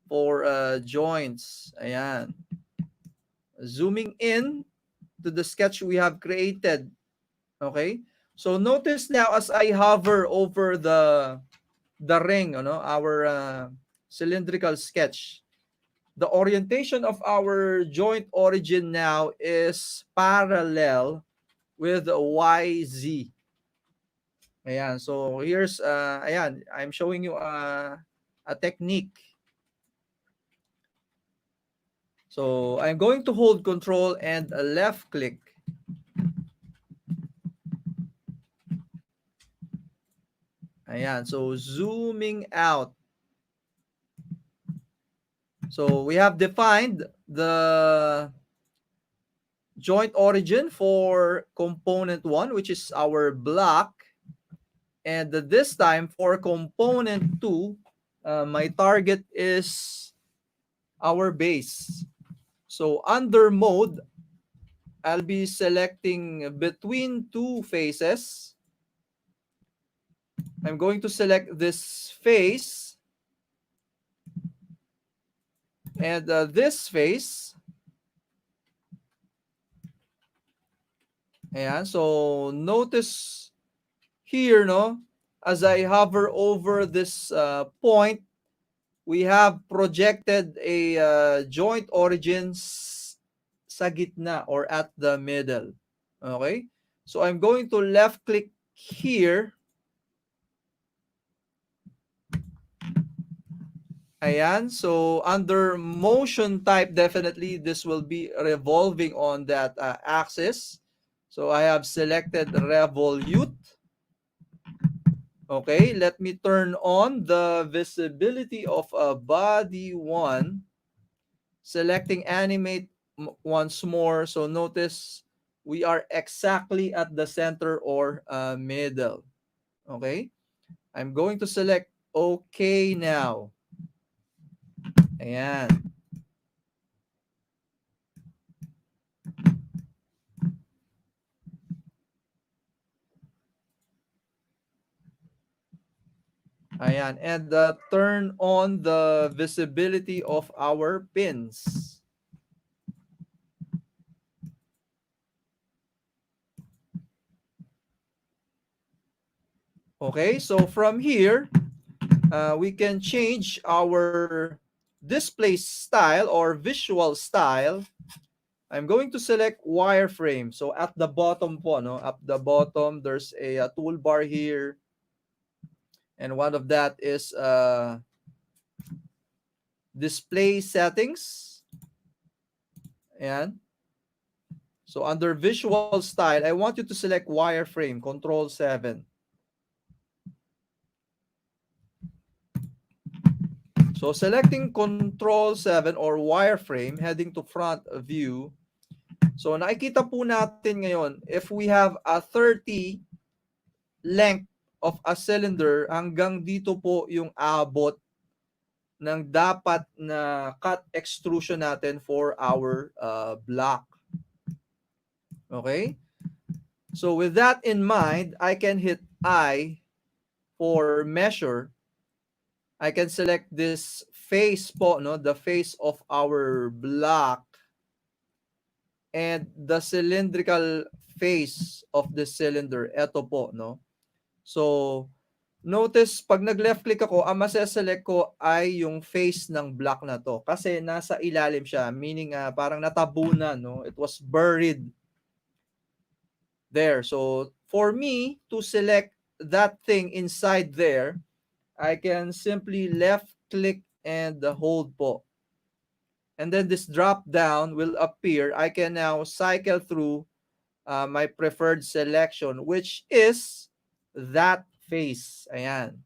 for joints. Ayan. Zooming in to the sketch we have created. Okay? So notice now as I hover over the ring, our cylindrical sketch, the orientation of our joint origin now is parallel with YZ. Ayan, so here's ayan, I'm showing you a technique. So I'm going to hold control and left click. Ayan, so zooming out. So we have defined the joint origin for component 1, which is our block. And this time for component 2, my target is our base. So under mode, I'll be selecting between 2 faces. I'm going to select this face and this face. Ayan, so notice here, no, as I hover over this point, we have projected a joint origins sa gitna or at the middle. Okay? So I'm going to left click here. Ayan. So under motion type, definitely this will be revolving on that axis. So I have selected revolute. Okay, let me turn on the visibility of body 1. Selecting animate once more. So notice we are exactly at the center or middle. Okay, I'm going to select OK now. Ayan. Ayan. And turn on the visibility of our pins. Okay, so from here, we can change our display style or visual style. I'm going to select wireframe. So at the bottom po, no? At the bottom, there's a toolbar here. And one of that is display settings. Ayan. So under visual style, I want you to select wireframe, Control 7. So selecting Control 7 or wireframe, heading to front view. So nakikita po natin ngayon, if we have a 30 length of a cylinder, hanggang dito po yung abot ng dapat na cut extrusion natin for our block. Okay? So with that in mind, I can hit I for measure. I can select this face po, no? The face of our block and the cylindrical face of the cylinder. Ito po, no? So, notice, pag nag-left click ako, ang maseselect ko ay yung face ng block na to. Kasi nasa ilalim siya, meaning parang natabunan, no? It was buried there. So, for me to select that thing inside there, I can simply left click and hold po. And then this drop down will appear. I can now cycle through my preferred selection, which is that face. Ayan.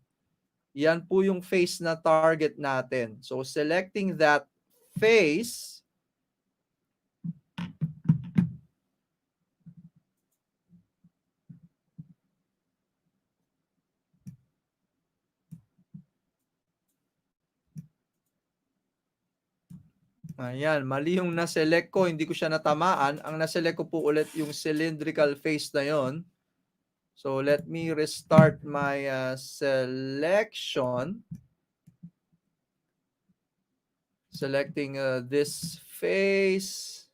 Yan po yung face na target natin. So selecting that face, ayan, mali yung na-select ko, hindi ko siya natamaan. Ang na-select ko po ulit yung cylindrical face na yon. So let me restart my selection. Selecting this face.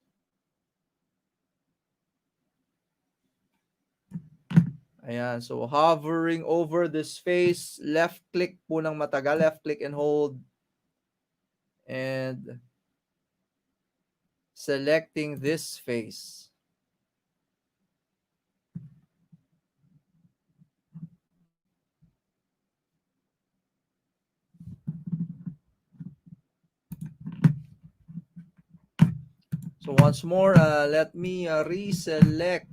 Ayan, so hovering over this face, left click po ng matagal, left click and hold. And selecting this face. So once more, let me reselect.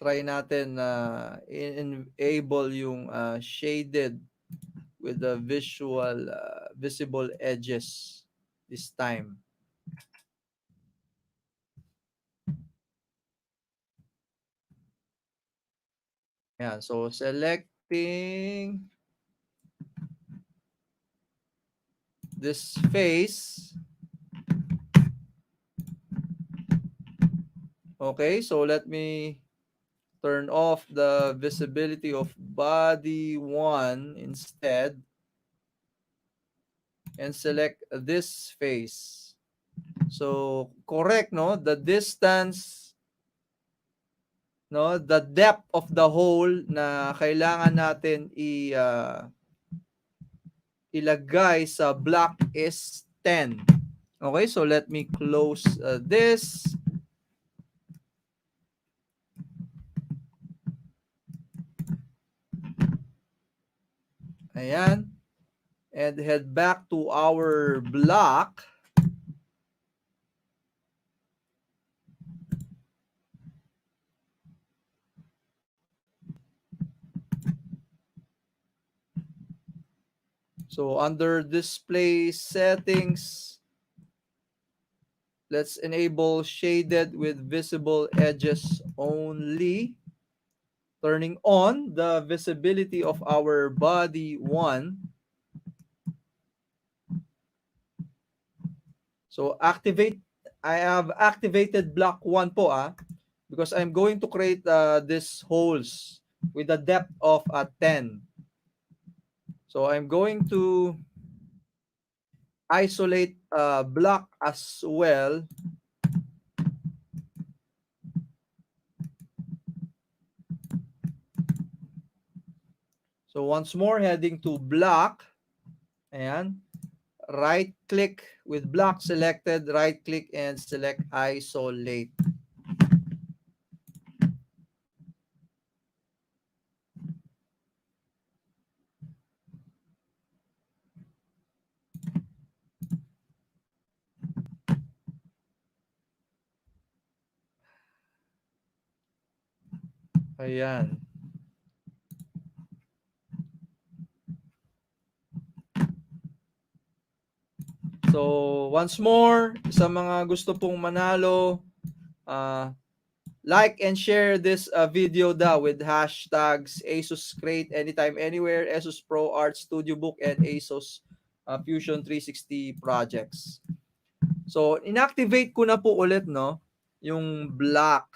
Try natin enable yung shaded with the visible edges this time. Yeah, so selecting this face. Okay, so let me turn off the visibility of body 1 instead and select this face. So correct, no? The distance, no, the depth of the hole na kailangan natin ilagay sa block is 10. Okay, so let me close this. Ayan. And head back to our block. So under display settings, let's enable shaded with visible edges only. Turning on the visibility of our body 1. So I have activated block 1 po because I'm going to create these holes with a depth of 10. So I'm going to isolate block as well. So once more, heading to block. Ayan. Right click with block selected, right click and select isolate. Ayan. So once more, sa mga gusto pong manalo, like and share this video with hashtags ASUS Create Anytime Anywhere, ASUS Pro Art Studio Book, and ASUS Fusion 360 projects. So inactivate ko na po ulit yung block.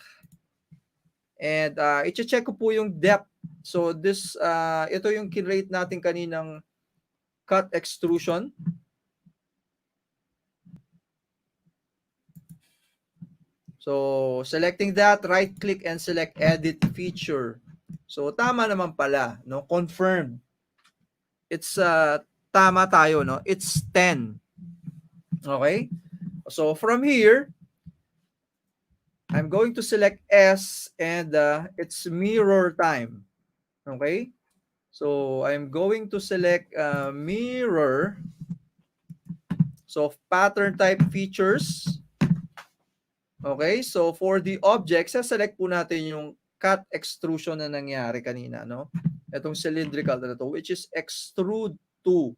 And i-check ko po yung depth. So ito yung kinrate natin kaninang cut extrusion. So, selecting that, right-click and select Edit Feature. So, tama naman pala, confirmed. It's tama tayo, It's 10. Okay? So, from here, I'm going to select S and it's mirror time. Okay? So, I'm going to select mirror. So, pattern type features. Okay, so for the object, select po natin yung cut extrusion na nangyari kanina, Itong cylindrical na to, which is extrude to.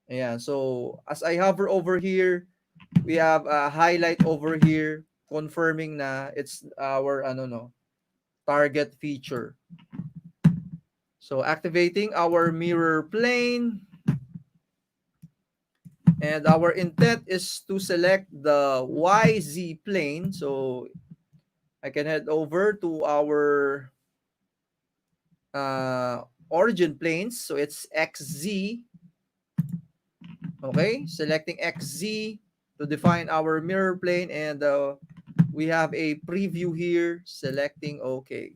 Ayan, so as I hover over here, we have a highlight over here confirming na it's our target feature. So activating our mirror plane. And our intent is to select the YZ plane. So I can head over to our origin planes. So it's XZ. Okay, selecting XZ to define our mirror plane. And we have a preview here. Selecting OK.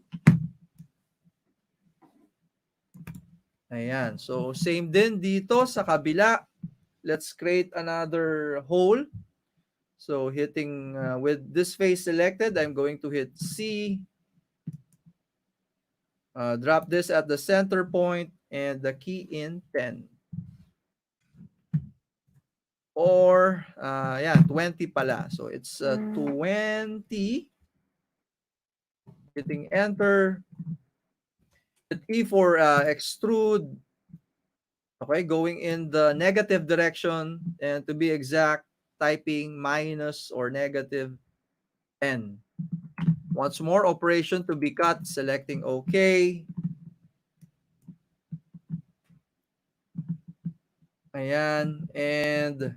Ayan. So same din dito sa kabila. Let's create another hole. So hitting with this face selected, I'm going to hit C. Drop this at the center point and the key in 10. Or, 20 pala. So it's 20. Hitting enter. Hit E for extrude. Okay, going in the negative direction. And to be exact, typing minus or negative N. Once more, operation to be cut, selecting OK. Ayan, and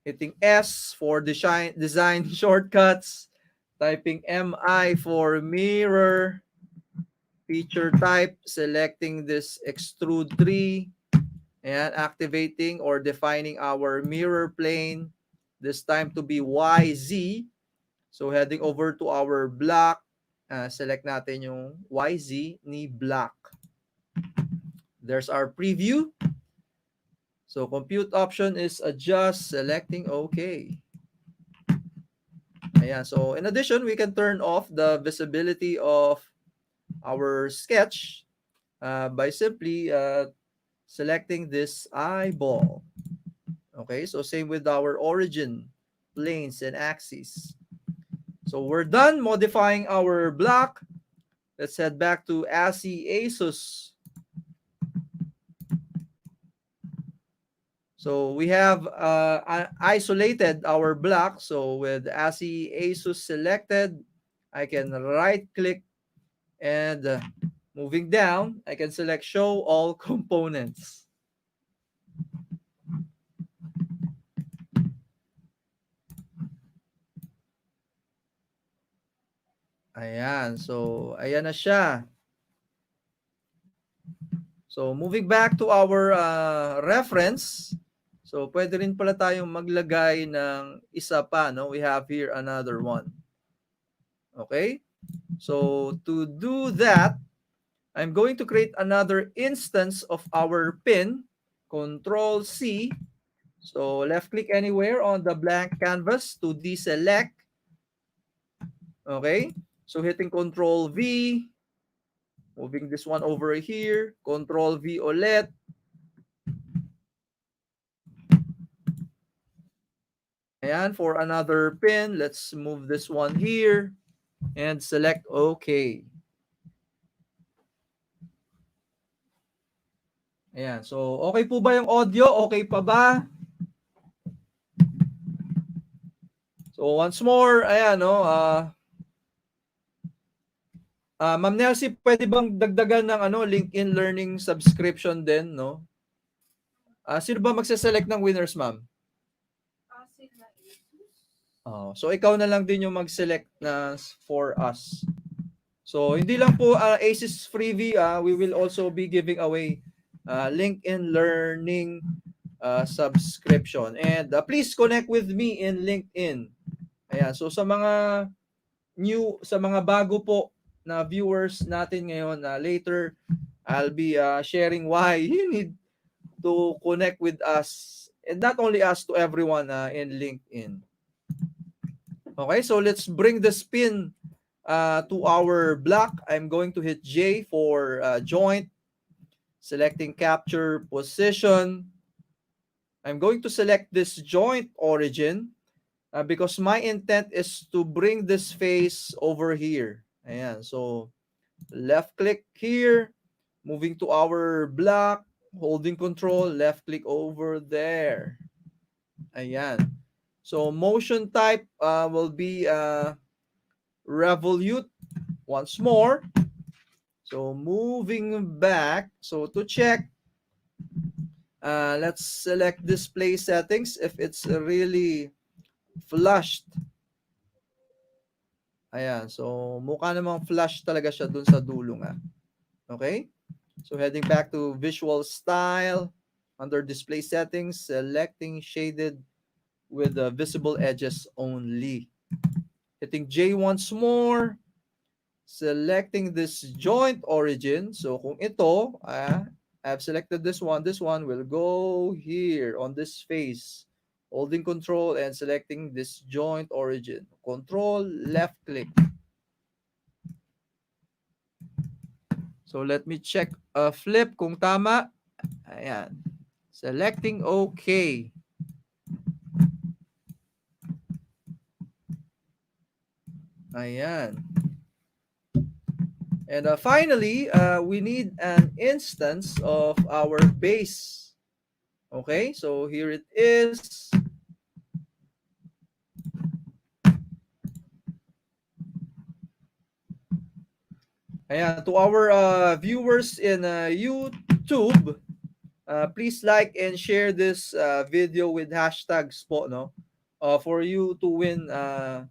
hitting S for design shortcuts, typing MI for mirror, feature type, selecting this extrude 3, and activating or defining our mirror plane, this time to be YZ. So heading over to our block, select natin yung YZ ni block. There's our preview. So compute option is adjust, selecting OK. Ayan. So in addition, we can turn off the visibility of our sketch by simply selecting this eyeball. Okay, so same with our origin, planes, and axes. So we're done modifying our block. Let's head back to ASCII ASUS. So we have isolated our block. So with ASCII ASUS selected, I can right click and moving down, I can select show all components. Ayan. So ayan na siya. So moving back to our reference. So pwede rin pala tayong maglagay ng isa pa, no? We have here another one. Okay? So to do that, I'm going to create another instance of our pin. Control C. So left click anywhere on the blank canvas to deselect. Okay? So hitting Control V. Moving this one over here. Control V ulit. Ayan, for another pin, let's move this one here and select OK. Ayan, so okay po ba yung audio? Okay pa ba? So once more, ayan, no, Ma'am Nelsie, pwede bang dagdagan ng LinkedIn Learning subscription din, no? Sino ba magse-select ng winners, ma'am? Oh, so ikaw na lang din yung mag-select na for us. So hindi lang po ASUS freebie, we will also be giving away LinkedIn Learning subscription. And please connect with me in LinkedIn. Ayan, so sa mga bago po na viewers natin ngayon, later I'll be sharing why you need to connect with us, and not only us, to everyone in LinkedIn. Okay, so let's bring the spin to our block. I'm going to hit J for joint, selecting capture position. I'm going to select this joint origin because my intent is to bring this face over here. Ayan, so left click here, moving to our block, holding control, left click over there. Ayan. So motion type will be revolute once more. So moving back, so to check, let's select display settings if it's really flushed. Ayan, so mukha namang flush talaga siya dun sa dulo nga. Okay? So heading back to visual style, under display settings, selecting shaded with visible edges only. Hitting J once more, selecting this joint origin. So kung ito, I've selected this one will go here on this face. Holding control and selecting this joint origin. Control, left click. So let me check flip kung tama. Ayan. Selecting OK. Ayan. And finally, we need an instance of our base. Okay, so here it is. Ayan, to our viewers in YouTube, please like and share this video with hashtags po, no? For you to win an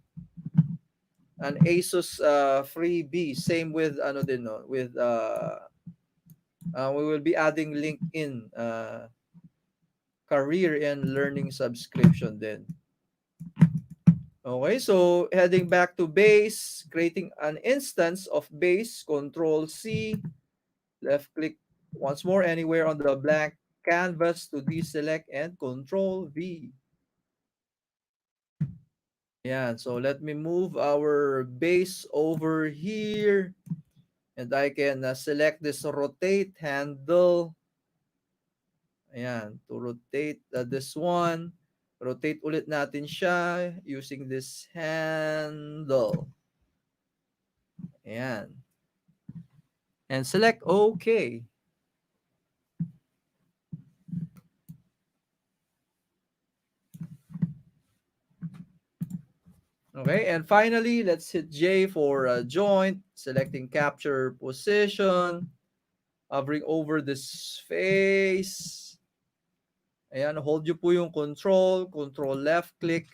ASUS freebie. Same with ano din, no? With we will be adding LinkedIn career and learning subscription din. Okay, so heading back to base, creating an instance of base, Control C, left click once more anywhere on the blank canvas to deselect and Control V. Ayan, so let me move our base over here and I can select this rotate handle. Ayan, to rotate this one. Rotate ulit natin siya using this handle. Ayan. And select OK. Okay, and finally, let's hit J for joint, selecting capture position, hovering over this face. Ayan, hold nyo po yung control left click,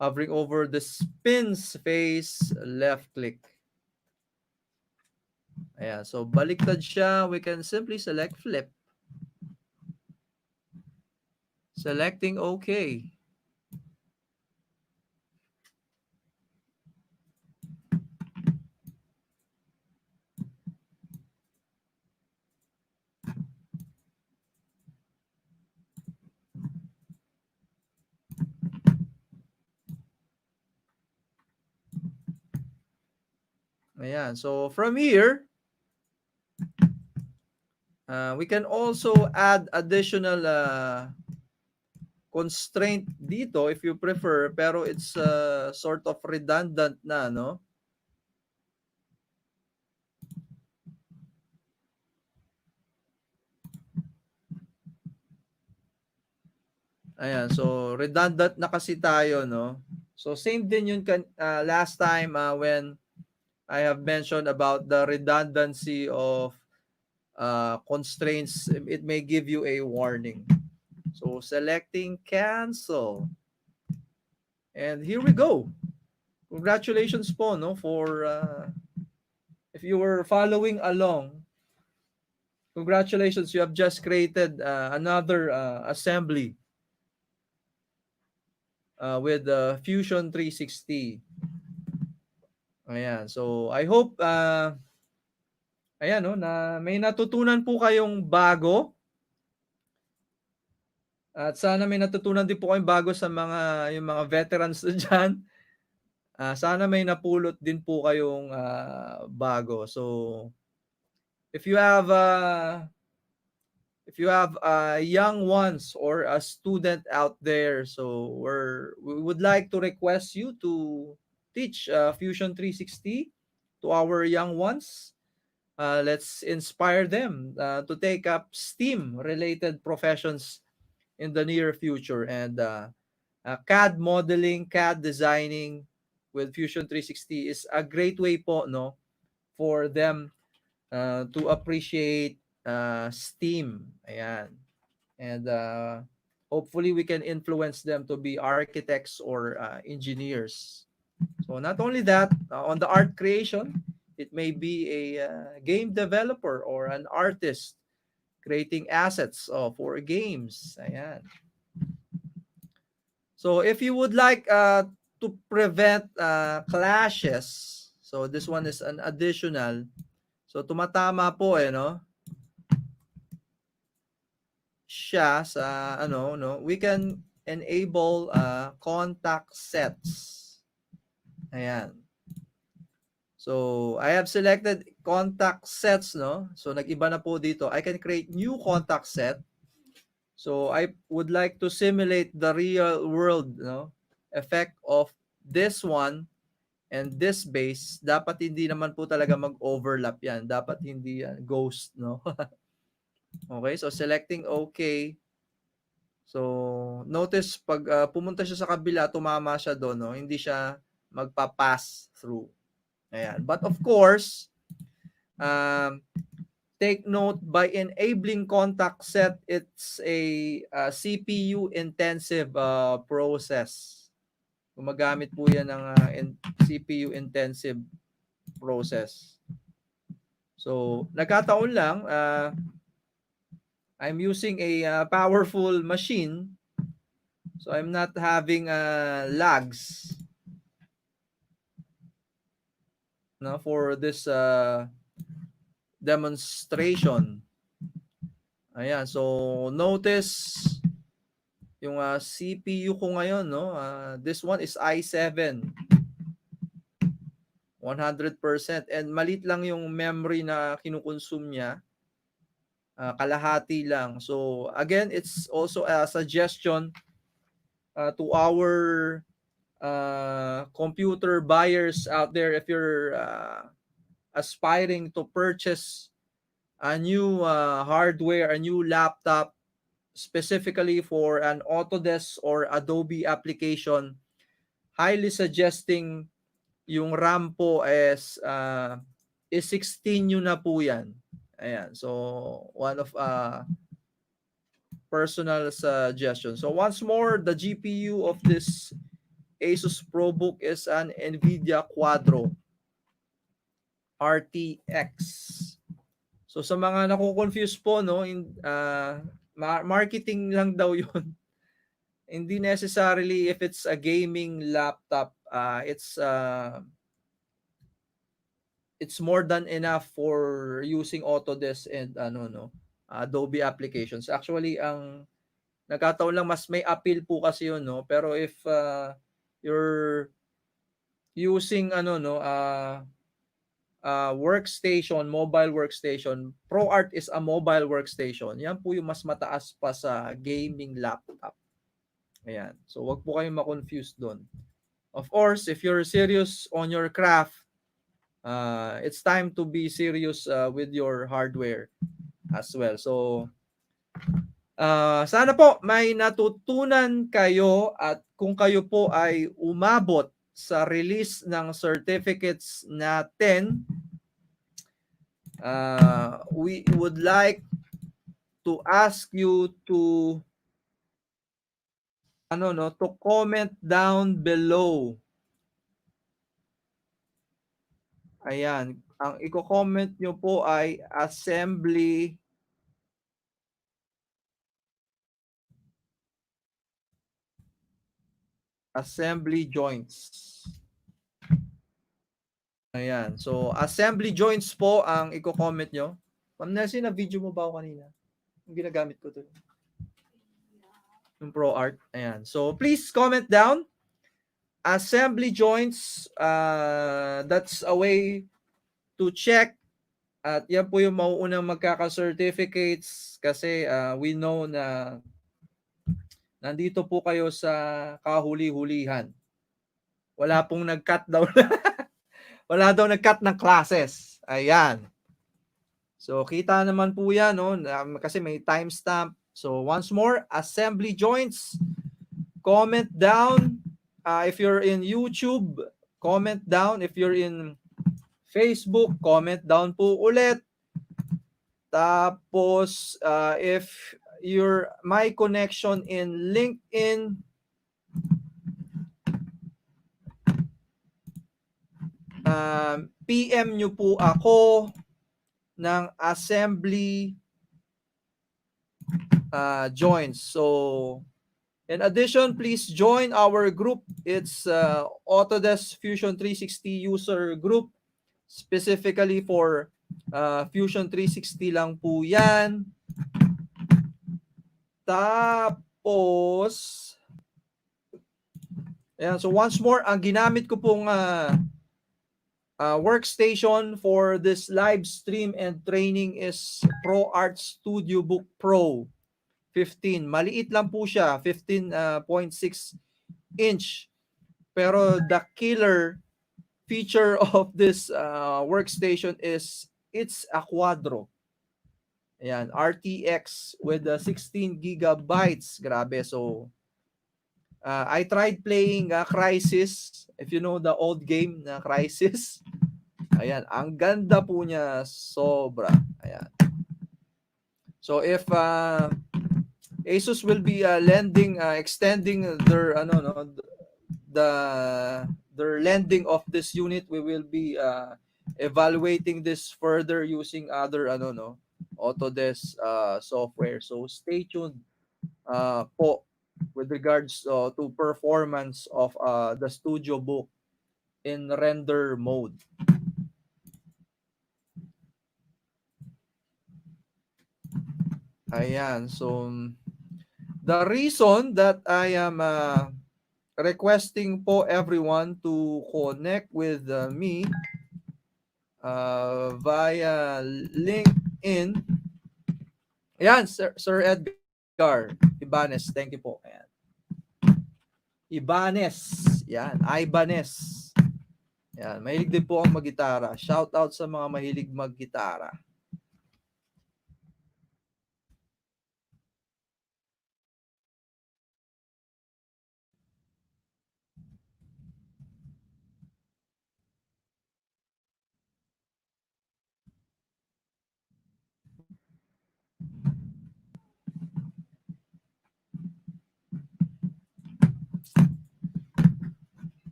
hovering over the spins face, left click. Ayan, so baliktad siya, we can simply select flip. Selecting OK. Ayan, so from here, we can also add additional constraint dito if you prefer, pero it's sort of redundant na, no? Ayan, so redundant na kasi tayo, no? So same din yun last time when I have mentioned about the redundancy of constraints. It may give you a warning. So selecting cancel. And here we go. Congratulations po, no, for if you were following along. Congratulations, you have just created another assembly with Fusion 360. Ayan, so I hope ayan, no, na may natutunan po kayong bago. At sana may natutunan din po kayong bago sa yung mga veterans diyan. Sana may napulot din po kayong bago. So if you have young ones or a student out there, so we would like to request you to teach Fusion 360 to our young ones. Let's inspire them to take up STEAM related professions in the near future, and CAD modeling, CAD designing with Fusion 360 is a great way po, no, for them to appreciate STEAM. Ayan. And hopefully we can influence them to be architects or engineers. So not only that, on the art creation, it may be a game developer or an artist creating assets for games. Ayan. So if you would like to prevent clashes, so this one is an additional. So tumatama po no? Siya sa no, we can enable contact sets. Ayan. So I have selected contact sets, no? So nag-iba na po dito. I can create new contact set. So I would like to simulate the real world, no, effect of this one and this base. Dapat hindi naman po talaga mag-overlap yan. Dapat hindi yan ghost, no? Okay, so selecting OK. So notice pag pumunta siya sa kabila, tumama siya doon, no? Hindi siya magpa-pass through. Ayan. But of course, take note, by enabling contact set, it's a CPU intensive process. Gumagamit po yan ng CPU intensive process. So nagkataon lang, I'm using a powerful machine, so I'm not having lags for this demonstration. Ayan, so notice yung CPU ko ngayon, no? This one is i7, 100%. And malit lang yung memory na kinukonsume niya. Kalahati lang. So, again, it's also a suggestion to our computer buyers out there. If you're aspiring to purchase a new hardware, a new laptop, specifically for an Autodesk or Adobe application, highly suggesting yung RAM po is 16 nyo na po yan. Ayan. So, one of personal suggestion. So, once more, the GPU of this Asus ProBook is an NVIDIA Quadro RTX. So, sa mga nakukonfuse po, no, marketing lang daw yun. Hindi necessarily if it's a gaming laptop, it's more than enough for using Autodesk and Adobe applications. Actually, ang nagkataon lang mas may appeal po kasi yun, no. Pero if you're using workstation, mobile workstation, ProArt is a mobile workstation. Yan po yung mas mataas pa sa gaming laptop. Ayan. So wag po kayong ma-confuse doon. Of course, if you're serious on your craft, it's time to be serious with your hardware as well. So, sana po may natutunan kayo at kung kayo po ay umabot sa release ng certificates natin, we would like to ask you to to comment down below. Ayan, ang i-comment nyo po ay assembly joints. Ayan, so assembly joints po ang i-comment nyo. Ma'am Nessie, na-video mo ba ako kanina? Yung ginagamit ko to. Yung ProArt. Ayan, so please comment down. Assembly joints, that's a way to check. At yan po yung mauunang magkaka-certificates kasi we know na nandito po kayo sa kahuli-hulihan. Wala pong nag-cut daw. Wala daw nag-cut ng classes. Ayan. So, kita naman po yan, no? Kasi may timestamp. So, once more, assembly joints. Comment down. If you're in YouTube, comment down. If you're in Facebook, comment down po ulit. Tapos, if my connection in LinkedIn, PM nyo po ako ng assembly joins. So, in addition, please join our group. It's Autodesk Fusion 360 user group. Specifically for Fusion 360 lang po yan. Tapos, ayan, so once more, ang ginamit ko pong workstation for this live stream and training is ProArt Studio Book Pro 15. Maliit lang po siya, 15.6 inch. Pero the killer feature of this workstation is it's a Quadro. Ayan, RTX with 16 gigabytes. Grabe. So, I tried playing Crysis. If you know the old game na Crysis. Ayan, ang ganda po niya. Sobra. Ayan. So, if Asus will be extending their their lending of this unit, we will be evaluating this further using other Autodesk software. So stay tuned po with regards to performance of the Studio Book in render mode. Ayan. So, the reason that I am requesting po everyone to connect with me via LinkedIn. Ayan, Sir Edgar Ibanez. Thank you po. Ayan. Ibanez. Yan, Ibanez. Yan, mahilig din po ang mag-gitara. Shout out sa mga mahilig mag-gitara.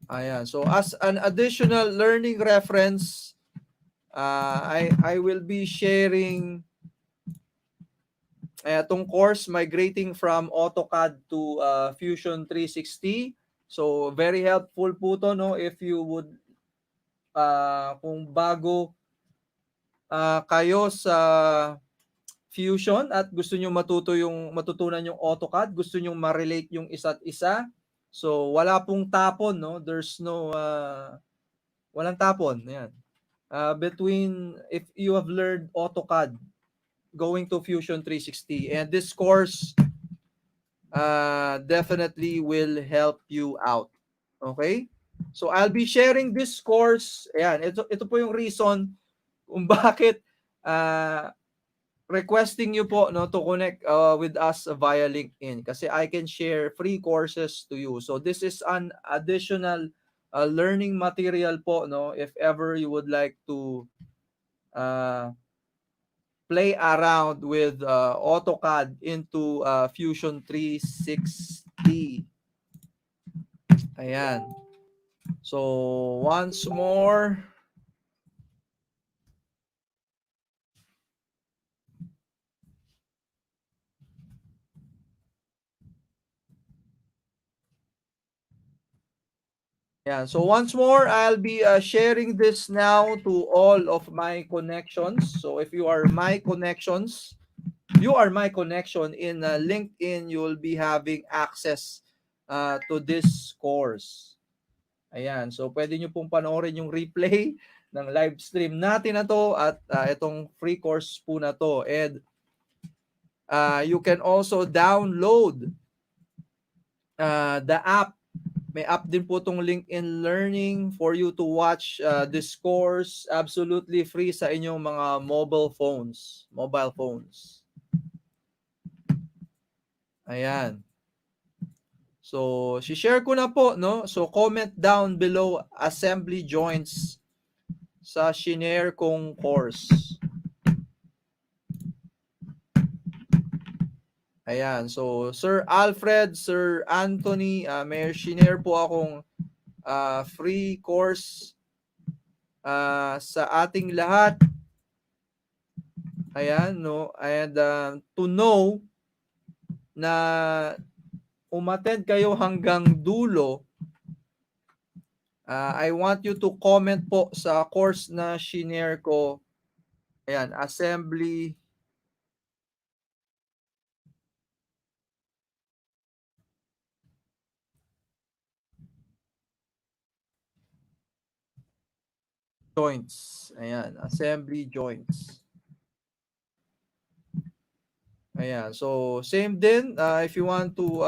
Ayan. So as an additional learning reference, I will be sharing itong course Migrating from Autocad to Fusion 360. So very helpful po to, no, if you would kung bago kayo sa Fusion at gusto niyo matutunan yung AutoCAD, gusto niyo ma-relate yung isa't isa. So wala pong tapon, no? There's no walang tapon. Yan. Between if you have learned AutoCAD going to Fusion 360, and this course definitely will help you out. Okay? So I'll be sharing this course. Ayan, ito po yung reason kung bakit requesting you po, no, to connect with us via LinkedIn kasi I can share free courses to you. So this is an additional learning material po, no, if ever you would like to play around with AutoCAD into Fusion 360. Ayan. So once more, yeah. So once more, I'll be sharing this now to all of my connections. So if you are my connections, you are my connection in LinkedIn, you will be having access to this course. Ayan. So pwede nyo pong panoorin yung replay ng live stream natin na to at itong free course po na to. And you can also download the app. May app din po itong LinkedIn Learning for you to watch this course absolutely free sa inyong mga mobile phones. Ayan. So, share ko na po, no? So, comment down below assembly joints sa shinare kong course. Ayan. So, Sir Alfred, Sir Anthony, may shinare po akong free course sa ating lahat. Ayan, no? And to know na umattend kayo hanggang dulo, I want you to comment po sa course na shinare ko. Ayan, assembly joints. Ayan, assembly joints. Ayan, so same din if you want to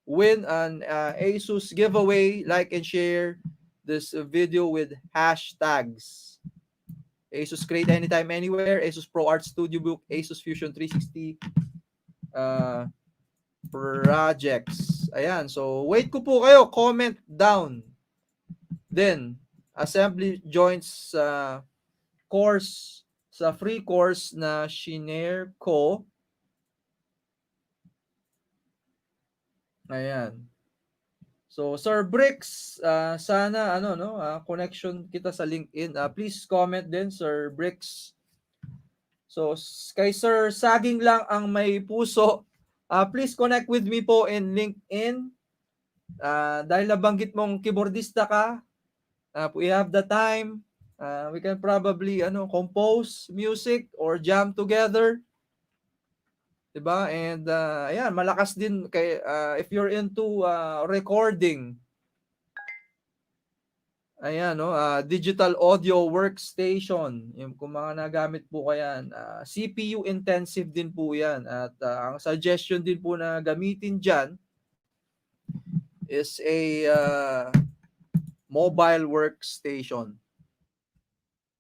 win an Asus giveaway, like and share this video with hashtags. Asus Create Anytime Anywhere, Asus Pro Art Studio Book, Asus Fusion 360 projects. Ayan, so wait ko po kayo, comment down. Then, assembly joints course, sa free course na shinare ko. Ayan. So, Sir Bricks, sana connection kita sa LinkedIn. Please comment din, Sir Bricks. So, kay Sir Saging lang ang may puso. Please connect with me po in LinkedIn. Dahil nabanggit mong keyboardista ka, we have the time. We can probably compose music or jam together, 'di ba? And ayan, malakas din kay if you're into recording. Ayan, no, digital audio workstation. Yung kung mga nagamit po kayan, CPU intensive din po 'yan at ang suggestion din po na gamitin diyan is a mobile workstation.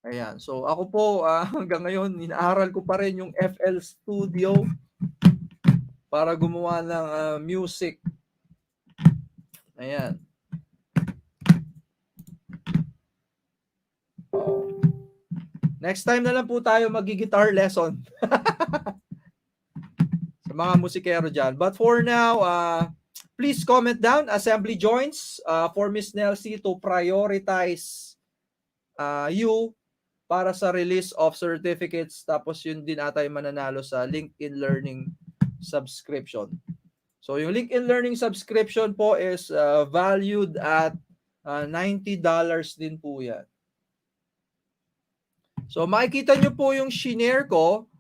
Ayan. So ako po hanggang ngayon inaaral ko pa rin yung FL Studio para gumawa ng music. Ayan. Next time na lang po tayo mag-guitar lesson. Sa mga musikero dyan. But for now, please comment down assembly joints for Miss Nelsie to prioritize you para sa release of certificates. Tapos yun din ata yung mananalo sa LinkedIn Learning subscription. So yung LinkedIn Learning subscription po is valued at $90 din po yan. So makikita nyo po yung shinare ko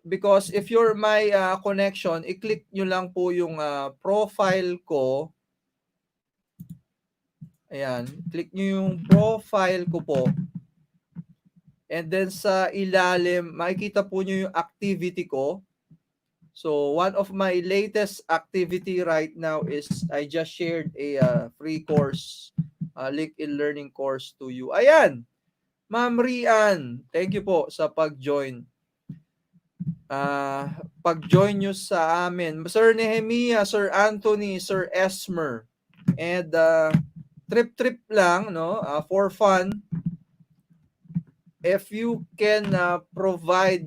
because if you're my connection, i-click nyo lang po yung profile ko. Ayan, click nyo yung profile ko po. And then sa ilalim, makikita po nyo yung activity ko. So one of my latest activity right now is I just shared a free course, LinkedIn Learning course to you. Ayan! Ma'am Rian, thank you po sa pag-join. Pag-join nyo sa amin. Sir Nehemia, Sir Anthony, Sir Esmer. And trip-trip lang, no? For fun. If you can provide,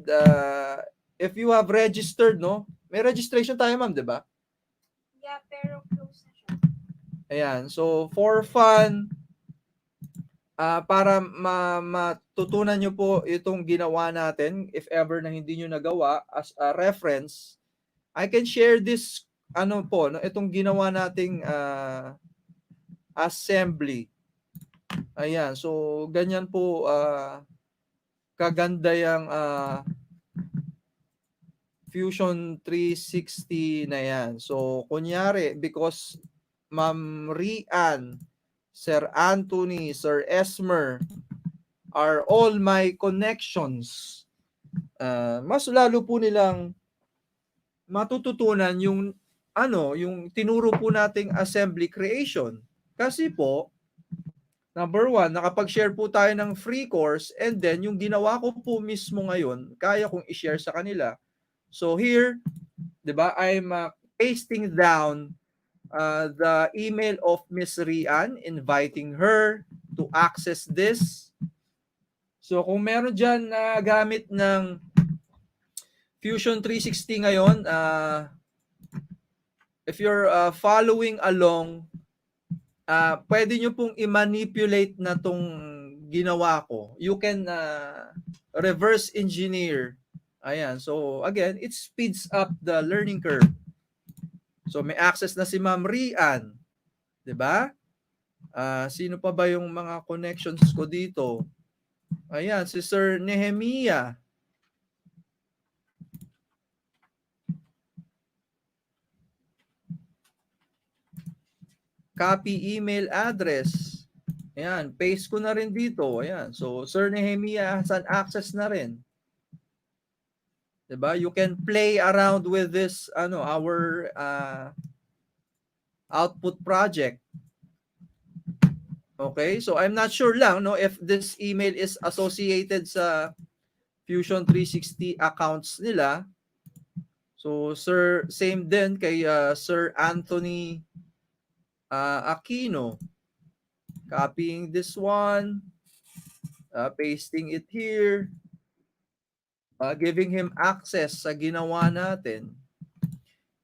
if you have registered, no? May registration tayo, ma'am, di ba? Yeah, pero close na siya. Ayan. So, for fun, para matutunan nyo po itong ginawa natin, if ever na hindi nyo nagawa, as a reference, I can share this, itong ginawa nating assembly. Ayan, so ganyan po kaganda yung Fusion 360 na yan. So, kunyari, because Ma'am Rian, Sir Anthony, Sir Esmer are all my connections. Mas lalo po nilang matututunan yung yung tinuro po nating assembly creation. Kasi po, number one, nakapag-share po tayo ng free course and then yung ginawa ko po mismo ngayon, kaya kong i-share sa kanila. So here, 'di ba, I'm pasting down the email of Miss Rian, inviting her to access this. So kung meron dyan na gamit ng Fusion 360 ngayon, if you're following along, pwede nyo pong i-manipulate na tong ginawa ko. You can reverse engineer. Ayan. So again, it speeds up the learning curve. So may access na si Ma'am Rian. 'Di ba? Sino pa ba yung mga connections ko dito? Ayan, si Sir Nehemia. Copy email address. Ayan, paste ko na rin dito. Ayan. So Sir Nehemia has an access na rin. 'Di ba? You can play around with this our output project. Okay? So I'm not sure lang if this email is associated sa Fusion 360 accounts nila. So Sir, same din kay Sir Anthony Aquino. Copying this one, pasting it here, giving him access sa ginawa natin.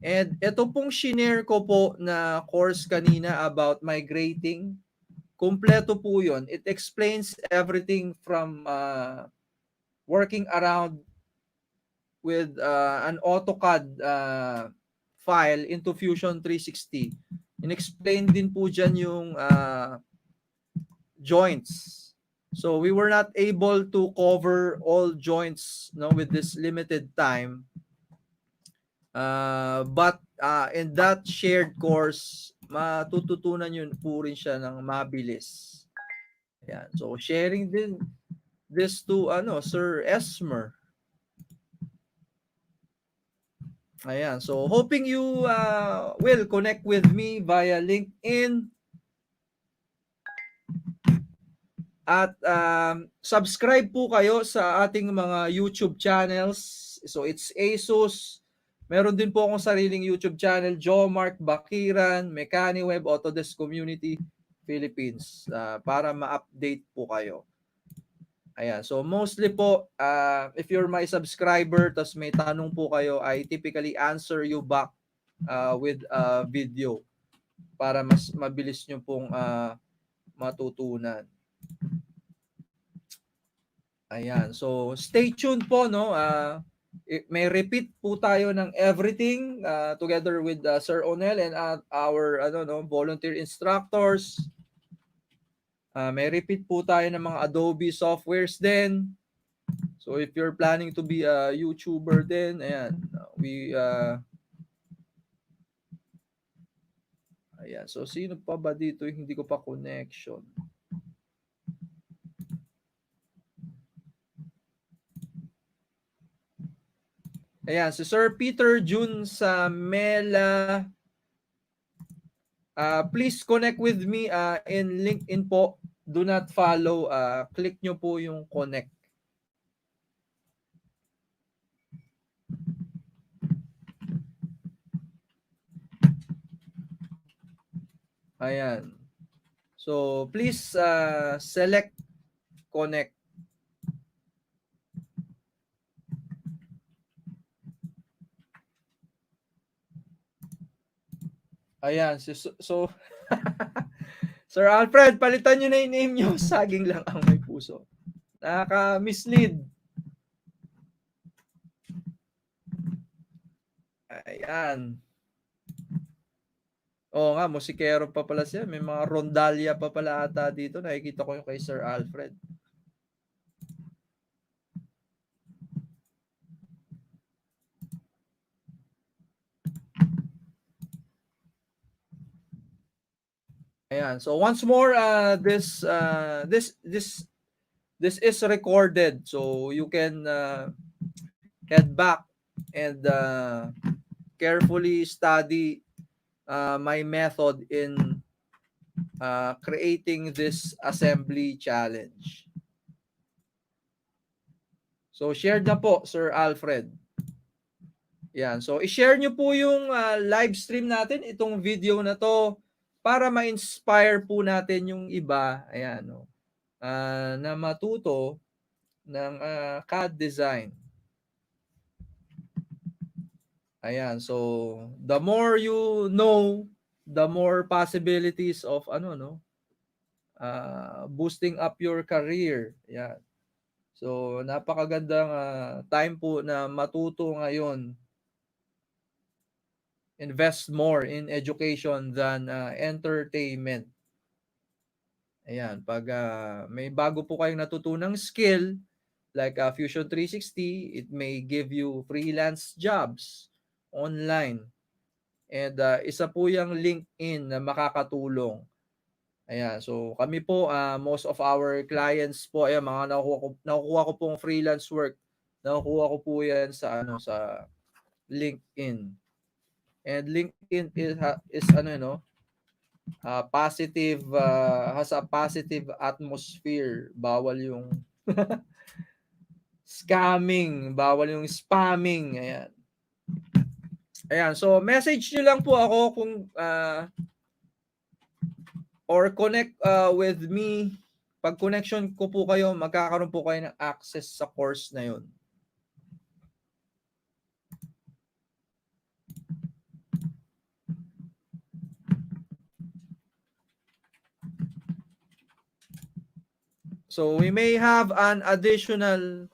And ito pong shinare ko po na course kanina about migrating, kumpleto po yun. It explains everything from working around with an Autocad file into Fusion 360. In-explain din po dyan yung joints. So we were not able to cover all joints, no, with this limited time. But in that shared course, matututunan yun po rin siya ng mabilis. Ayan. So sharing din this to Sir Esmer. Ayan. So hoping you will connect with me via LinkedIn. At subscribe po kayo sa ating mga YouTube channels. So it's ASUS. Meron din po akong sariling YouTube channel, Jomark Bakiran, MechaniWeb, Autodesk Community, Philippines, para ma-update po kayo. Ayan. So mostly po, if you're my subscriber, tas may tanong po kayo, I typically answer you back with a video para mas mabilis nyo pong matutunan. Ayan. So stay tuned po, no? May repeat po tayo ng everything together with Sir Onel and our volunteer instructors. May repeat po tayo ng mga Adobe softwares din. So if you're planning to be a YouTuber din, ayan, ayan. So sino pa ba dito yung hindi ko pa connection? Ayan, si Sir Peter Jun sa Mela. Please connect with me in LinkedIn po. Do not follow. Click nyo po yung connect. Ayan. So, please select connect. Ayan. So Sir Alfred, palitan nyo na yung name nyo. Saging lang ang may puso. Nakaka-mislead. Ayan. Oo nga, musikero pa pala siya. May mga rondalya pa pala ata dito. Nakikita ko yung kay Sir Alfred. Ayan. So once more, this is recorded. So you can head back and carefully study my method in creating this assembly challenge. So share na po, Sir Alfred. Yan. So i-share nyo po yung live stream natin, itong video na to, para ma-inspire po natin yung iba, ayan, no, na matuto ng CAD design. Ayan. So the more you know, the more possibilities of boosting up your career. Ayan. So napakagandang time po na matuto ngayon. Invest more in education than entertainment. Ayan, pag may bago po kayong natutunang skill like Fusion 360, it may give you freelance jobs online. And isa po yung LinkedIn na makakatulong. Ayan, so kami po, most of our clients po, ayan, mga nakukuha ko pong freelance work, nakukuha ko po yan sa sa LinkedIn. And LinkedIn is positive, has a positive atmosphere. Bawal yung scamming, bawal yung spamming. Ayan. Ayan, so message nyo lang po ako kung or connect with me. Pag connection ko po kayo, magkakaroon po kayo ng access sa course na yun. So we may have an additional,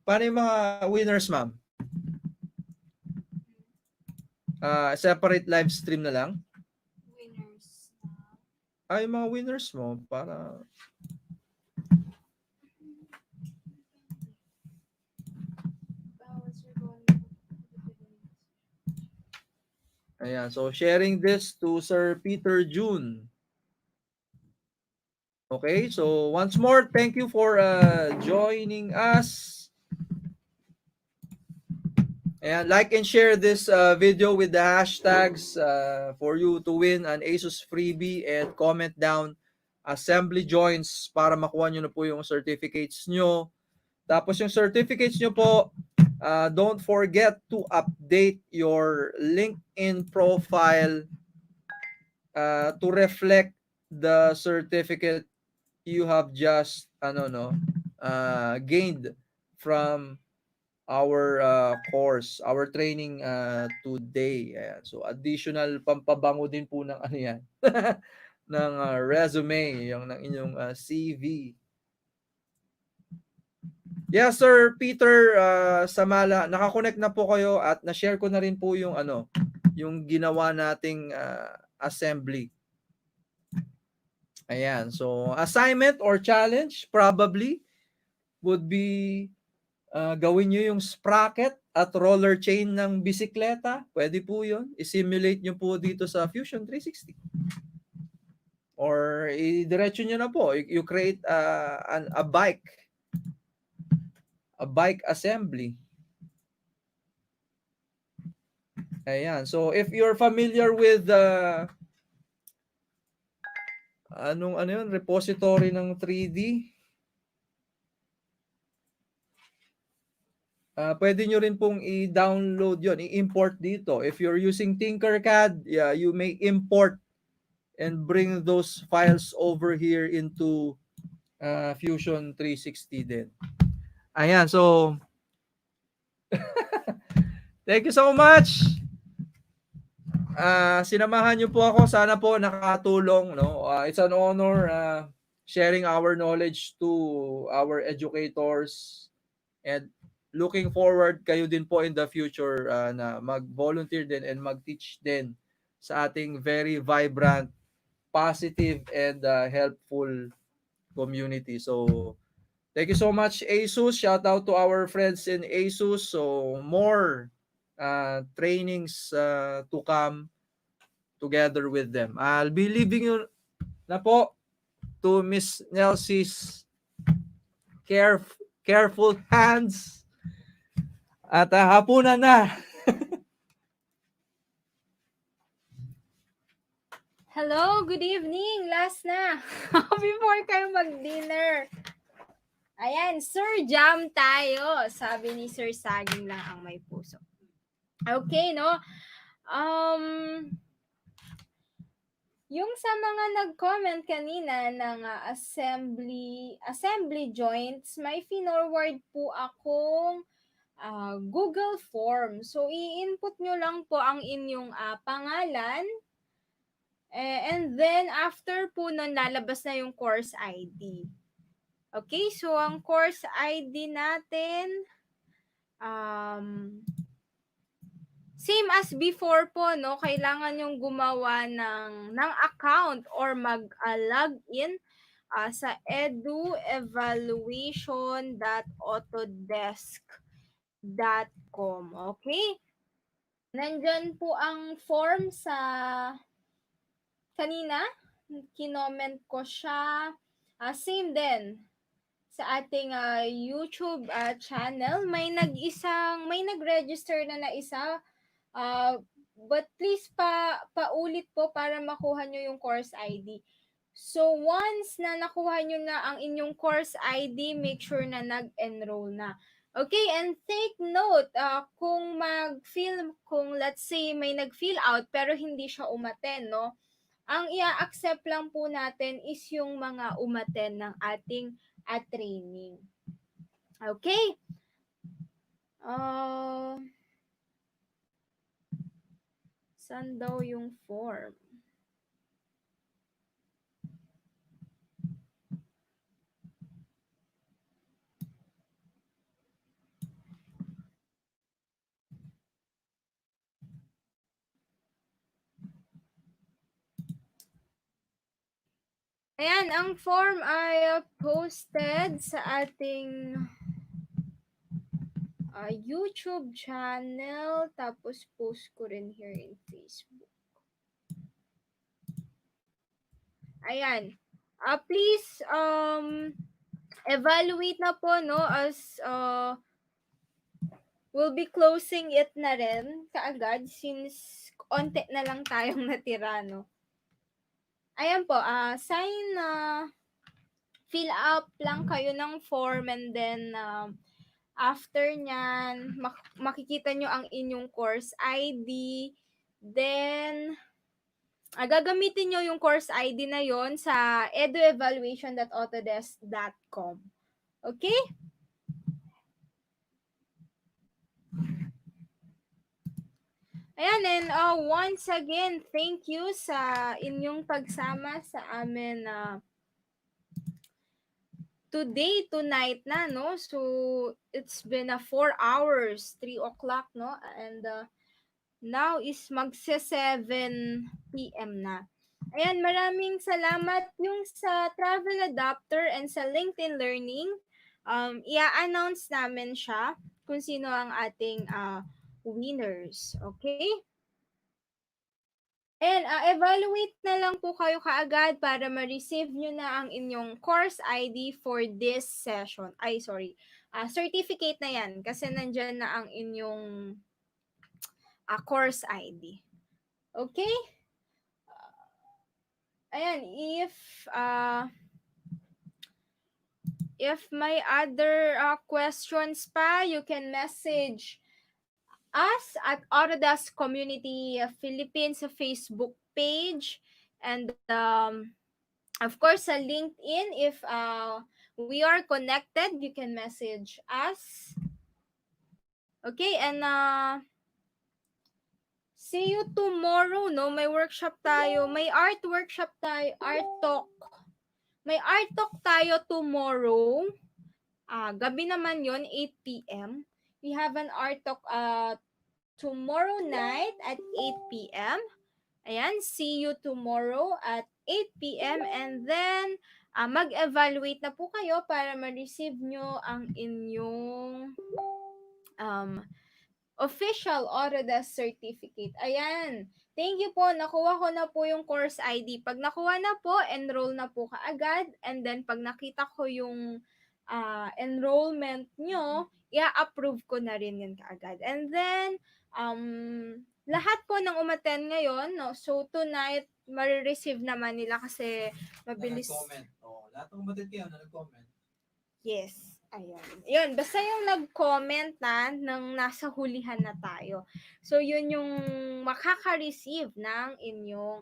paano yung mga winners, ma'am? Separate live stream na lang? Winners. Yung mga winners mo para Ayan, so sharing this to Sir Peter June. Okay, so once more, thank you for joining us. And like and share this video with the hashtags for you to win an Asus freebie, and comment down assembly joints para makuha nyo na po yung certificates nyo. Tapos yung certificates nyo po, don't forget to update your LinkedIn profile to reflect the certificate you have just gained from our course, our training today. Ayan. So additional pampabango din po ng ano yan, ng resume, yung ng inyong CV. Yes, Sir Peter Samala, nakakonect na po kayo at na-share ko na rin po yung yung ginawa nating assembly. Ayan. So assignment or challenge probably would be gawin nyo yung sprocket at roller chain ng bisikleta. Pwede po yun. I-simulate nyo po dito sa Fusion 360. Or i-diretso nyo na po. You create a bike assembly. Ayan. So if you're familiar with ano yun, repository ng 3D, pwede nyo rin pong i-download yon, i-import dito. If you're using Tinkercad, yeah, you may import and bring those files over here into Fusion 360 din. Ayan, so thank you so much. Sinamahan niyo po ako. Sana po nakatulong, no? It's an honor sharing our knowledge to our educators, and looking forward kayo din po in the future na mag-volunteer din and mag-teach din sa ating very vibrant, positive, and helpful community. So thank you so much, Asus. Shout out to our friends in Asus. So more trainings to come together with them. I'll be leaving you na po to Miss Nelsie's careful hands. At hapunan na. Hello, good evening. Last na. Before kayo mag-dinner. Ayan, Sir Jam tayo. Sabi ni Sir Saging lang ang may puso. Okay, no? Yung sa mga nag-comment kanina ng assembly joints, may finorward po akong Google form. So, i-input nyo lang po ang inyong pangalan. And then, after po nun, lalabas na yung course ID. Okay, so ang course ID natin, same as before po, no? Kailangan yung gumawa ng account or mag-login sa eduevaluation.autodesk.com. Okay? Nandyan po ang form sa kanina. Kinoment ko siya. Same din sa ating YouTube channel. May nag-register na isa. But please paulit po para makuha nyo yung course ID. So once na nakuha nyo na ang inyong course ID, make sure na nag-enroll na. Okay, and take note, kung let's say may nag-fill out pero hindi siya umaten, no? Ang i-accept lang po natin is yung mga umaten ng ating training. Okay? Saan daw yung form? Ayan, ang form ay posted sa ating YouTube channel, tapos post ko rin here in Facebook. Ayan. Please, evaluate na po, no, as we'll be closing it na rin kaagad since onte na lang tayong natira, no. Ayan po, sign na fill up lang kayo ng form, and then after nyan, makikita nyo ang inyong course ID. Then, gagamitin nyo yung course ID na yon sa eduevaluation.autodesk.com. Okay? Ayan, and once again, thank you sa inyong pagsama sa amin today, tonight na, no? So, it's been 4 hours, 3 o'clock, no? And now is magse-7 p.m. na. Ayan, maraming salamat yung sa Travel Adapter and sa LinkedIn Learning. I-announce namin siya kung sino ang ating winners. Okay? And evaluate na lang po kayo kaagad para ma-receive nyo na ang inyong course ID for this session. Ay, sorry. Certificate na yan kasi nandyan na ang inyong course ID. Okay? Ayan, if may other questions pa, you can message us at Autodesk Community Philippines sa Facebook page, and of course sa LinkedIn. If we are connected, you can message us. Okay, and see you tomorrow, no? May workshop tayo, may art workshop tayo, art talk. May art talk tayo tomorrow. Gabi naman yon, 8 p.m. We have an art talk tomorrow night at 8 p.m. Ayan, see you tomorrow at 8 p.m. And then, mag-evaluate na po kayo para ma-receive nyo ang inyong official Autodesk certificate. Ayan. Thank you po. Nakuha ko na po yung course ID. Pag nakuha na po, enroll na po kaagad. And then, pag nakita ko yung enrollment nyo, i-approve ko na rin yun kaagad. And then, lahat po ng umattend ngayon, no? So, tonight, marireceive naman nila kasi mabilis. Nag-comment. Lahat ng umattend kayo na nag-comment. Yes. Ayan. Yun, basta yung nag-comment na nang nasa hulihan na tayo. So, yun yung makaka-receive ng inyong,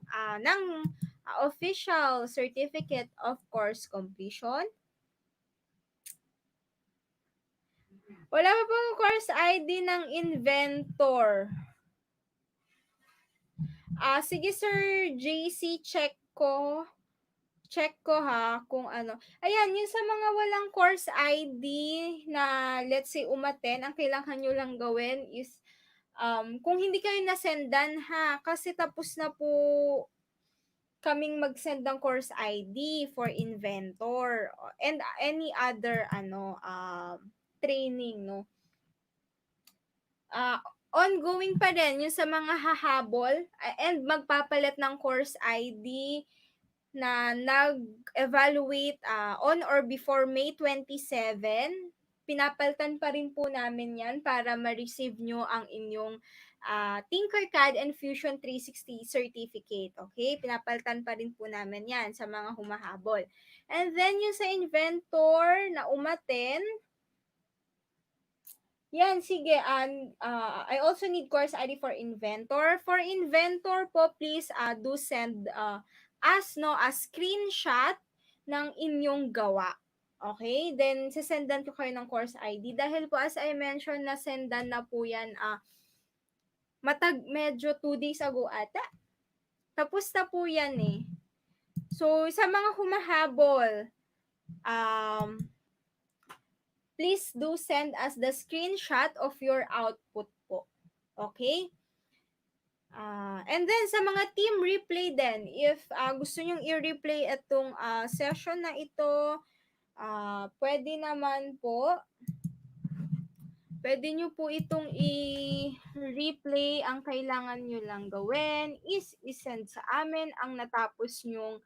official certificate of course completion. Wala pa pong course ID ng inventor. Sige Sir JC, check ko ha kung ano. Ayan, yung sa mga walang course ID na let's say umaten, ang kailangan nyo lang gawin is kung hindi kayo nasendan ha, kasi tapos na po kaming mag-send ng course ID for inventor and any other training, no. Ongoing pa rin yung sa mga hahabol and magpapalit ng course ID na nag-evaluate on or before May 27, pinapalitan pa rin po namin yan para ma-receive nyo ang inyong Tinkercad and Fusion 360 certificate. Okay? Pinapalitan pa rin po namin yan sa mga humahabol. And then yung sa inventor na umaten, yan, sige. I also need course ID for inventor. For inventor po, please do send us a screenshot ng inyong gawa. Okay? Then, sasendan ko kayo ng course ID. Dahil po, as I mentioned, nasendan na po yan medyo 2 days ago ata. Tapos na po yan eh. So, sa mga humahabol, please do send us the screenshot of your output po. Okay? And then, sa mga team replay din, if gusto nyong i-replay itong session na ito, pwede naman po. Pwede nyo po itong i-replay. Ang kailangan nyo lang gawin is isend sa amin ang natapos nyong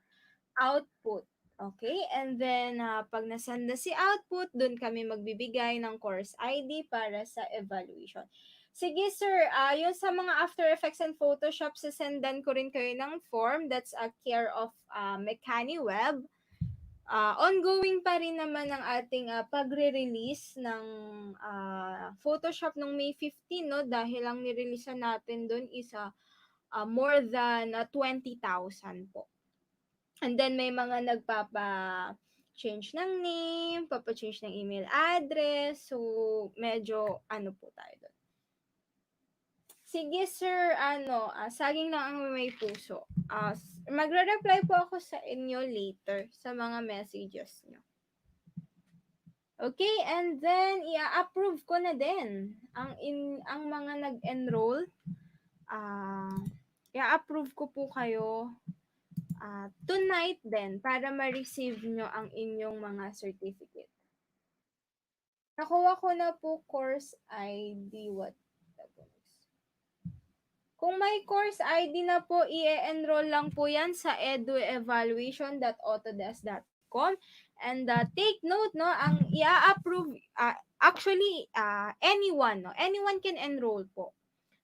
output. Okay? And then, pag nasend na si output, dun kami magbibigay ng course ID para sa evaluation. Sige, sir. Yung sa mga After Effects and Photoshop, sasendan ko rin kayo ng form. That's a care of MechaniWeb. Ongoing pa rin naman ang ating pagre-release ng Photoshop nung May 15, no? Dahil ang nireleasean natin doon is more than 20,000 po. And then may mga nagpapa-change ng name, papa-change ng email address. So, medyo ano po tayo doon. Sige sir, saging lang ang may puso. Magre-reply po ako sa inyo later sa mga messages nyo. Okay, and then i-approve ko na din ang mga nag-enroll. I-approve ko po kayo tonight din para ma-receive nyo ang inyong mga certificate. Nakuha ko na po course ID. Kung may course ID na po, i-enroll lang po yan sa eduevaluation.autodesk.com. And take note, no, ang i-approve, actually, anyone, no, anyone can enroll po.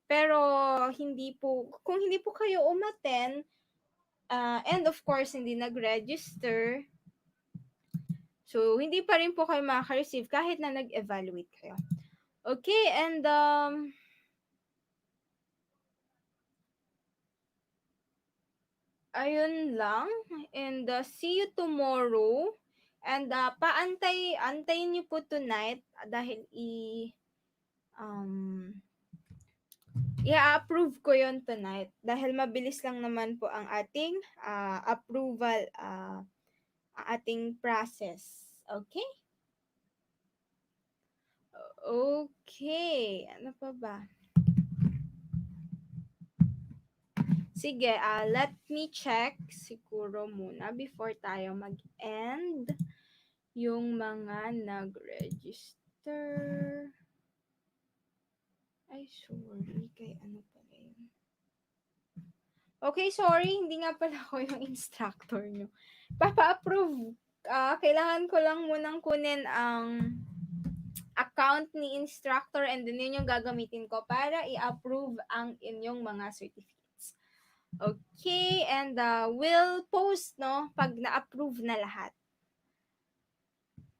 Pero, kung hindi po kayo umattend, and of course, hindi nag-register, so, hindi pa rin po kayo makaka-receive kahit na nag-evaluate kayo. Okay, and ayun lang. And see you tomorrow. And antayin niyo po tonight dahil i-approve ko yon tonight. Dahil mabilis lang naman po ang ating approval, ating process. Okay? Okay. Ano pa ba? Sige, let me check siguro muna before tayo mag-end yung mga nag-register. Ay, sorry. Kay ano pala yun? Okay, sorry. Hindi nga pala ako yung instructor nyo. Papa-approve. Kailangan ko lang munang kunin ang account ni instructor and then yun yung gagamitin ko para i-approve ang inyong mga certificates. Okay, and we'll post, no, pag na-approve na lahat.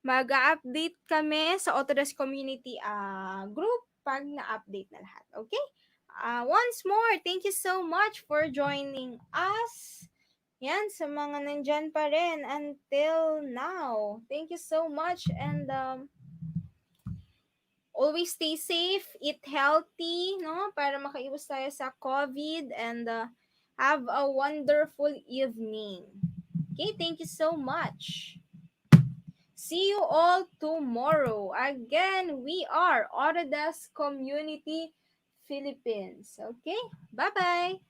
Mag-update kami sa Autodesk Community group pag na-update na lahat. Okay? Once more, thank you so much for joining us. Yan, sa mga nandyan pa rin until now. Thank you so much and always stay safe, eat healthy, no? Para makaiwas tayo sa COVID and have a wonderful evening. Okay, thank you so much. See you all tomorrow. Again, we are Autodesk Community Philippines. Okay? Bye-bye.